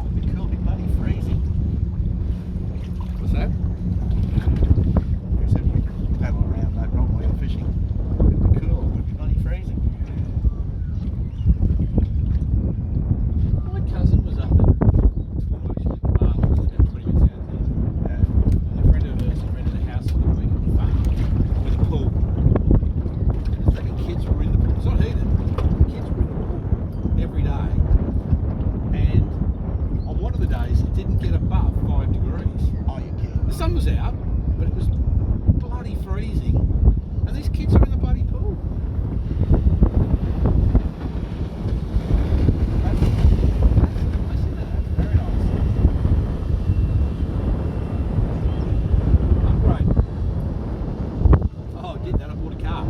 S3: It'd be cool, it'd be bloody freezing. What's that? You said you could paddle around, no problem while you're fishing. It'd be cool, it would be bloody freezing. My cousin was up at Camargue, which is about 20 minutes out there. And a friend of hers had rented a house for the week on the farm with a pool. It's like the kids were in the pool. It's not heated. The kids were in the pool every day. And on one of the days, it didn't get above 5 degrees.
S2: Oh, you kidding?
S3: The sun was out, but it was bloody freezing. And these kids are in the bloody pool. That's nice, isn't it? That's very nice. Upgrade. Oh, I did that. I bought a car.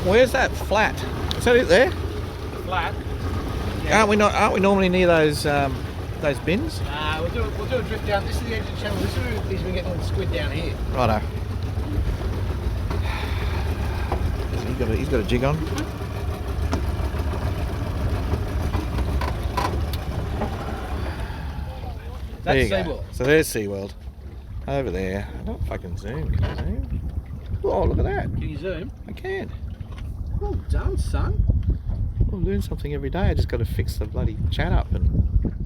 S2: Where's that flat? Is that it there?
S3: Flat.
S2: Aren't we normally near those bins?
S3: We'll do a drift down. This is the edge of the channel. This is where he's been getting all the squid down here.
S2: Righto. He's got a jig on. There you
S3: That's
S2: go.
S3: SeaWorld.
S2: So there's SeaWorld. Over there. I don't fucking zoom. Can I zoom? Oh, look at that.
S3: Can you zoom?
S2: I can.
S3: Well done, son.
S2: I learn something every day. I just got to fix the bloody chat up and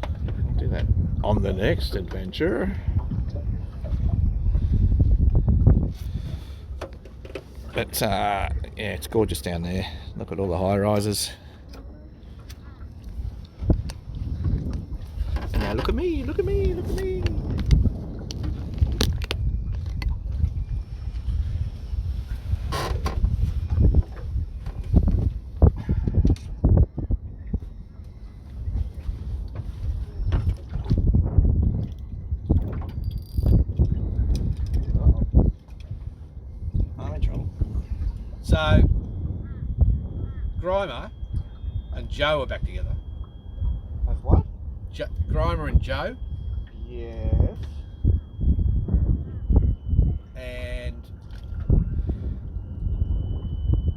S2: I'll do that on the next adventure. But yeah, it's gorgeous down there. Look at all the high rises. And now look at me, look at me, look at me.
S3: So, Grimer and Joe are back together.
S2: That's what?
S3: Grimer and Joe.
S2: Yes.
S3: And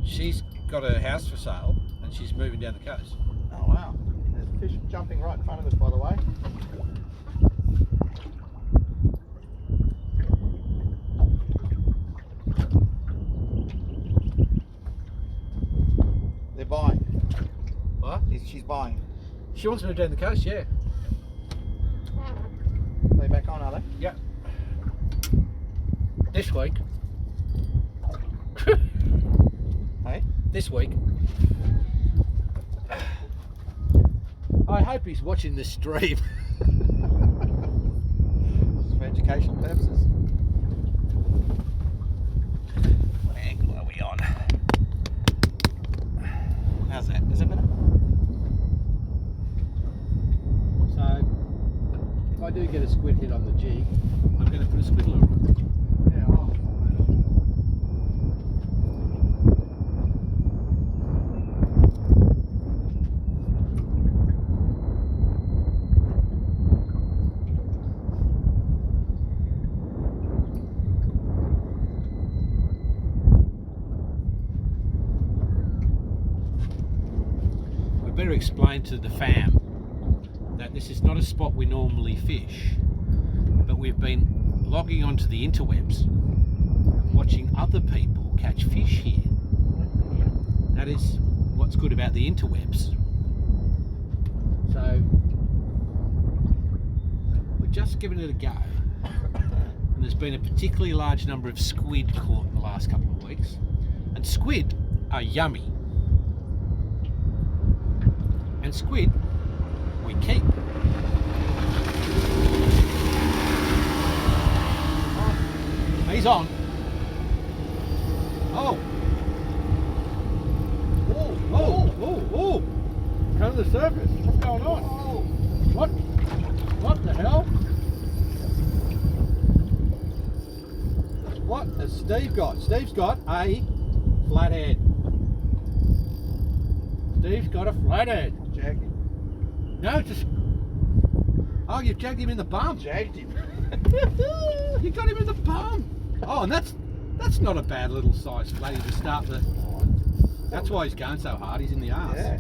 S3: she's got a house for sale and she's moving down the coast.
S2: Oh wow. There's fish jumping right in front of us, by the way. They're buying.
S3: What?
S2: She's buying.
S3: She wants to move down the coast, yeah.
S2: Are they back on, are they?
S3: Yeah. This week.
S2: Hey?
S3: This week. I hope he's watching this stream.
S2: For educational purposes. What angle are we on? How's that? Is it better?
S3: So, if I do get a squid hit on the jig, I'm going to put a squid lure on.
S2: Yeah,
S3: We better explain to the fam that this is not a spot we normally fish, but we've been logging onto the interwebs and watching other people catch fish here. That is what's good about the interwebs. So we're just giving it a go, and there's been a particularly large number of squid caught in the last couple of weeks, and squid are yummy. And squid we keep. He's on. Oh. Oh. Come to the surface. What's going on? What the hell? What has Steve got? Steve's got a flathead. Steve's got a flathead.
S2: Jagged him.
S3: No, just... Oh, you've jagged him in the bum.
S2: Jagged him.
S3: You got him in the bum. Oh, and that's not a bad little size flatty to start the... That's why he's going so hard. He's in the arse.
S2: Yeah.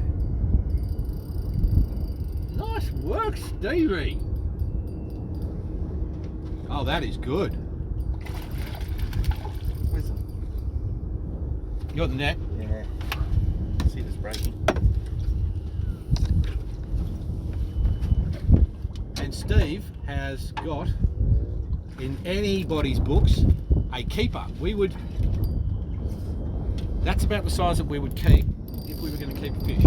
S3: Nice work, Stevie. Oh, that is good.
S2: Where's the...
S3: You got the net?
S2: Yeah. See this breaking.
S3: And Steve has got, in anybody's books, a keeper. That's about the size that we would keep if we were going to keep a fish.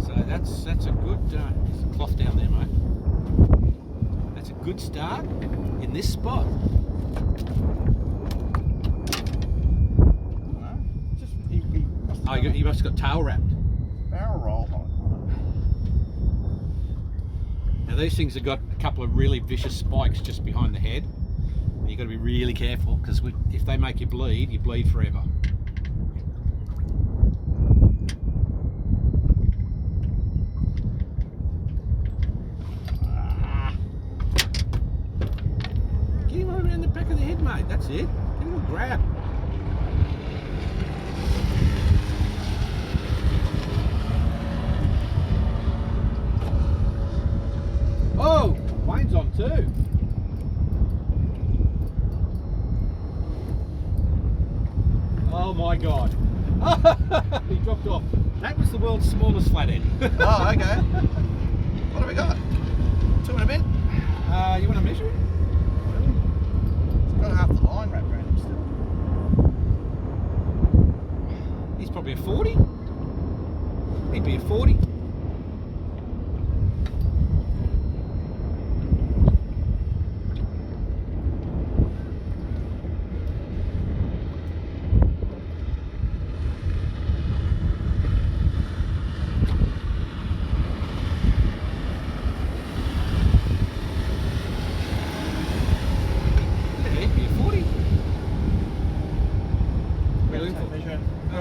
S3: So that's a good, there's a cloth down there, mate. That's a good start in this spot. must have got tail wrapped.
S2: Barrel roll.
S3: Now these things have got a couple of really vicious spikes just behind the head. And you've got to be really careful because if they make you bleed forever. Get him right around the back of the head, mate. That's it. Give him a grab. Oh, Wayne's on too. Oh my God. He dropped off. That was the world's smallest flathead.
S2: Oh, okay. What have we got? 2 and a bit?
S3: You want to measure it?
S2: It's got half the line wrapped around him still.
S3: He's probably a 40. He'd be a 40.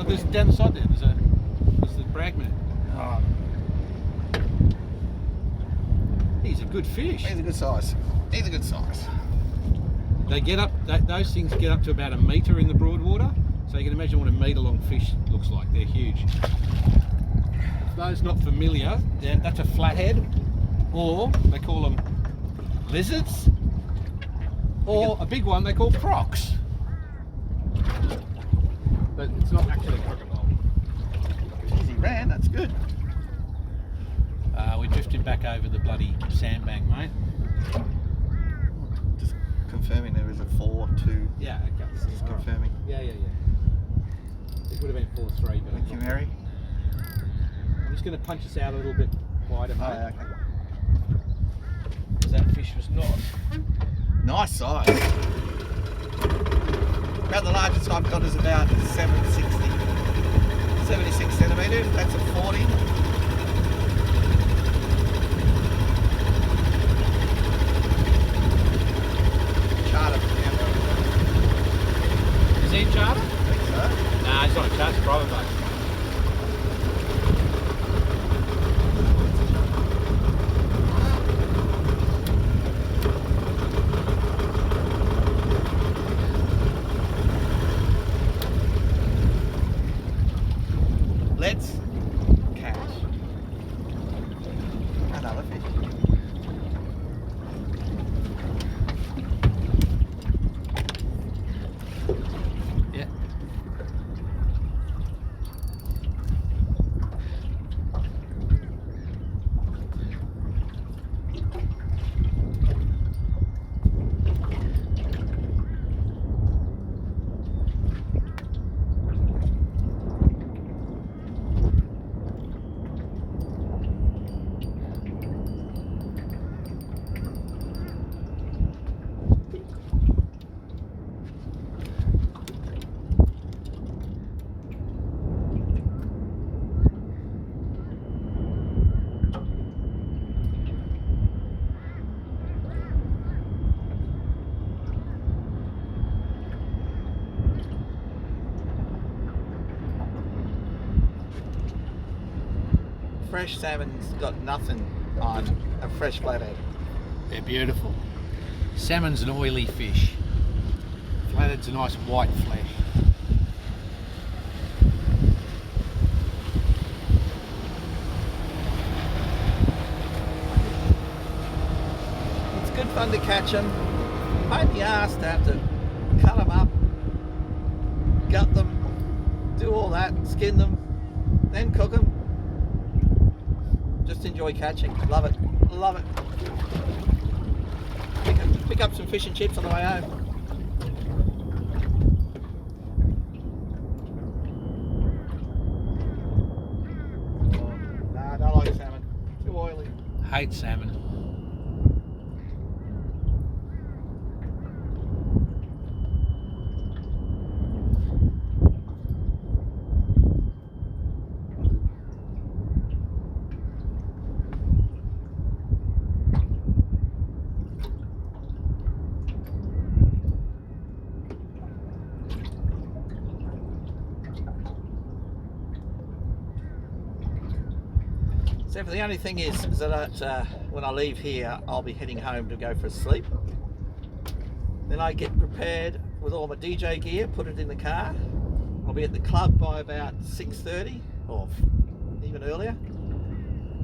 S3: There's down the side there. There's the bragman.
S2: Oh,
S3: He's a good fish.
S2: he's a good size. He's a good size.
S3: They get up. Those things get up to about 1 metre in the broadwater. So you can imagine what a metre-long fish looks like. They're huge. For those not familiar, that's a flathead, or they call them lizards, or a big one they call crocs. But it's not actually a crocodile.
S2: Easy ran, that's good.
S3: We're drifting back over the bloody sandbank, mate.
S2: Just confirming there is a 4-2.
S3: Yeah, okay.
S2: Just confirming.
S3: Yeah. It would have been 4-3, but
S2: Thank you, Mary.
S3: I'm just going to punch us out a little bit wider, mate.
S2: Oh, yeah, okay.
S3: Because that fish was not.
S2: Nice size. About the largest I've got is about 76 centimetres. That's a 40. Charter.
S3: Is he in charter?
S2: I think so.
S3: Nah, he's not in charter, it's private boat.
S2: Let's catch another fish.
S3: Yeah.
S2: Fresh salmon's got nothing on a fresh flathead.
S3: They're beautiful. Salmon's an oily fish. Flathead's a nice white flesh.
S2: It's good fun to catch them. Pain in the ass to have to cut them up, gut them, do all that, skin them, then cook them. Just enjoy catching. Love it. Love it. Pick up some fish and chips on the way home. Nah, don't like salmon. Too oily.
S3: Hate salmon.
S2: So the only thing is that when I leave here, I'll be heading home to go for a sleep. Then I get prepared with all my DJ gear, put it in the car. I'll be at the club by about 6:30 or even earlier.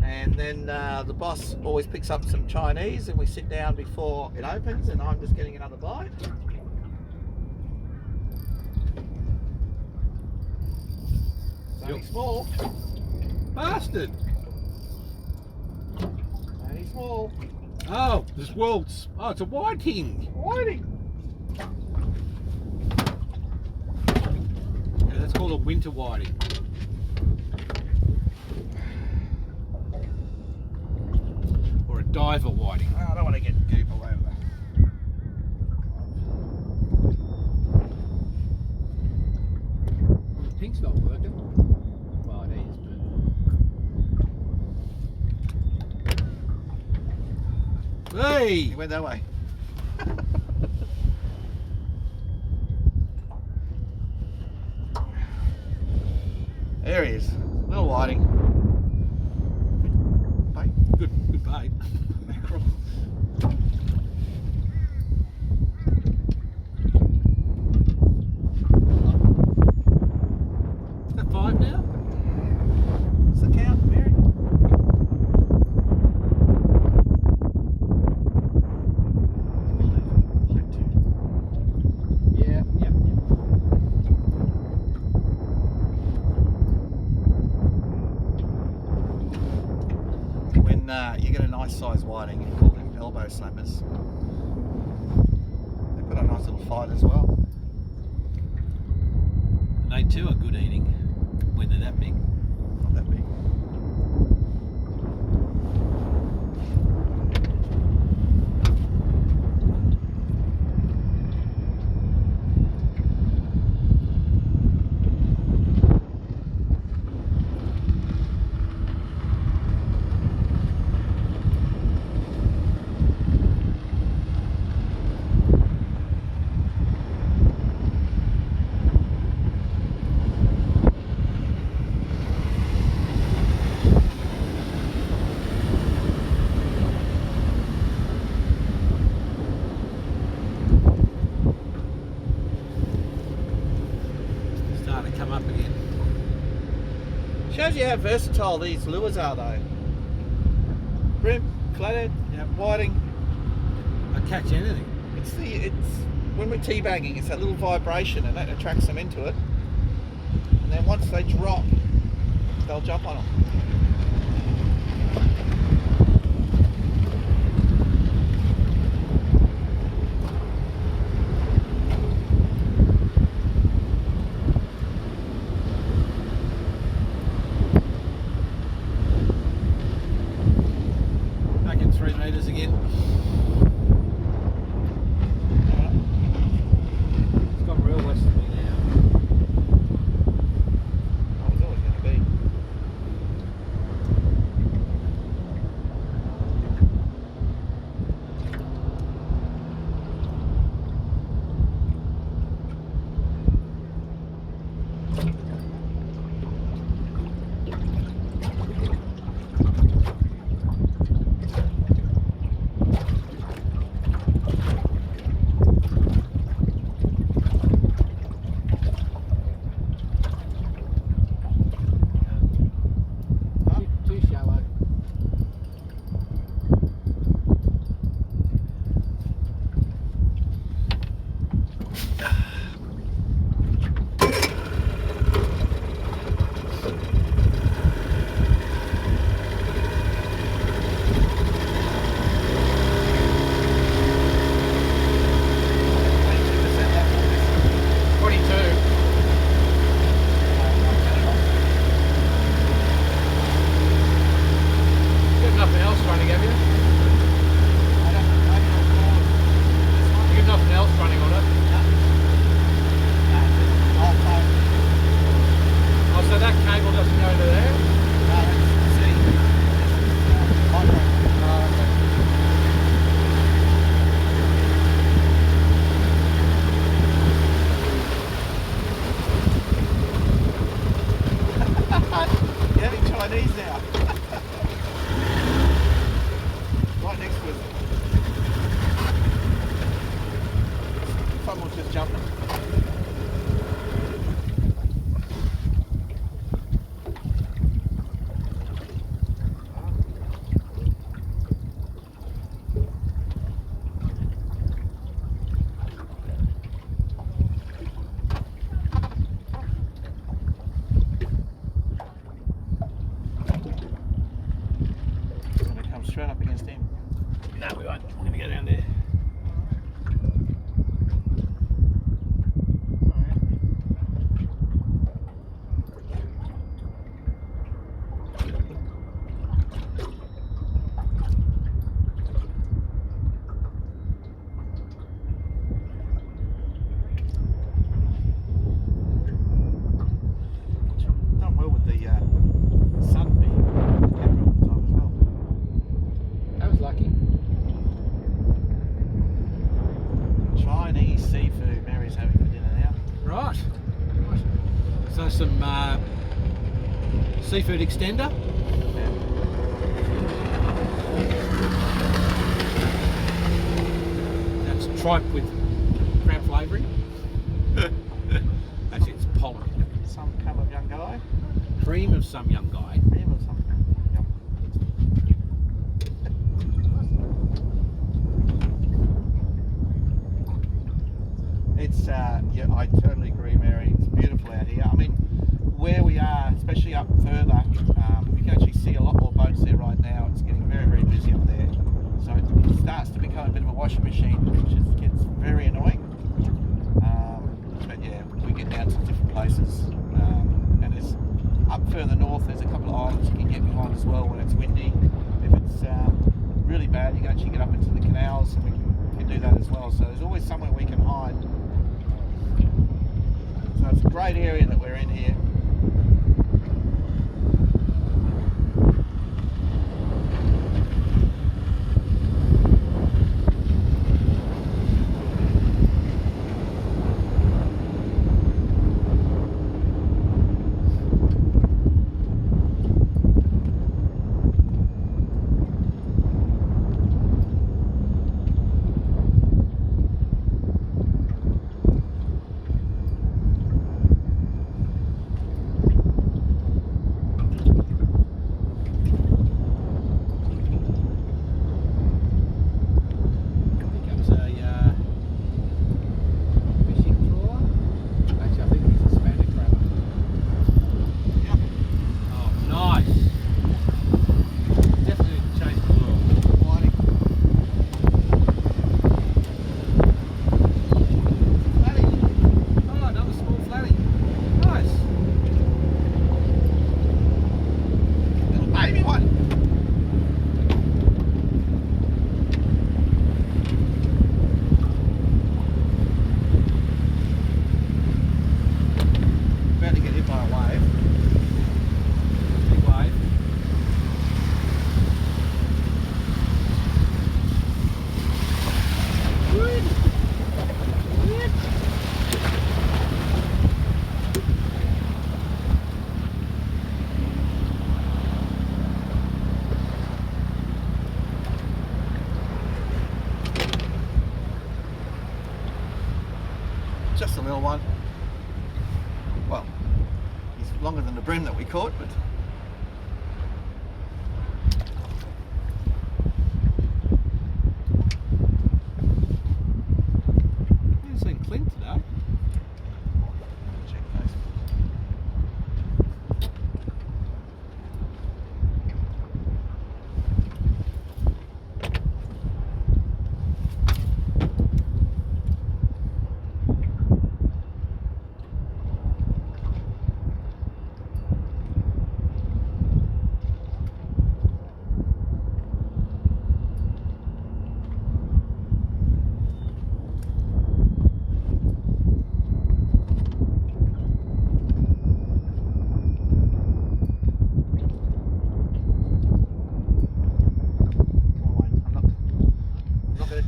S2: And then the boss always picks up some Chinese and we sit down before it opens, and I'm just getting another bite. It's only small.
S3: Bastard!
S2: Only small.
S3: Oh, this world's. Oh, it's a whiting.
S2: Whiting.
S3: Yeah, that's called a winter whiting. Or a diver whiting.
S2: I don't want to get goop all over.
S3: Pink's not working. Well, it is, but. Hey!
S2: He went that way. There he is. Little whiting. Bait.
S3: Good bait.
S2: Mackerel.
S3: Is that 5 now?
S2: What's the count, Mary?
S3: Yeah.
S2: When you get a nice size whiting, you call them elbow slappers. They put a nice little fight as well.
S3: And they too are good eating when they're that big.
S2: Not that big.
S3: Starting to come up again.
S2: Shows you how versatile these lures are though. Brim, flathead,
S3: Yep.
S2: whiting.
S3: I catch anything.
S2: It's when we're teabagging, it's that little vibration and that attracts them into it. And then once they drop, they'll jump on them.
S3: Back in 3 metres again. It's gone real westerly now.
S2: That was always going to be.
S3: Too shallow. Got nothing else running, have you? You got nothing else running on it? Oh, so that cable doesn't go into there?
S2: You're having Chinese now. Just jumping. Straight up against him.
S3: No, we won't. We're going to go down there.
S2: Done well with the sun being on the camera all the time as well.
S3: That was lucky.
S2: Chinese seafood Mary's having for dinner now.
S3: Right. So some seafood extender. That's tripe with crab flavouring. Actually, it's pollen.
S2: Some kind of young guy.
S3: Cream of some young guy.
S2: Cream or something. Yep. It's yeah, I totally agree, Mary. It's beautiful out here. I mean, where we are, especially up further, we can actually see a lot more boats there right now. It's getting very, very busy up there. So it starts to become a bit of a washing machine, which gets very annoying. But yeah, we get down to different places, and there's up further north. There's a couple of islands you can get behind as well when it's windy. If it's really bad, you can actually get up into the canals, and we can do that as well. So there's always somewhere we can hide. So it's a great area that we're in here. Just a little one. Well, he's longer than the bream that we caught, but
S3: I haven't seen Clint today.
S2: check those.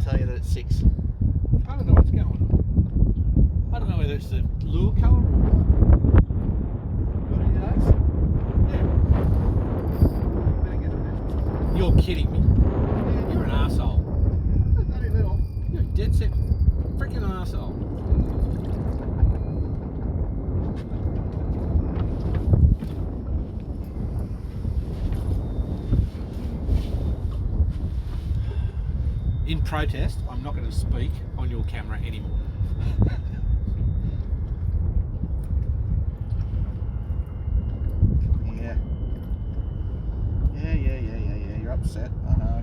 S2: Tell you that it's 6.
S3: I don't know what's going on. I don't know whether it's the lure colour or
S2: Got any of those?
S3: yeah.
S2: Better get them
S3: You're kidding me. You're an asshole.
S2: there. Only little.
S3: You're dead set. Freaking arsehole. In protest, I'm not going to speak on your camera anymore.
S2: Yeah. You're upset. I know.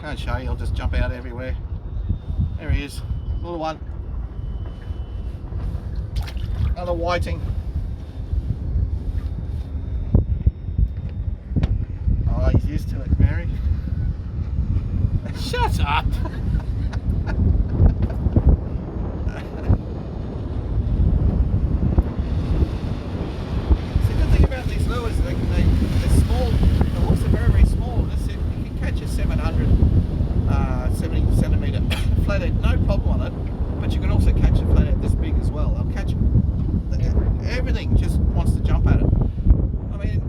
S2: Can't show you. I'll just jump out everywhere. There he is. Little one. Another whiting. Oh, he's used to it, Mary.
S3: Shut up!
S2: The good thing about these lures, they're small. The hooks are very, very small. You can catch a 70 centimetre flathead, no problem on it. But you can also catch a flathead this big as well. They'll catch everything. Just wants to jump at it. I mean,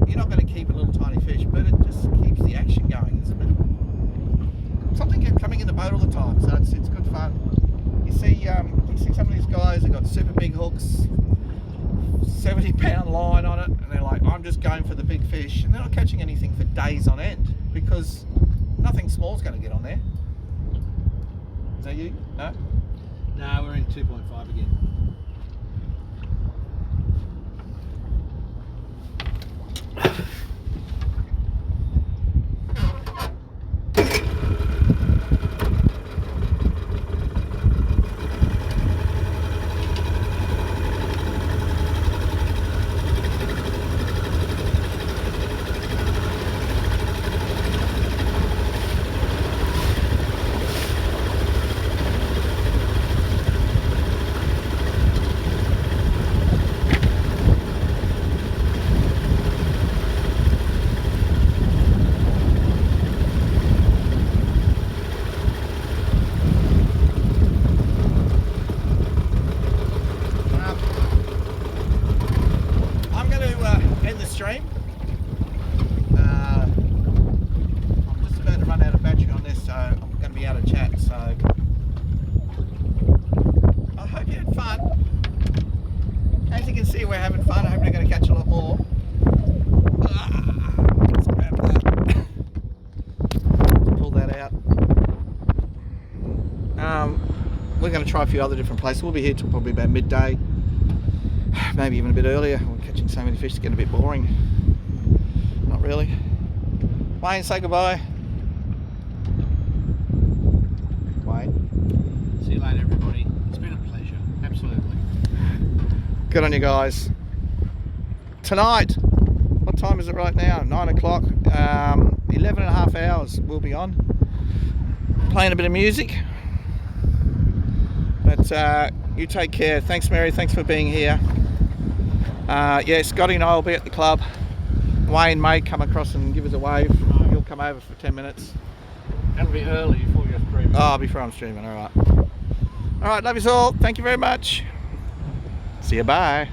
S2: you're not going to keep a little tiny fish, but it just keeps the action going. It's a bit. Something kept coming in the boat all the time, so it's good fun. You see some of these guys have got super big hooks, 70-pound line on it, and they're like, I'm just going for the big fish, and they're not catching anything for days on end because nothing small's going to get on there. Is that you? No?
S3: No, we're in 2.5 again.
S2: Stream. I'm just about to run out of battery on this, so I'm going to be out of chat. So I hope you had fun. As you can see, we're having fun. I hope we're going to catch a lot more. Let's grab that. Pull that out. We're going to try a few other different places. We'll be here till probably about midday. Maybe even a bit earlier. We're catching so many fish it's getting a bit boring. Not really. Wayne, say goodbye. Wayne.
S3: See you later, everybody. It's been a pleasure. Absolutely.
S2: Good on you guys. Tonight, what time is it right now? 9 o'clock. 11 and a half hours we'll be on. Playing a bit of music. But you take care. Thanks, Mary. Thanks for being here. Yeah, Scotty and I will be at the club. Wayne may come across and give us a wave. He'll come over for 10 minutes.
S3: That'll be early before you're streaming.
S2: Oh, before I'm streaming, alright. Alright, love you all. Thank you very much. See you, bye.